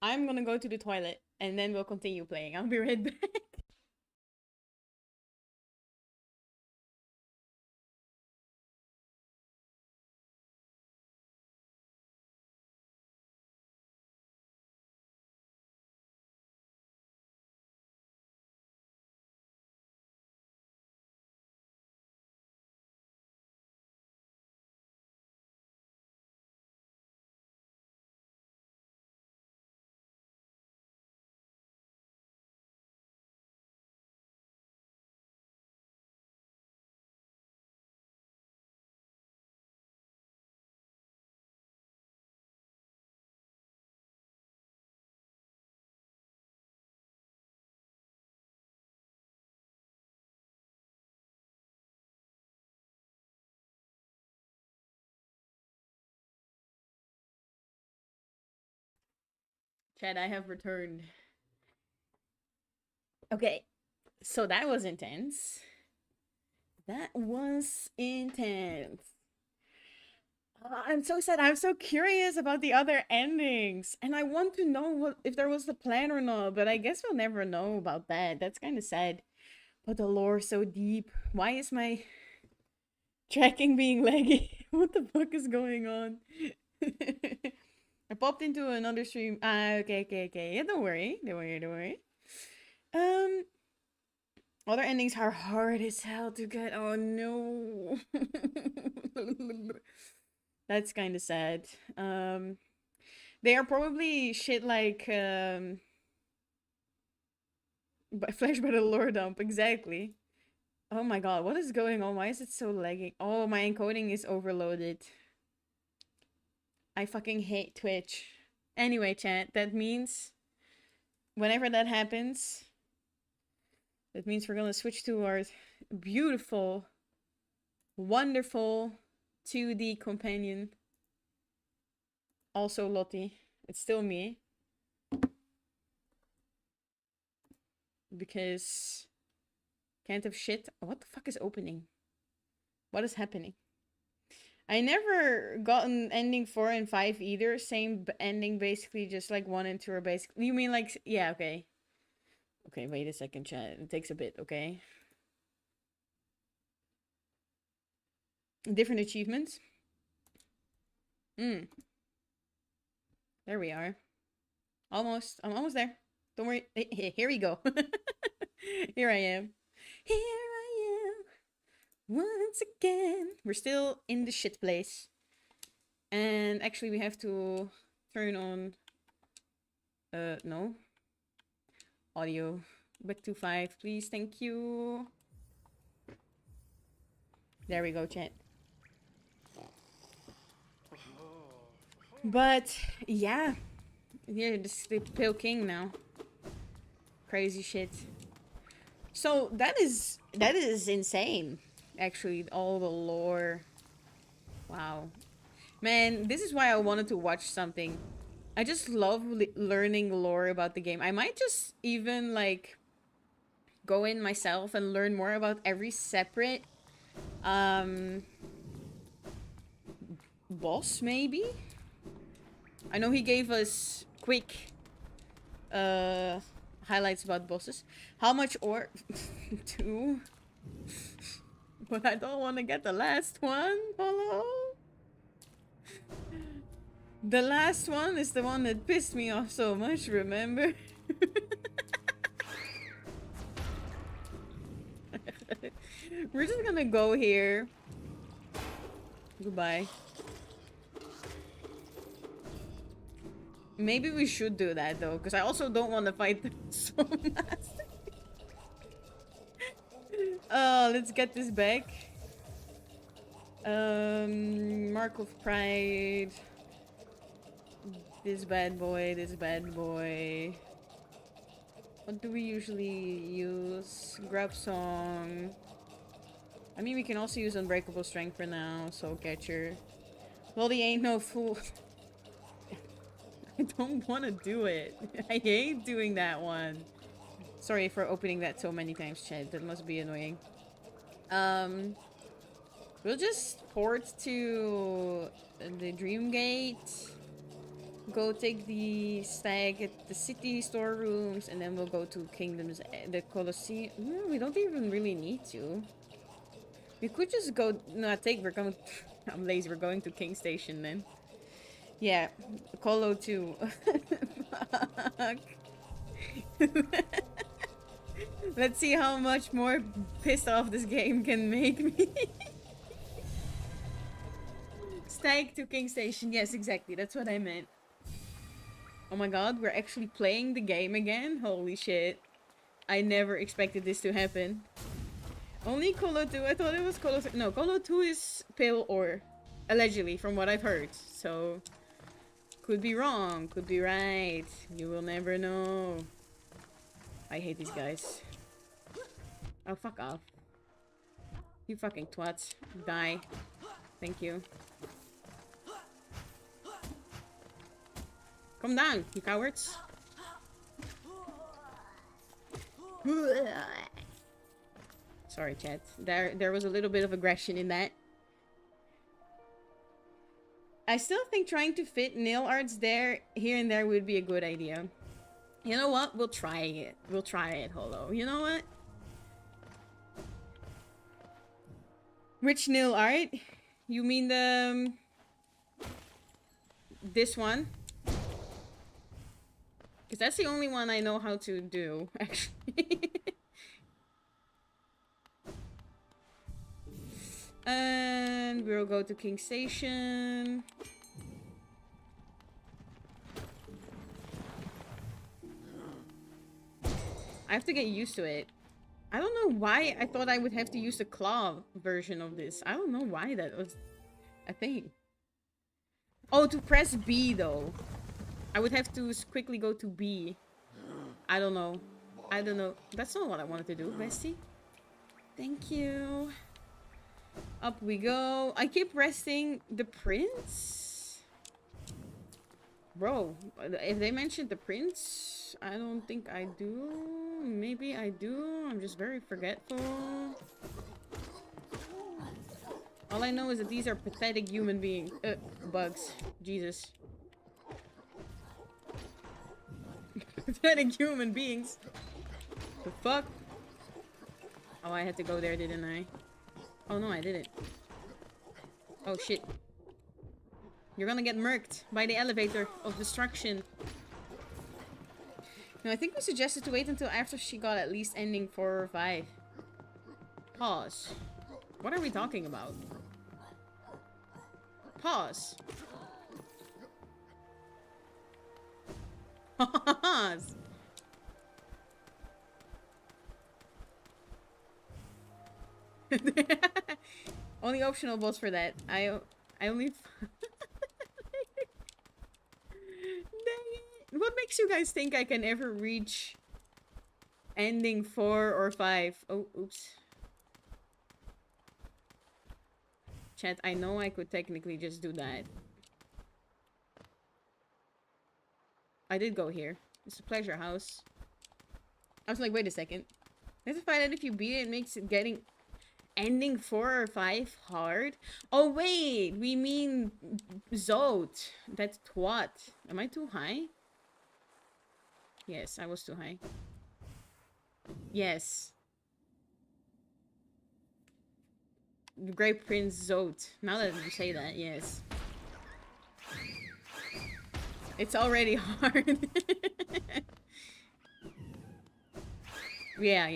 I'm gonna go to the toilet, and then we'll continue playing. I'll be right back. Chat, I have returned. Okay, so that was intense. That was intense. I'm so sad. I'm so curious about the other endings. And I want to know what if there was the plan or not, but I guess we'll never know about that. That's kind of sad. But the lore is so deep. Why is my tracking being laggy? What the fuck is going on? I popped into another stream. Okay. Yeah, don't worry. Other endings are hard as hell to get. Oh no. That's kind of sad. They are probably shit like Flash by the lore dump, exactly. Oh my god, what is going on? Why is it so lagging? Oh, my encoding is overloaded. I fucking hate Twitch. Anyway, chat, that means whenever that happens, that means we're gonna switch to our beautiful, wonderful 2D companion. Also Lottie. It's still me. Because can't have shit. What the fuck is opening? What is happening? I never gotten ending 4 and 5 either. Same ending, basically, just like 1 and 2 are basically. You mean like, yeah, okay. Okay, wait a second, chat. It takes a bit, okay? Different achievements. There we are. Almost. I'm almost there. Don't worry. Here we go. Here I am. Here I am. Once again. We're still in the shit place. And actually we have to turn on... no. Audio. Back to 5, please. Thank you. There we go, chat. But, yeah. Yeah, this is the Pale King now. Crazy shit. So, that is insane. Actually, all the lore. Wow. Man, this is why I wanted to watch something. I just love learning lore about the game. I might just even, like, go in myself and learn more about every separate, boss, maybe? I know he gave us quick, highlights about bosses. How much ore? 2? But I don't want to get the last one. Hello? The last one is the one that pissed me off so much, remember? We're just gonna go here. Goodbye. Maybe we should do that though, because I also don't want to fight them so much. Let's get this back. Mark of Pride. This bad boy, this bad boy. What do we usually use? Grab Song. I mean, we can also use Unbreakable Strength for now, Soul Catcher. Well, he ain't no fool. I don't want to do it. I hate doing that one. Sorry for opening that so many times, Chad. That must be annoying. We'll just port to the Dream Gate. Go take the stag at the city storerooms, and then we'll go to Kingdoms, the Colosseum. No, we don't even really need to. We could just go. No, we're going. I'm lazy. We're going to King Station then. Yeah, Colo 2. Fuck. Let's see how much more pissed off this game can make me. Stag to King Station. Yes, exactly. That's what I meant. Oh my god, we're actually playing the game again? Holy shit. I never expected this to happen. Only Colo 2. I thought it was Colo 3. No, Colo 2 is Pale Ore. Allegedly, from what I've heard. So, could be wrong. Could be right. You will never know. I hate these guys. Oh, fuck off. You fucking twats. Die. Thank you. Come down, you cowards. Sorry, chat. There was a little bit of aggression in that. I still think trying to fit nail arts here and there would be a good idea. You know what? We'll try it. We'll try it, Holo. You know what? Which nail art? You mean the... this one? Because that's the only one I know how to do, actually. And we'll go to King Station. I have to get used to it. I don't know why I thought I would have to use the claw version of this. I don't know why that was a thing. Oh, to press B though. I would have to quickly go to B. I don't know. I don't know. That's not what I wanted to do, bestie. Thank you. Up we go. I keep resting the prince? Bro, if they mentioned the prince, I don't think I do. Maybe I do. I'm just very forgetful. All I know is that these are pathetic human beings. Bugs. Jesus. Pathetic human beings. The fuck? Oh, I had to go there, didn't I? Oh no, I didn't. Oh shit. You're gonna get murked by the elevator of destruction. No, I think we suggested to wait until after she got at least ending 4 or 5. Pause. What are we talking about? Pause. Pause. Only optional boss for that. I only... Dang it. What makes you guys think I can ever reach ending 4 or 5? Oh, oops. Chat, I know I could technically just do that. I did go here. It's a pleasure house. I was like, wait a second. Let's find out if you beat it, it makes it getting ending 4 or 5 hard. Oh wait, we mean Zot. That's twat. Am I too high? Yes, I was too high. Yes. Great Prince Zot. Now that you say that, yes. It's already hard. Yeah.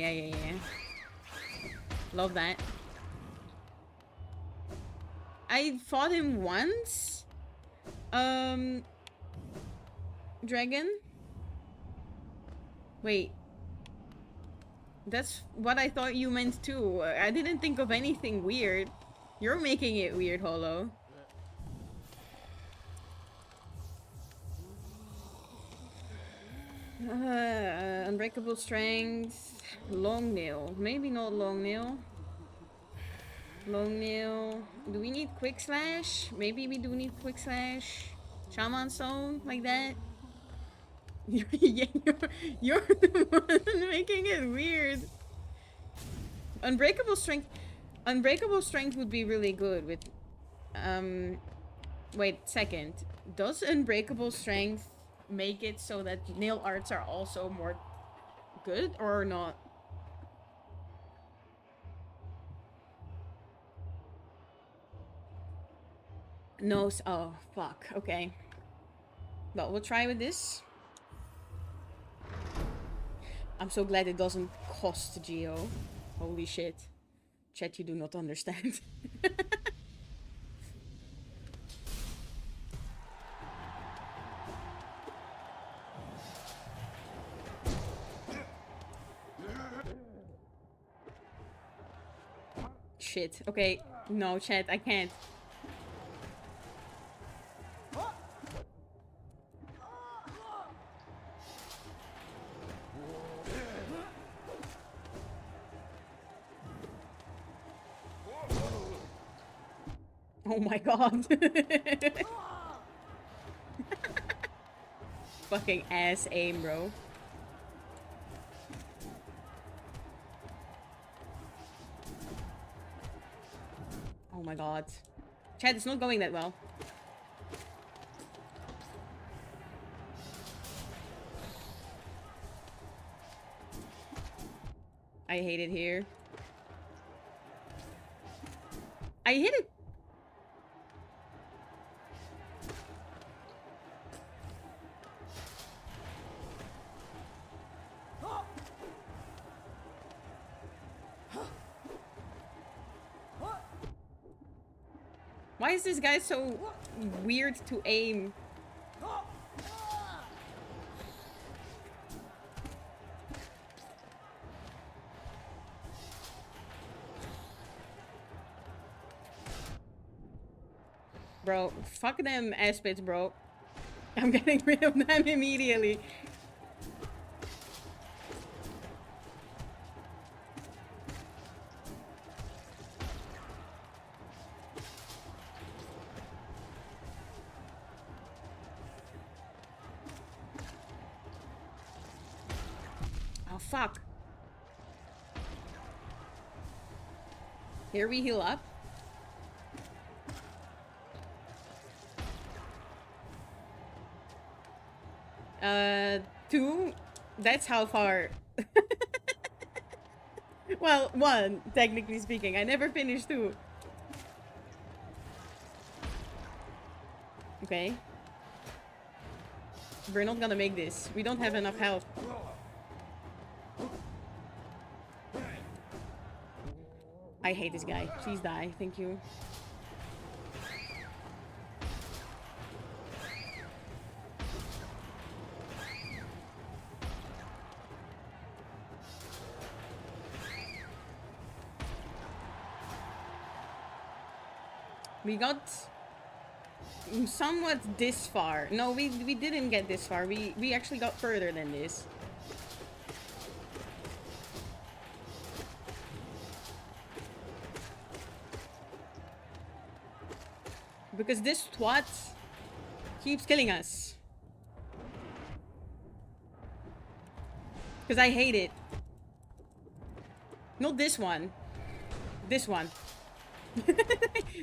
Love that. I fought him once. Dragon? Wait. That's what I thought you meant too. I didn't think of anything weird. You're making it weird, Holo. Unbreakable strength. Long nail. Maybe not long nail. Long nail. Do we need quick slash? Maybe we do need quick slash. Shaman stone, like that. Yeah, you're the one making it weird. Unbreakable strength. Unbreakable strength would be really good with. Wait, second. Does unbreakable strength make it so that nail arts are also more good or not? No. Oh, fuck. Okay. Well, we'll try with this. I'm so glad it doesn't cost Geo. Holy shit. Chat, you do not understand. Shit. Okay. No, chat, I can't. Oh my god. Fucking ass aim, bro. Oh my god. Chad, it's not going that well. I hate it here. I hit it. Why is this guy so weird to aim? Bro, fuck them aspects, bro. I'm getting rid of them immediately. Oh, fuck. Here we heal up. Two? That's how far. Well, 1, technically speaking. I never finished 2. Okay. We're not gonna make this. We don't have enough health. I hate this guy. Please die. Thank you. We got somewhat this far. No, we didn't get this far. We actually got further than this. Because this twat keeps killing us. Because I hate it. Not this one. This one.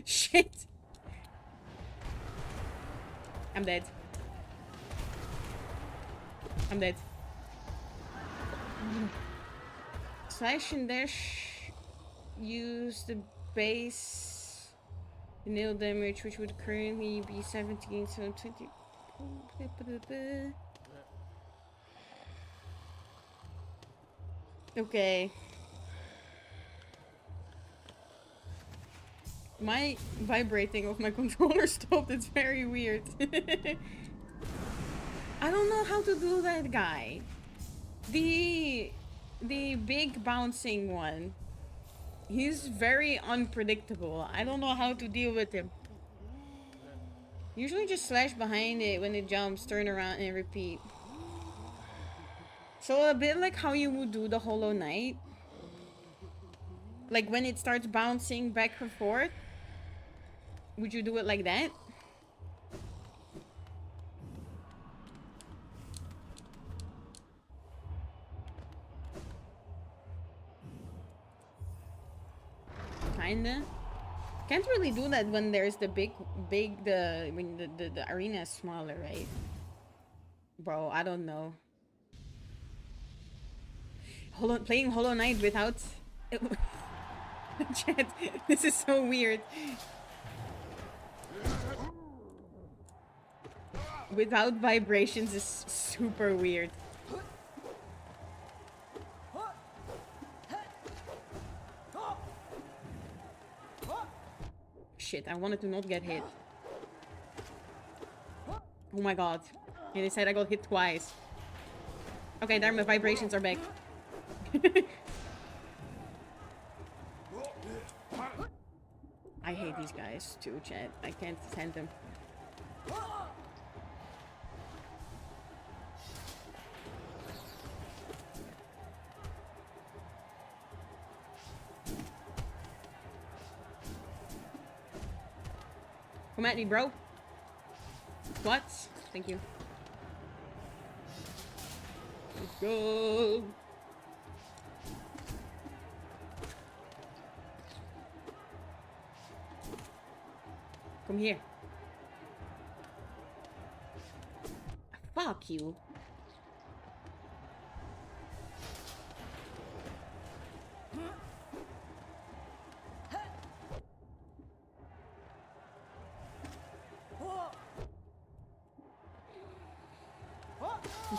Shit. I'm dead. I'm dead. Slash and dash. Use the base nail damage, which would currently be 17, so 20. Okay. My vibrating of my controller stopped. It's very weird. I don't know how to do that guy. The big bouncing one. He's very unpredictable. I don't know how to deal with him. Usually just slash behind it when it jumps, turn around and repeat. So a bit like how you would do the Hollow Knight. Like when it starts bouncing back and forth. Would you do it like that? Kinda. Can't really do that when there's the when the arena is smaller, right? Bro, I don't know. Playing Hollow Knight without chat, this is so weird. Without vibrations is super weird. Shit, I wanted to not get hit. Oh my god. And they said I got hit twice. Okay, there my vibrations are back. I hate these guys too, chat. I can't stand them. Come at me, bro. What? Thank you. Let's go. Come here. Fuck you.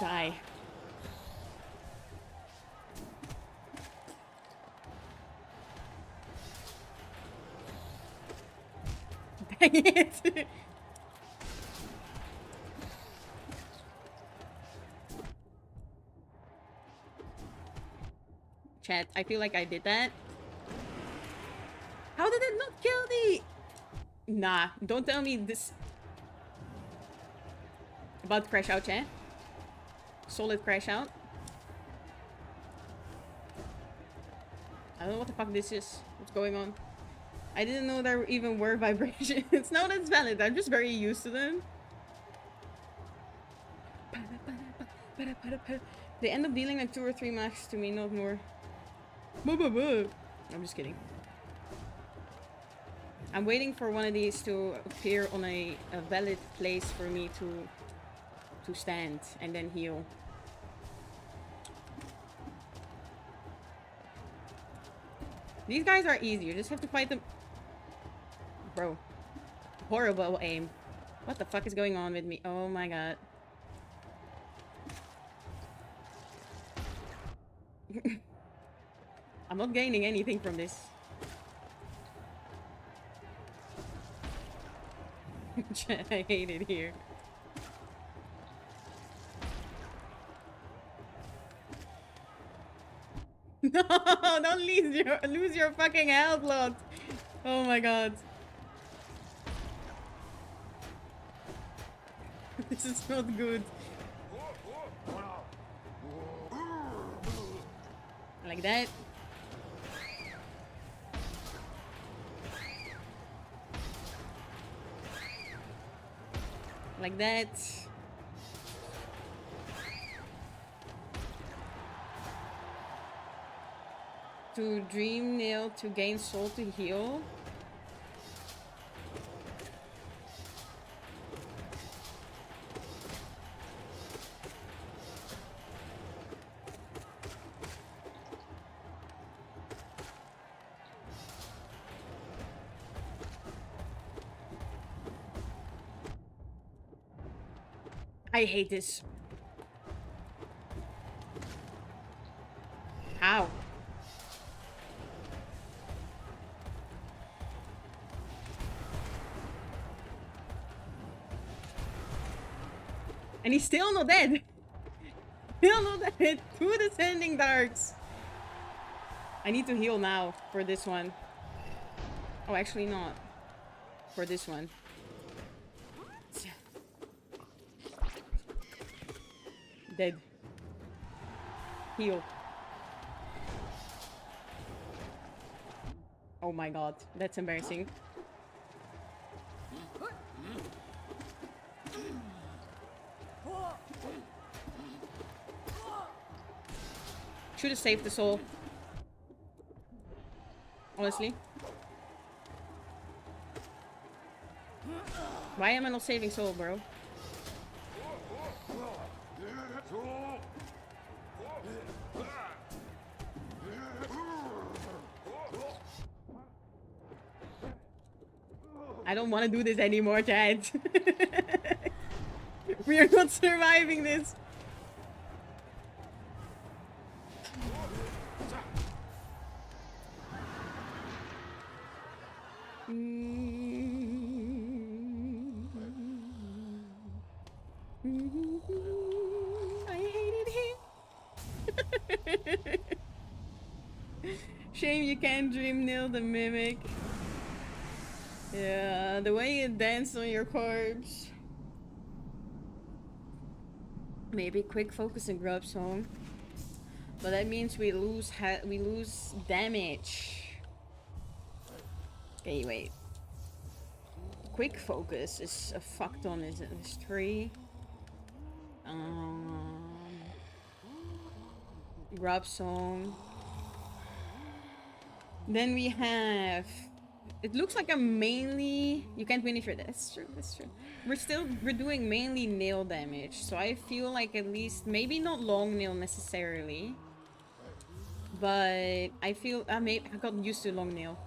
Die. Dang it. Chat, I feel like I did that. How did it not kill the... Nah, don't tell me this... About to crash out, chat. Solid crash out. I don't know what the fuck this is. What's going on? I didn't know there even were vibrations. No, that's valid. I'm just very used to them. They end up dealing like 2 or 3 max to me, not more. I'm just kidding. I'm waiting for one of these to appear on a valid place for me to stand and then heal. These guys are easy. You just have to fight them. Bro. Horrible aim. What the fuck is going on with me? Oh my god. I'm not gaining anything from this. I hate it here. No, don't lose your fucking health, Lot. Oh my god. This is not good. Like that. Like that. To dream nail to gain soul to heal. I hate this. How? And he's still not dead. Still not dead. 2 descending darts. I need to heal now for this one. Oh, actually not. For this one. Dead. Heal. Oh my god, that's embarrassing. Should have saved the soul. Honestly. Why am I not saving soul, bro? I don't want to do this anymore, Chad. We are not surviving this. I hate it here. Shame you can't dream nail the mimic. Yeah, the way you dance on your corpse. Maybe quick focus and grub song. But that means we lose damage. Okay, wait. Quick focus is a fuck ton, is it? There's 3. Grub song. Then we have. It looks like I'm mainly. You can't win if you're. That's true. That's true. We're doing mainly nail damage, so I feel like at least maybe not long nail necessarily, but I feel I got used to long nail.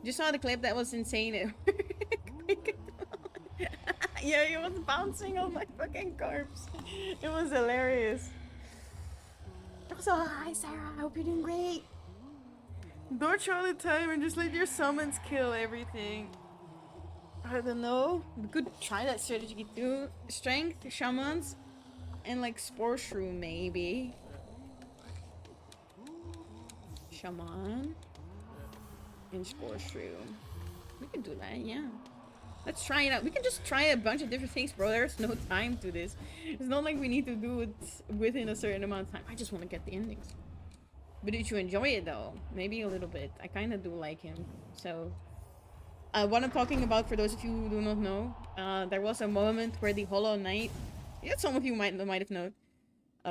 You saw the clip, that was insane. Yeah, he was bouncing on my fucking corpse. It was hilarious. So hi Sarah, I hope you're doing great. Don't show all the time and just let your summons kill everything. I don't know. We could try that strategy too. Strength, shamans, and like spore shroom maybe. Shaman and spore shroom. We can do that, yeah. Let's try it out. We can just try a bunch of different things, bro. There's no time to this. It's not like we need to do it within a certain amount of time. I just want to get the endings. But did you enjoy it though? Maybe a little bit. I kind of do like him. So, what I'm talking about, for those of you who do not know, there was a moment where the Hollow Knight, yeah, some of you might have known,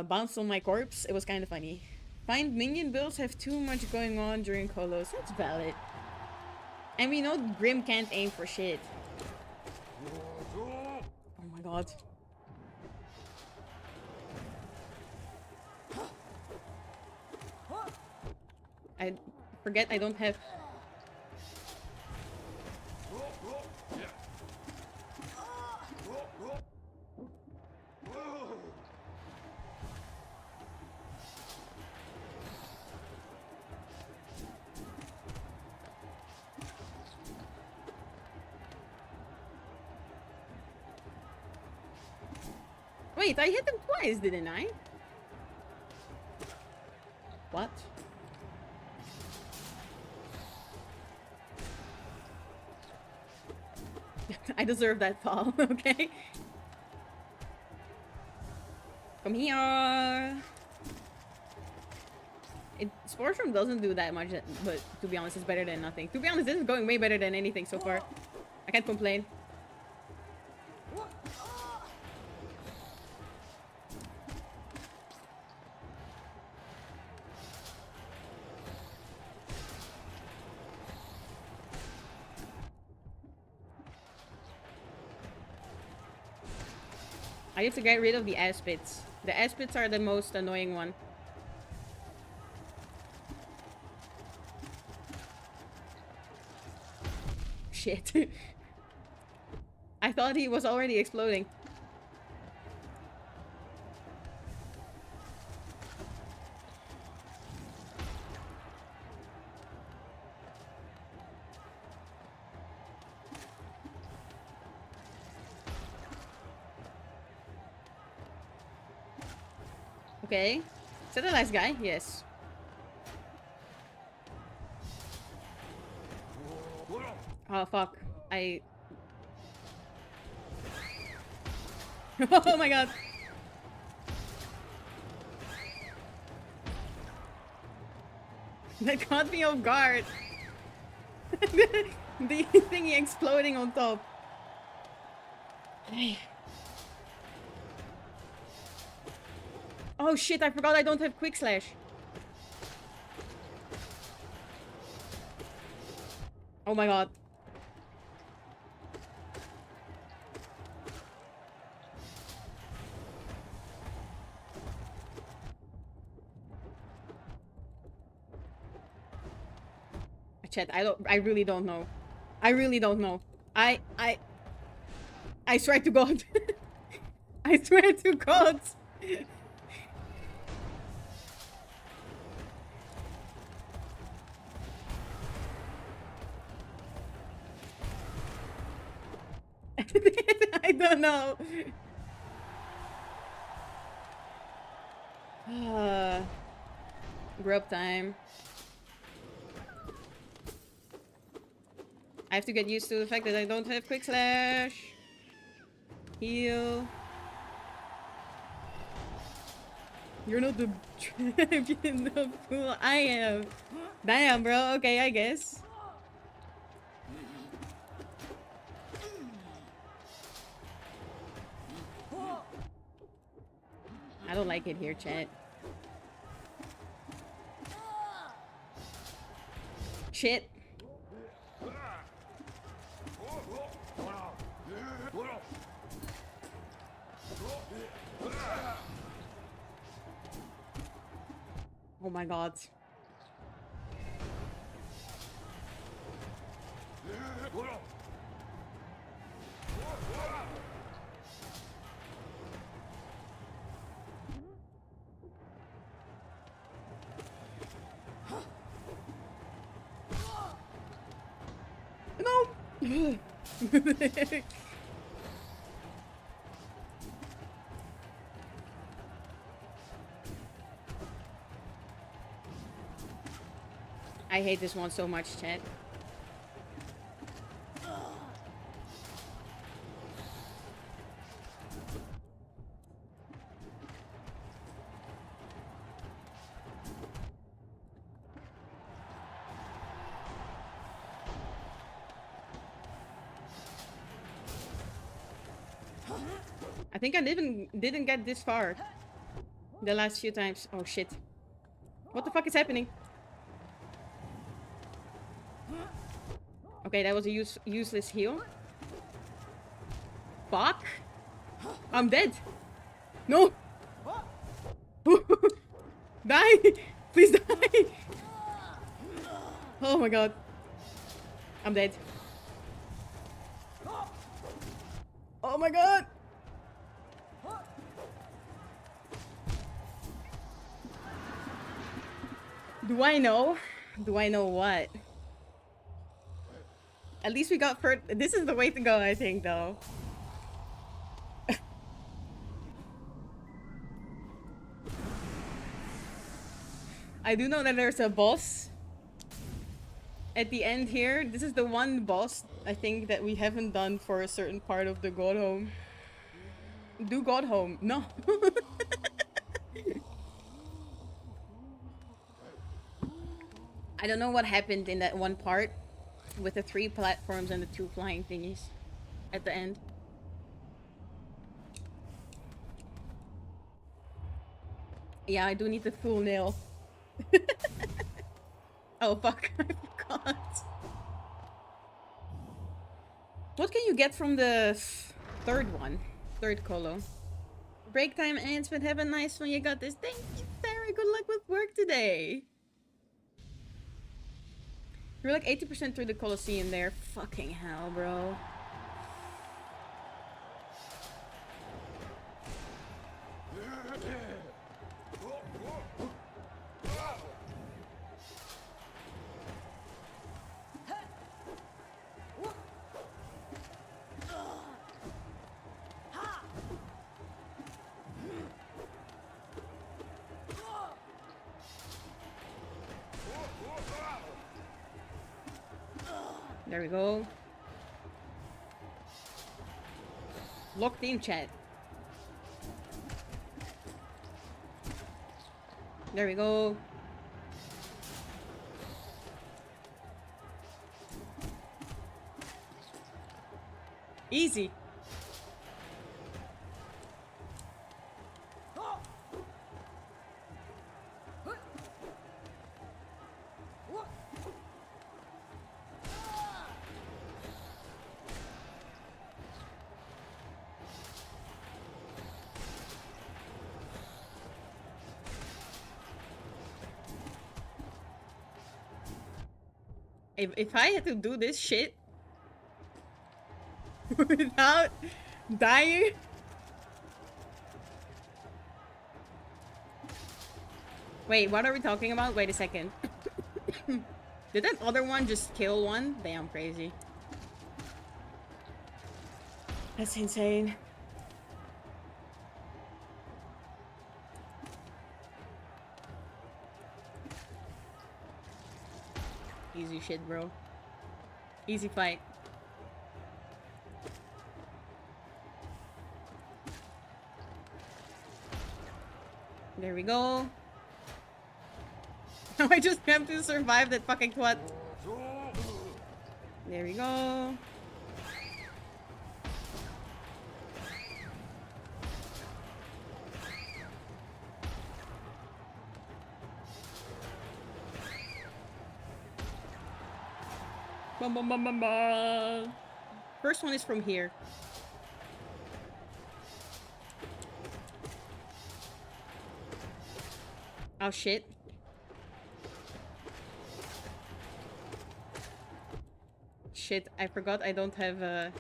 bounced on my corpse. It was kind of funny. Find minion builds have too much going on during Holos. That's valid. And we know Grim can't aim for shit. Oh my god. I forget I don't have... Wait, I hit him twice, didn't I? What? I deserve that fall, okay? Come here! Sports Room doesn't do that much, but to be honest, it's better than nothing. To be honest, this is going way better than anything so far. I can't complain. I have to get rid of the aspits. The aspits are the most annoying one. Shit. I thought he was already exploding. Okay. Is that the last guy? Yes. Oh, fuck. Oh my god. That caught me off guard. The thingy exploding on top. Hey. Oh shit, I forgot I don't have quick slash. Oh my god. Chat, I really don't know. I really don't know. I swear to God. I swear to God. I don't know. Grub time. I have to get used to the fact that I don't have quick slash. Heal. You're not the champion of pool. I am. Damn, bro. Okay, I guess. I don't like it here, chat. Shit. Oh my god. No. I hate this one so much, chat. I think I didn't get this far the last few times. Oh shit. What the fuck is happening? Okay, that was a useless heal. Fuck. I'm dead. No. Die. Please die. Oh my god. I'm dead. Oh my god. Do I know? Do I know what? At least we got first. This is the way to go, I think, though. I do know that there's a boss at the end here. This is the one boss I think that we haven't done for a certain part of the God Home. Do God Home. No. I don't know what happened in that one part with the 3 platforms and the 2 flying thingies at the end. Yeah, I do need the full nail. Oh fuck, I forgot. What can you get from the third one? Third colo. Break time enhancement, have a nice one, you got this. Thank you, Sarah, good luck with work today. You're like 80% through the Colosseum there. Fucking hell, bro. There we go. Lock team chat. There we go. Easy. If I had to do this shit without dying, wait, what are we talking about? Wait a second. Did that other one just kill one? Damn, crazy. That's insane. Easy shit, bro. Easy fight. There we go. Now I just have to survive that fucking twat. There we go. Bum, bum, bum, bum, bum. First one is from here. Oh shit. Shit, I forgot I don't have a...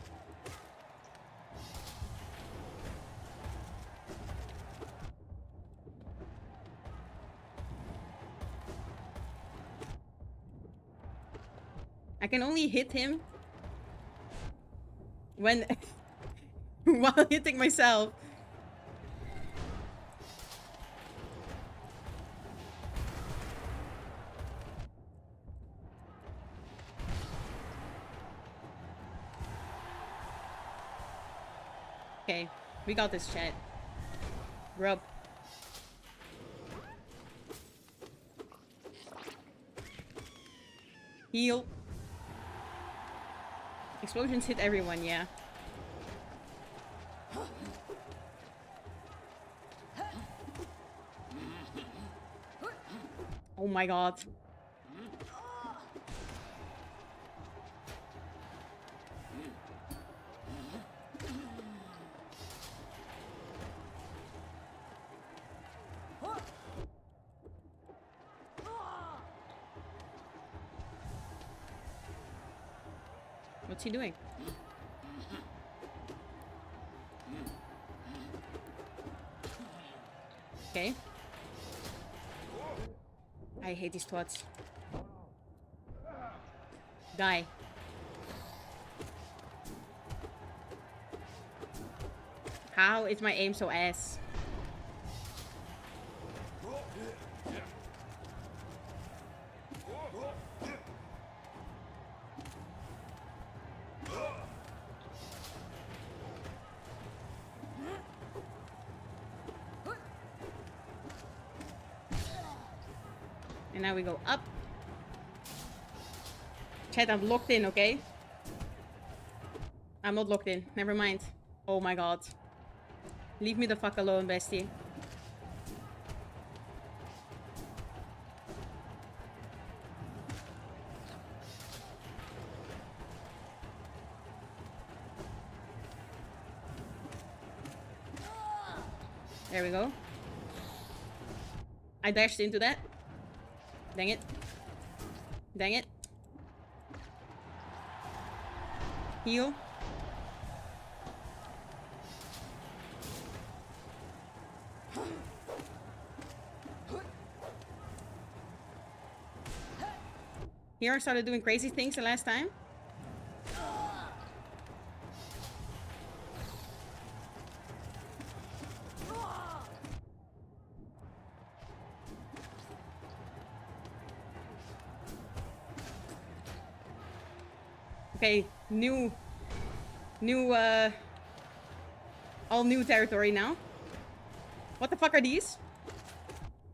I can only hit him when while hitting myself. Okay, we got this, chat. Rub. Heal. Explosions hit everyone, yeah. Oh my god. What's he doing? Okay. I hate these twats. Die. How is my aim so ass? now we go up. Chat, I'm locked in, okay? I'm not locked in. Never mind. Oh my god. Leave me the fuck alone, bestie. There we go. I dashed into that. Dang it. Dang it. Heal. Here I started doing crazy things the last time. Okay, all new territory now. What the fuck are these?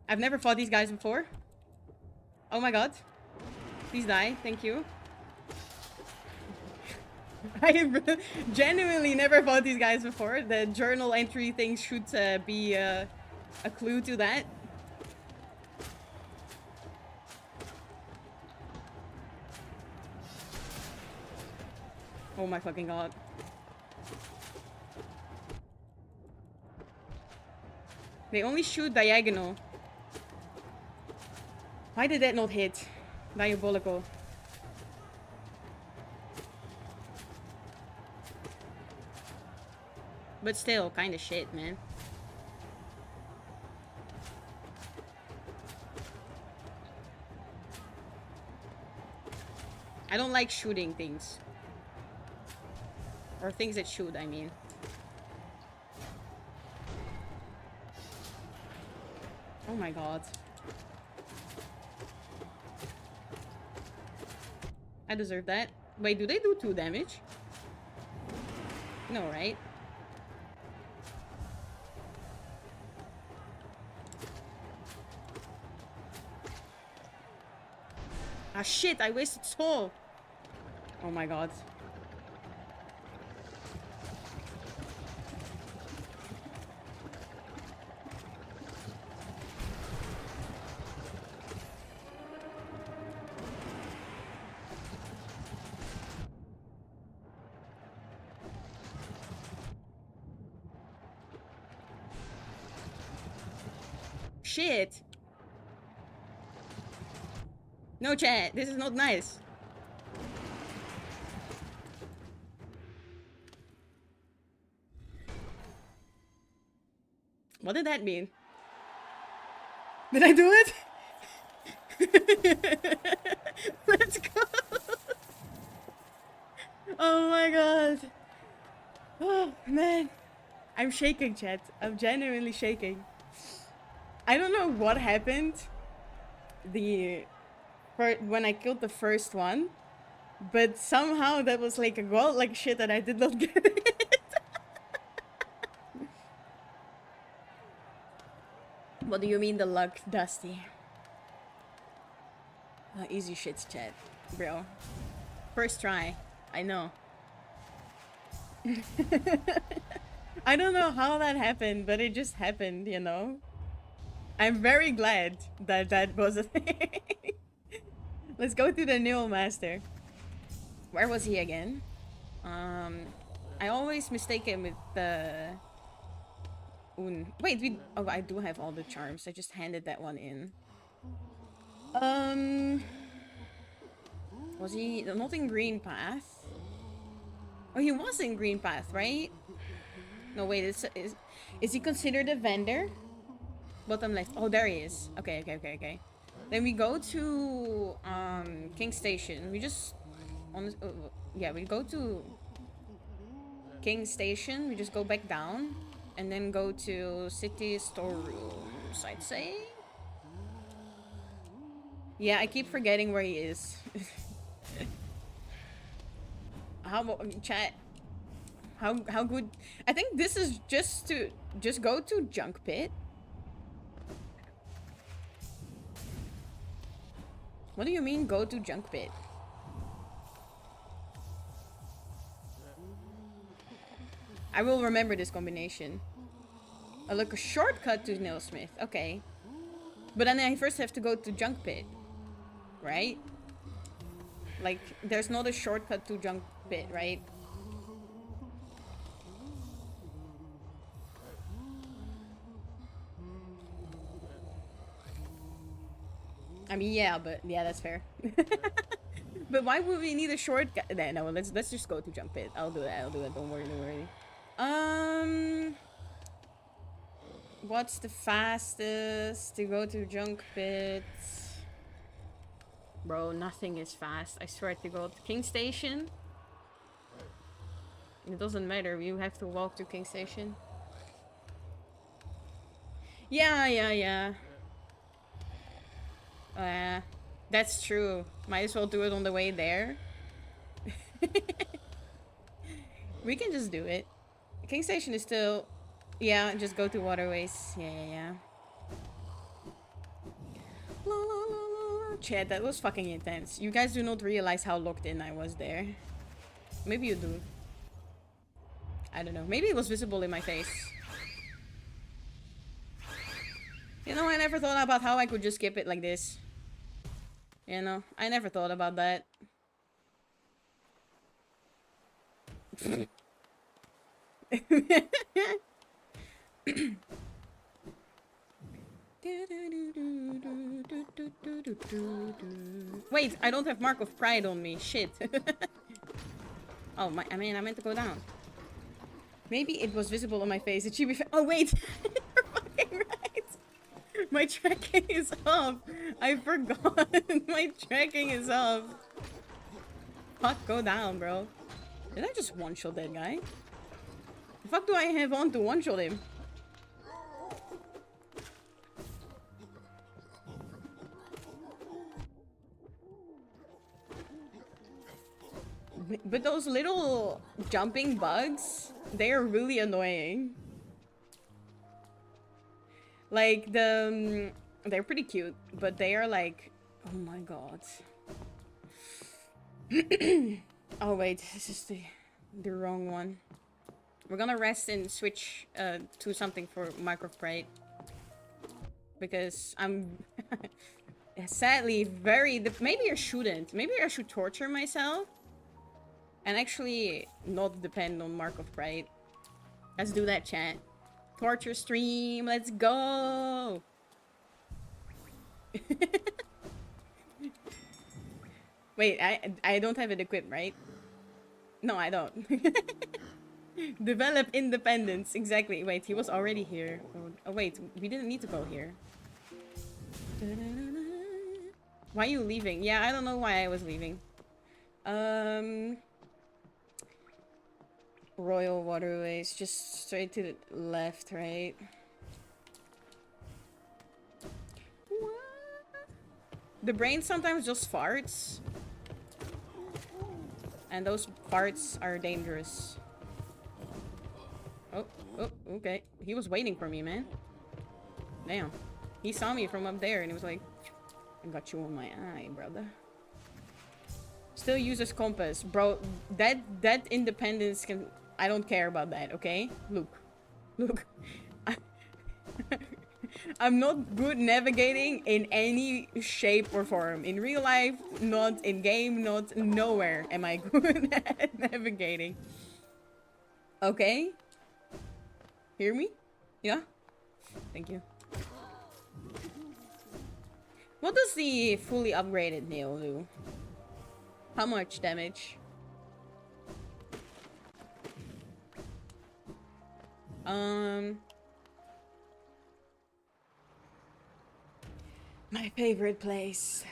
I've never fought these guys before. Oh my god. Please die, thank you. I have genuinely never fought these guys before. The journal entry thing should be a clue to that. Oh my fucking god. They only shoot diagonal. Why did that not hit? Diabolical. But still, kinda shit, man. I don't like shooting things. Or things that shoot, I mean. Oh my god. I deserve that. Wait, do they do 2 damage? No, right? Ah shit, I wasted soul. Oh my god. Shit. No, chat. This is not nice. What did that mean? Did I do it? Let's go. Oh my god. Oh man. I'm shaking, chat. I'm genuinely shaking. I don't know what happened when I killed the first one, but somehow that was like a goal like shit that I did not get it. What do you mean the luck, Dusty? Easy shits, chat, bro. First try, I know. I don't know how that happened, but it just happened, you know? I'm very glad that that was a thing. Let's go to the Neo Master. Where was he again? I always mistake him with the... Wait, oh, I do have all the charms. I just handed that one in. Was he not in Green Path? Oh, he was in Green Path, right? No, wait, is he considered a vendor? Bottom left. Oh, there he is. Okay. Then we go to King Station. We just yeah, we go to King Station. We just go back down and then go to City Storerooms, I'd say. Yeah, I keep forgetting where he is. Chat? How good? I think this is just go to Junk Pit. What do you mean go to junk pit? I will remember this combination. Look, a shortcut to nailsmith. Okay. But then I first have to go to junk pit. Right? Like, there's not a shortcut to junk pit, right? I mean, yeah, but yeah, that's fair. But why would we need a shortcut? No, let's just go to junk pit. I'll do that. I'll do it. Don't worry. Don't worry. What's the fastest to go to junk pit? Bro, nothing is fast. I swear to God. King Station? It doesn't matter. You have to walk to King Station. Yeah. That's true. Might as well do it on the way there. We can just do it. King Station is still... Yeah, just go to waterways. Yeah. Chat, that was fucking intense. You guys do not realize how locked in I was there. Maybe you do. I don't know. Maybe it was visible in my face. You know, I never thought about how I could just skip it like this. You know, I never thought about that. Wait, I don't have Mark of Pride on me. Shit. Oh, I meant to go down. Maybe it was visible on my face. It should be. Oh, wait. You're fucking right. My tracking is off. I forgot. My tracking is off. Fuck, go down, bro. Did I just one-shot that guy? The fuck do I have on to one-shot him? But those little jumping bugs, they are really annoying. Like, they're pretty cute, but they are like... Oh my god. Oh wait, this is the wrong one. We're gonna rest and switch to something for Microprite. Because I'm... sadly very... Maybe I shouldn't. Maybe I should torture myself. And actually not depend on Mark of Pride. Let's do that, chat. Torture stream, let's go! Wait, I don't have it equipped, right? No, I don't. Develop independence, exactly. Wait, he was already here. Oh wait, we didn't need to go here. Why are you leaving? Yeah, I don't know why I was leaving. Royal Waterways, just straight to the left, right? What? The brain sometimes just farts. And those farts are dangerous. Oh, okay. He was waiting for me, man. Damn. He saw me from up there and he was like, I got you on my eye, brother. Still uses compass. Bro, that independence can... I don't care about that, okay? Look. I'm not good navigating in any shape or form. In real life, not in game, not nowhere am I good at navigating. Okay? Hear me? Yeah? Thank you. What does the fully upgraded nail do? How much damage? My favorite place.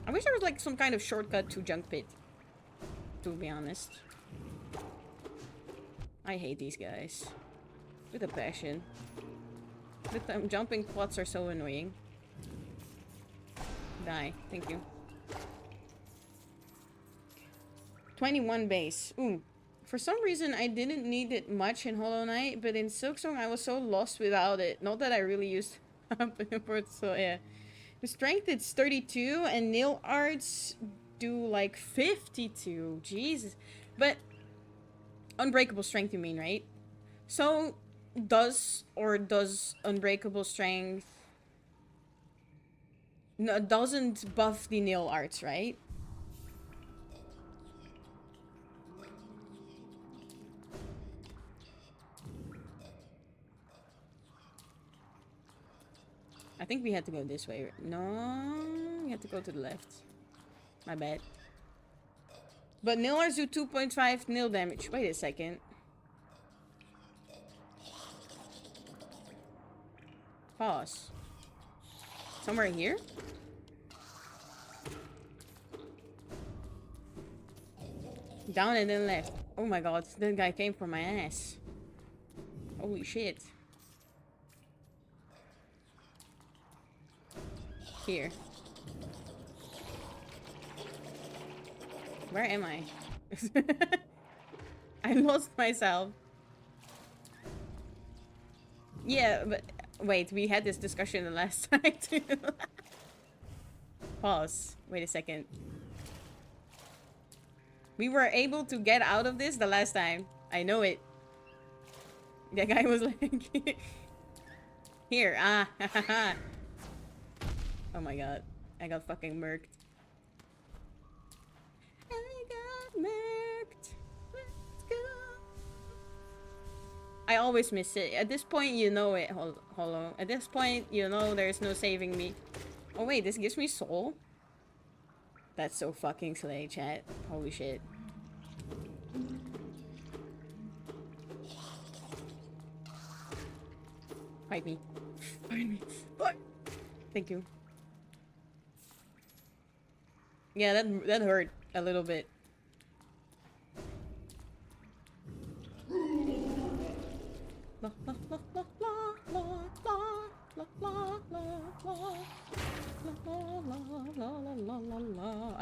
I wish there was like some kind of shortcut to junk pit. To be honest. I hate these guys. With a passion. The jumping plots are so annoying. Die. Thank you. 21 base. Ooh. For some reason, I didn't need it much in Hollow Knight, but in Silksong, I was so lost without it. Not that I really used it, so yeah. The strength it's 32 and nail arts do like 52. Jesus. But unbreakable strength you mean, right? So does unbreakable strength no, doesn't buff the nail arts, right? I think we had to go this way. No, we had to go to the left. My bad. But nail arts do 2.5 nail damage. Wait a second. Pause. Somewhere here? Down and then left. Oh my god, that guy came for my ass. Holy shit. Here. Where am I? I lost myself. Yeah, but wait, we had this discussion the last time too. Pause. Wait a second. We were able to get out of this the last time. I know it. That guy was like... Here. Ah. Oh my god. I got fucking murked. I got murked. Let's go. I always miss it. At this point, you know it, Hollow. At this point, you know there's no saving me. Oh wait, this gives me soul? That's so fucking slay, chat. Holy shit. Fight me. Fight me. Fight. Thank you. Yeah, that hurt a little bit. I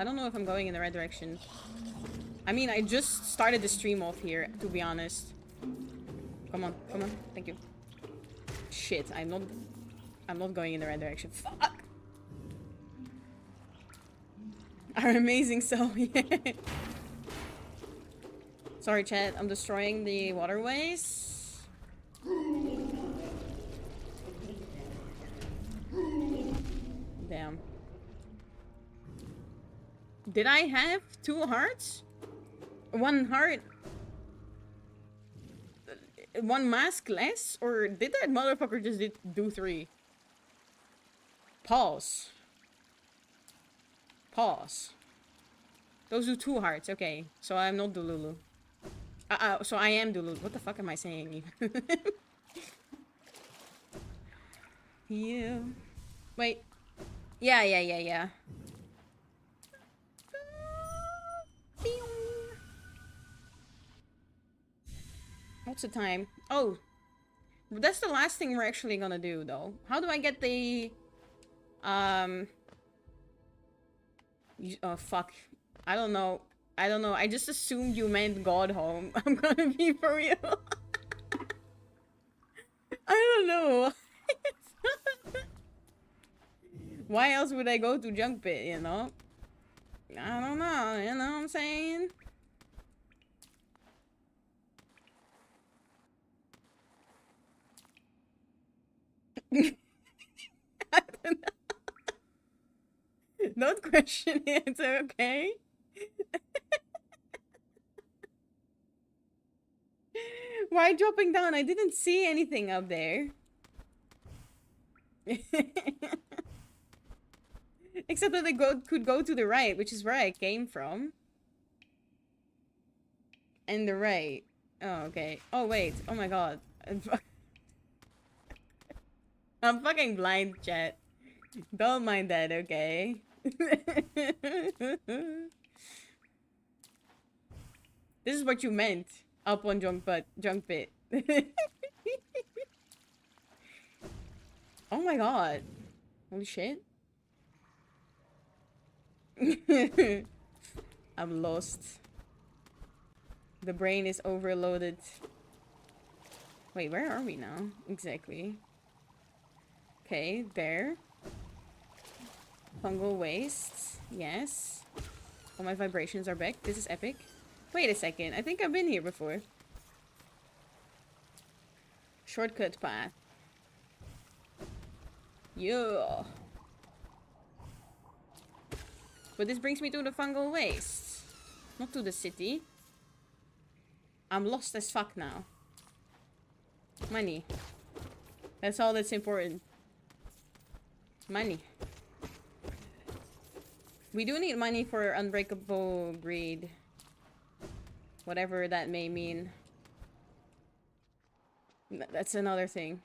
don't know if I'm going in the right direction. I mean, I just started the stream off here, to be honest. Come on, come on. Thank you. Shit, I'm not going in the right direction. Fuck! Our amazing soul, yeah. Sorry, chat. I'm destroying the waterways. Damn. Did I have 2 hearts? 1 heart? 1 mask less? Or did that motherfucker just do 3? Pause. Pause. Those do 2 hearts. Okay. So I'm not Dululu. So I am Dululu. What the fuck am I saying? Yeah. Wait. Yeah. What's the time? Oh. That's the last thing we're actually gonna do, though. How do I get the... Oh, fuck. I don't know. I just assumed you meant God home. I'm gonna be for real. I don't know. Why else would I go to Junk Pit, you know? I don't know, you know what I'm saying? I don't know. Don't question it, it's okay? Why dropping down? I didn't see anything up there. Except that they could go to the right, which is where I came from. And the right. Oh, okay. Oh, wait. Oh my god. I'm fucking blind, chat. Don't mind that, okay? This is what you meant. Up on junk pit. Oh my god. Holy shit. I'm lost. The brain is overloaded. Wait, where are we now? Exactly. Okay, there. Fungal waste. Yes. All my vibrations are back. This is epic. Wait a second. I think I've been here before. Shortcut path. Yeah. But this brings me to the fungal waste. Not to the city. I'm lost as fuck now. Money. That's all that's important. Money. We do need money for unbreakable greed. Whatever that may mean. That's another thing.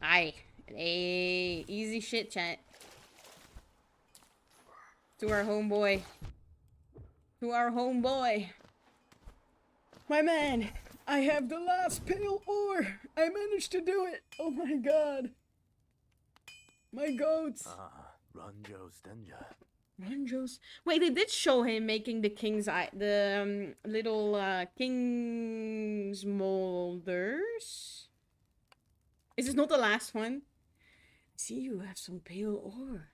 Aye. Hey, easy shit, chat. To our homeboy. To our homeboy. My man, I have the last pale ore. I managed to do it. Oh my god. My goats. Ranjo's danger. Ranjos. Wait, they did show him making the king's eye, the little king's molders. Is this not the last one? See, you have some pale ore,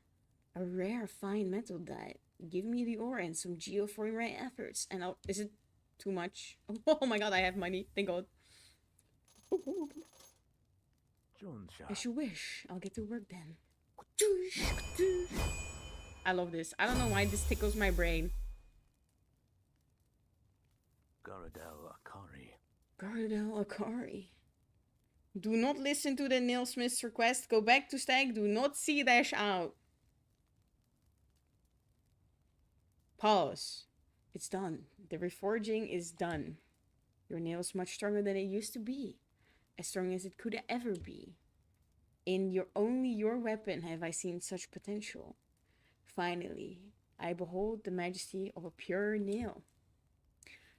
a rare fine metal dye. Give me the ore and some geo for my efforts, and I'll. Is it too much? Oh my god, I have money. Thank God. As you wish. I'll get to work then. I love this. I don't know why this tickles my brain. Garadel Akari. Garadel Akari. Do not listen to the nailsmith's request. Go back to stag. Do not see dash out. Pause. It's done. The reforging is done. Your nail's much stronger than it used to be. As strong as it could ever be. In only your weapon have I seen such potential. Finally, I behold the majesty of a pure nail.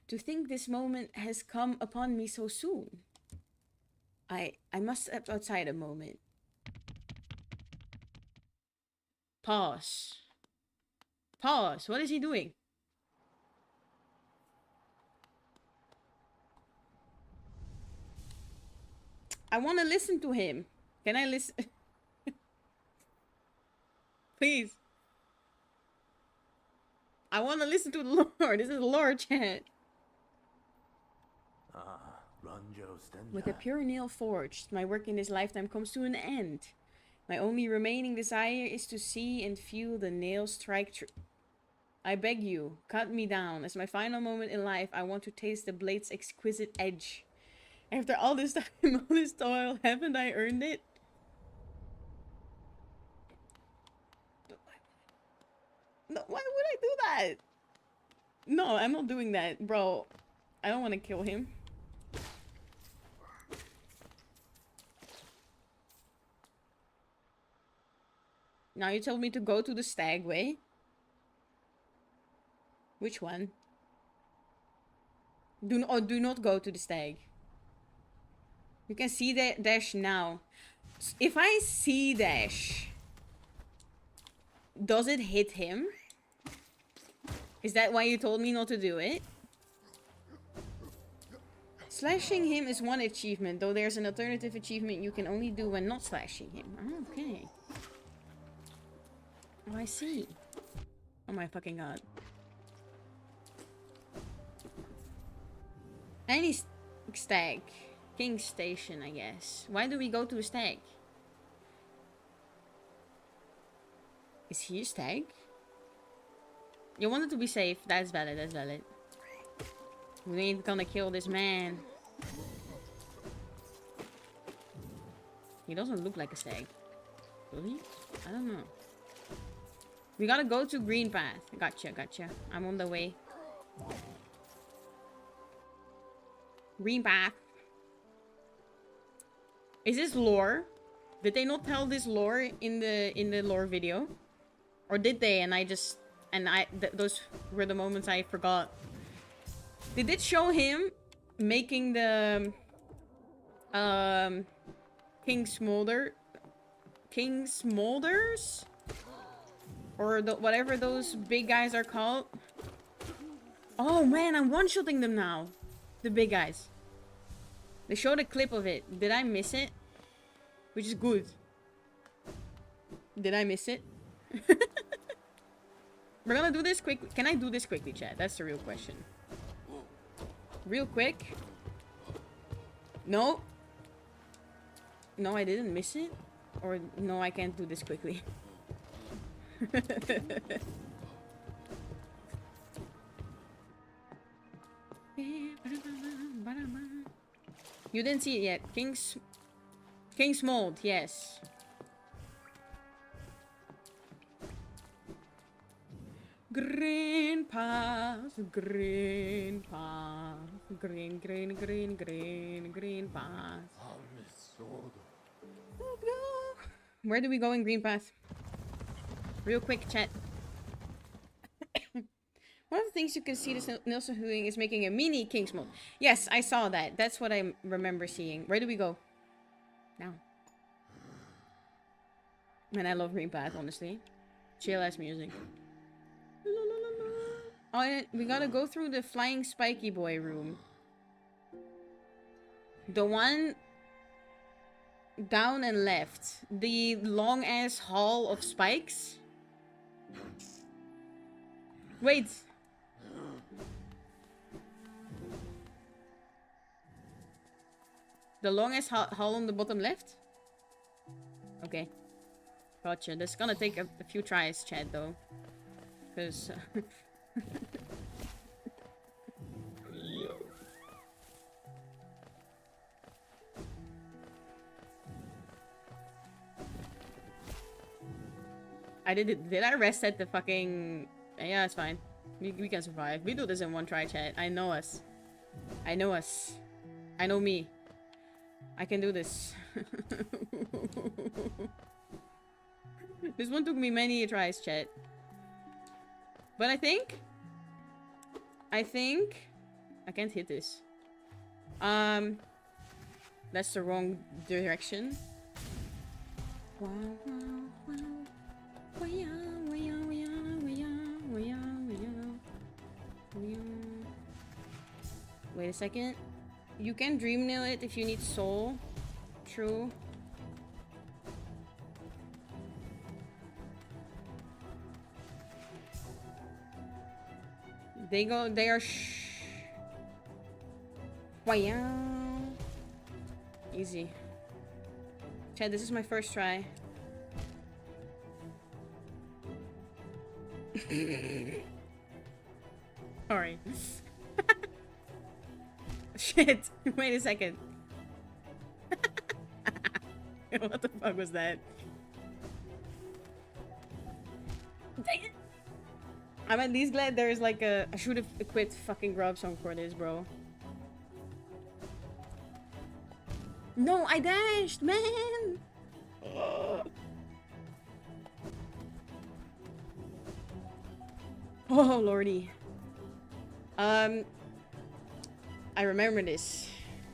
To think this moment has come upon me so soon. I must step outside a moment. Pause. Pause. What is he doing? I want to listen to him. Can I listen? Please. I want to listen to the Lord. This is Lord chat. Ranjo's danger. With a pure nail forged, my work in this lifetime comes to an end. My only remaining desire is to see and feel the nail strike true. I beg you, cut me down. As my final moment in life, I want to taste the blade's exquisite edge. After all this time, all this toil, haven't I earned it? No, why would I do that? No, I'm not doing that, bro. I don't want to kill him. Now you told me to go to the stag way. Which one? Do not go to the stag. You can see that dash now. If I see dash, does it hit him? Is that why you told me not to do it? Slashing him is one achievement, though there's an alternative achievement you can only do when not slashing him. Oh, okay. Oh, I see. Oh my fucking god. Any stag. King's Station, I guess. Why do we go to a stag? Is he a stag? You wanted to be safe. That's valid, that's valid. We ain't gonna kill this man. He doesn't look like a stag. Will he? I don't know. We gotta go to green path. Gotcha, gotcha. I'm on the way. Green path. Is this lore? Did they not tell this lore in the lore video? Or did they and I just... And those were the moments I forgot. They did show him making the... King's Smolders? Or whatever those big guys are called. Oh man, I'm one-shotting them now. The big guys. They showed a clip of it. Did I miss it? Which is good. Did I miss it? We're gonna do this quickly. Can I do this quickly, chat? That's the real question. Real quick. No. No, I didn't miss it. Or no, I can't do this quickly. You didn't see it yet. King's Mold, yes. Green path, green path, green path. Let's go. Where do we go in green path? Real quick, chat. One of the things you can see this Nilsson doing is making a mini King's Mold. Yes, I saw that. That's what I remember seeing. Where do we go? Now. Man, I love green path, honestly. Chill ass music. Oh, and we gotta go through the flying spiky boy room. The one down and left. The long ass hall of spikes. Wait. The longest hall on the bottom left? Okay. Gotcha. That's gonna take a few tries, chat, though. Because... Did I rest at the fucking... Yeah, it's fine. We can survive. We do this in one try, chat. I know us. I know us. I know me. I can do this. This one took me many tries, chat. But I think I can't hit this. That's the wrong direction. Wait a second. You can dream nail it if you need soul. True. They are wow. Easy. Chad, this is my first try. Sorry. Shit. Wait a second. What the fuck was that? Dang it. I'm at least glad there's like a... I should have equipped fucking grub song for this, bro. No, I dashed, man! Oh, lordy. I remember this.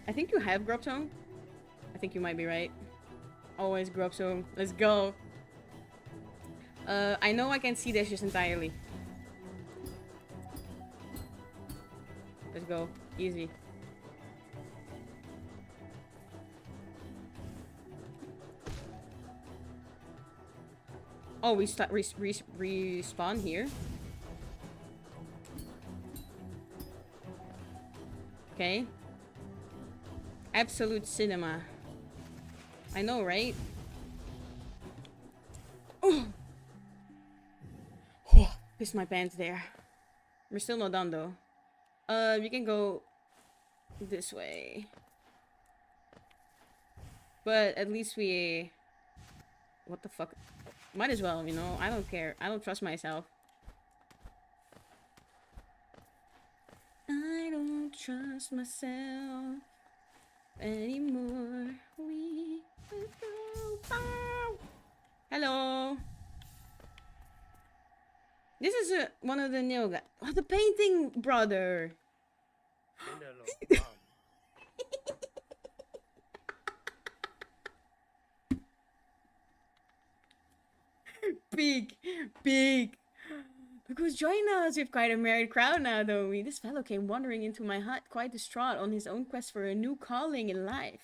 I think you have grub song. I think you might be right. Always grub song. Let's go. I know I can see dashes entirely. Let's go. Easy. Oh, we start respawn here. Okay. Absolute cinema. I know, right? Oh! Pissed my pants there. We're still not done though. We can go this way. But at least we... What the fuck? Might as well, you know? I don't care. I don't trust myself. I don't trust myself anymore. We will go far. Hello. This is one of the new guys. Oh, the painting brother. Big. Look who's joined us. We've quite a married crowd now, don't we? This fellow came wandering into my hut, quite distraught, on his own quest for a new calling in life.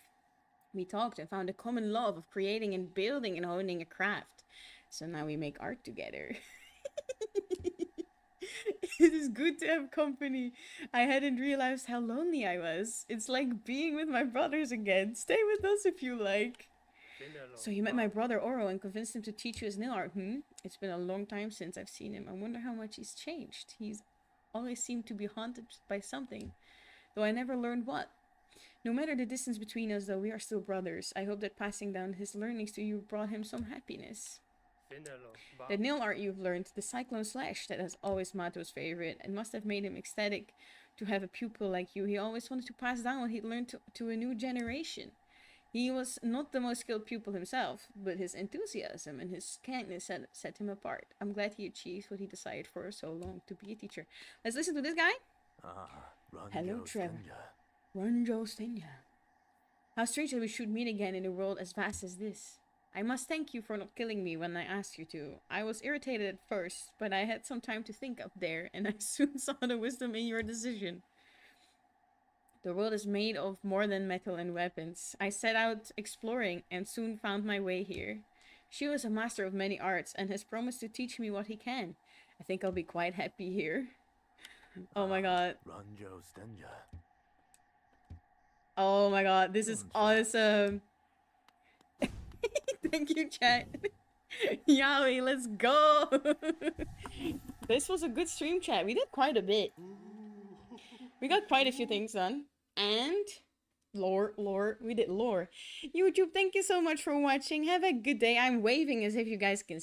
We talked and found a common love of creating and building and honing a craft. So now we make art together. It is good to have company. I hadn't realized how lonely I was. It's like being with my brothers again. Stay with us if you like. So you met my brother Oro and convinced him to teach you his nail art, It's been a long time since I've seen him. I wonder how much he's changed. He's always seemed to be haunted by something, though I never learned what. No matter the distance between us, though, we are still brothers. I hope that passing down his learnings to you brought him some happiness. That nail art you've learned, the Cyclone Slash, that is always Mato's favorite, and must have made him ecstatic to have a pupil like you. He always wanted to pass down what he'd learned to a new generation. He was not the most skilled pupil himself, but his enthusiasm and his kindness set him apart. I'm glad he achieved what he desired for so long, to be a teacher. Let's listen to this guy. Hello, Trevor. Ranjo Stenya. How strange that we should meet again in a world as vast as this. I must thank you for not killing me when I asked you to. I was irritated at first, but I had some time to think up there, and I soon saw the wisdom in your decision. The world is made of more than metal and weapons. I set out exploring and soon found my way here. Shio is a master of many arts and has promised to teach me what he can. I think I'll be quite happy here. Oh my god. Oh my god, this is awesome. Thank you, chat. Yowie, let's go. This was a good stream, chat. We did quite a bit. We got quite a few things done. And lore. We did lore. YouTube, thank you so much for watching. Have a good day. I'm waving as if you guys can see.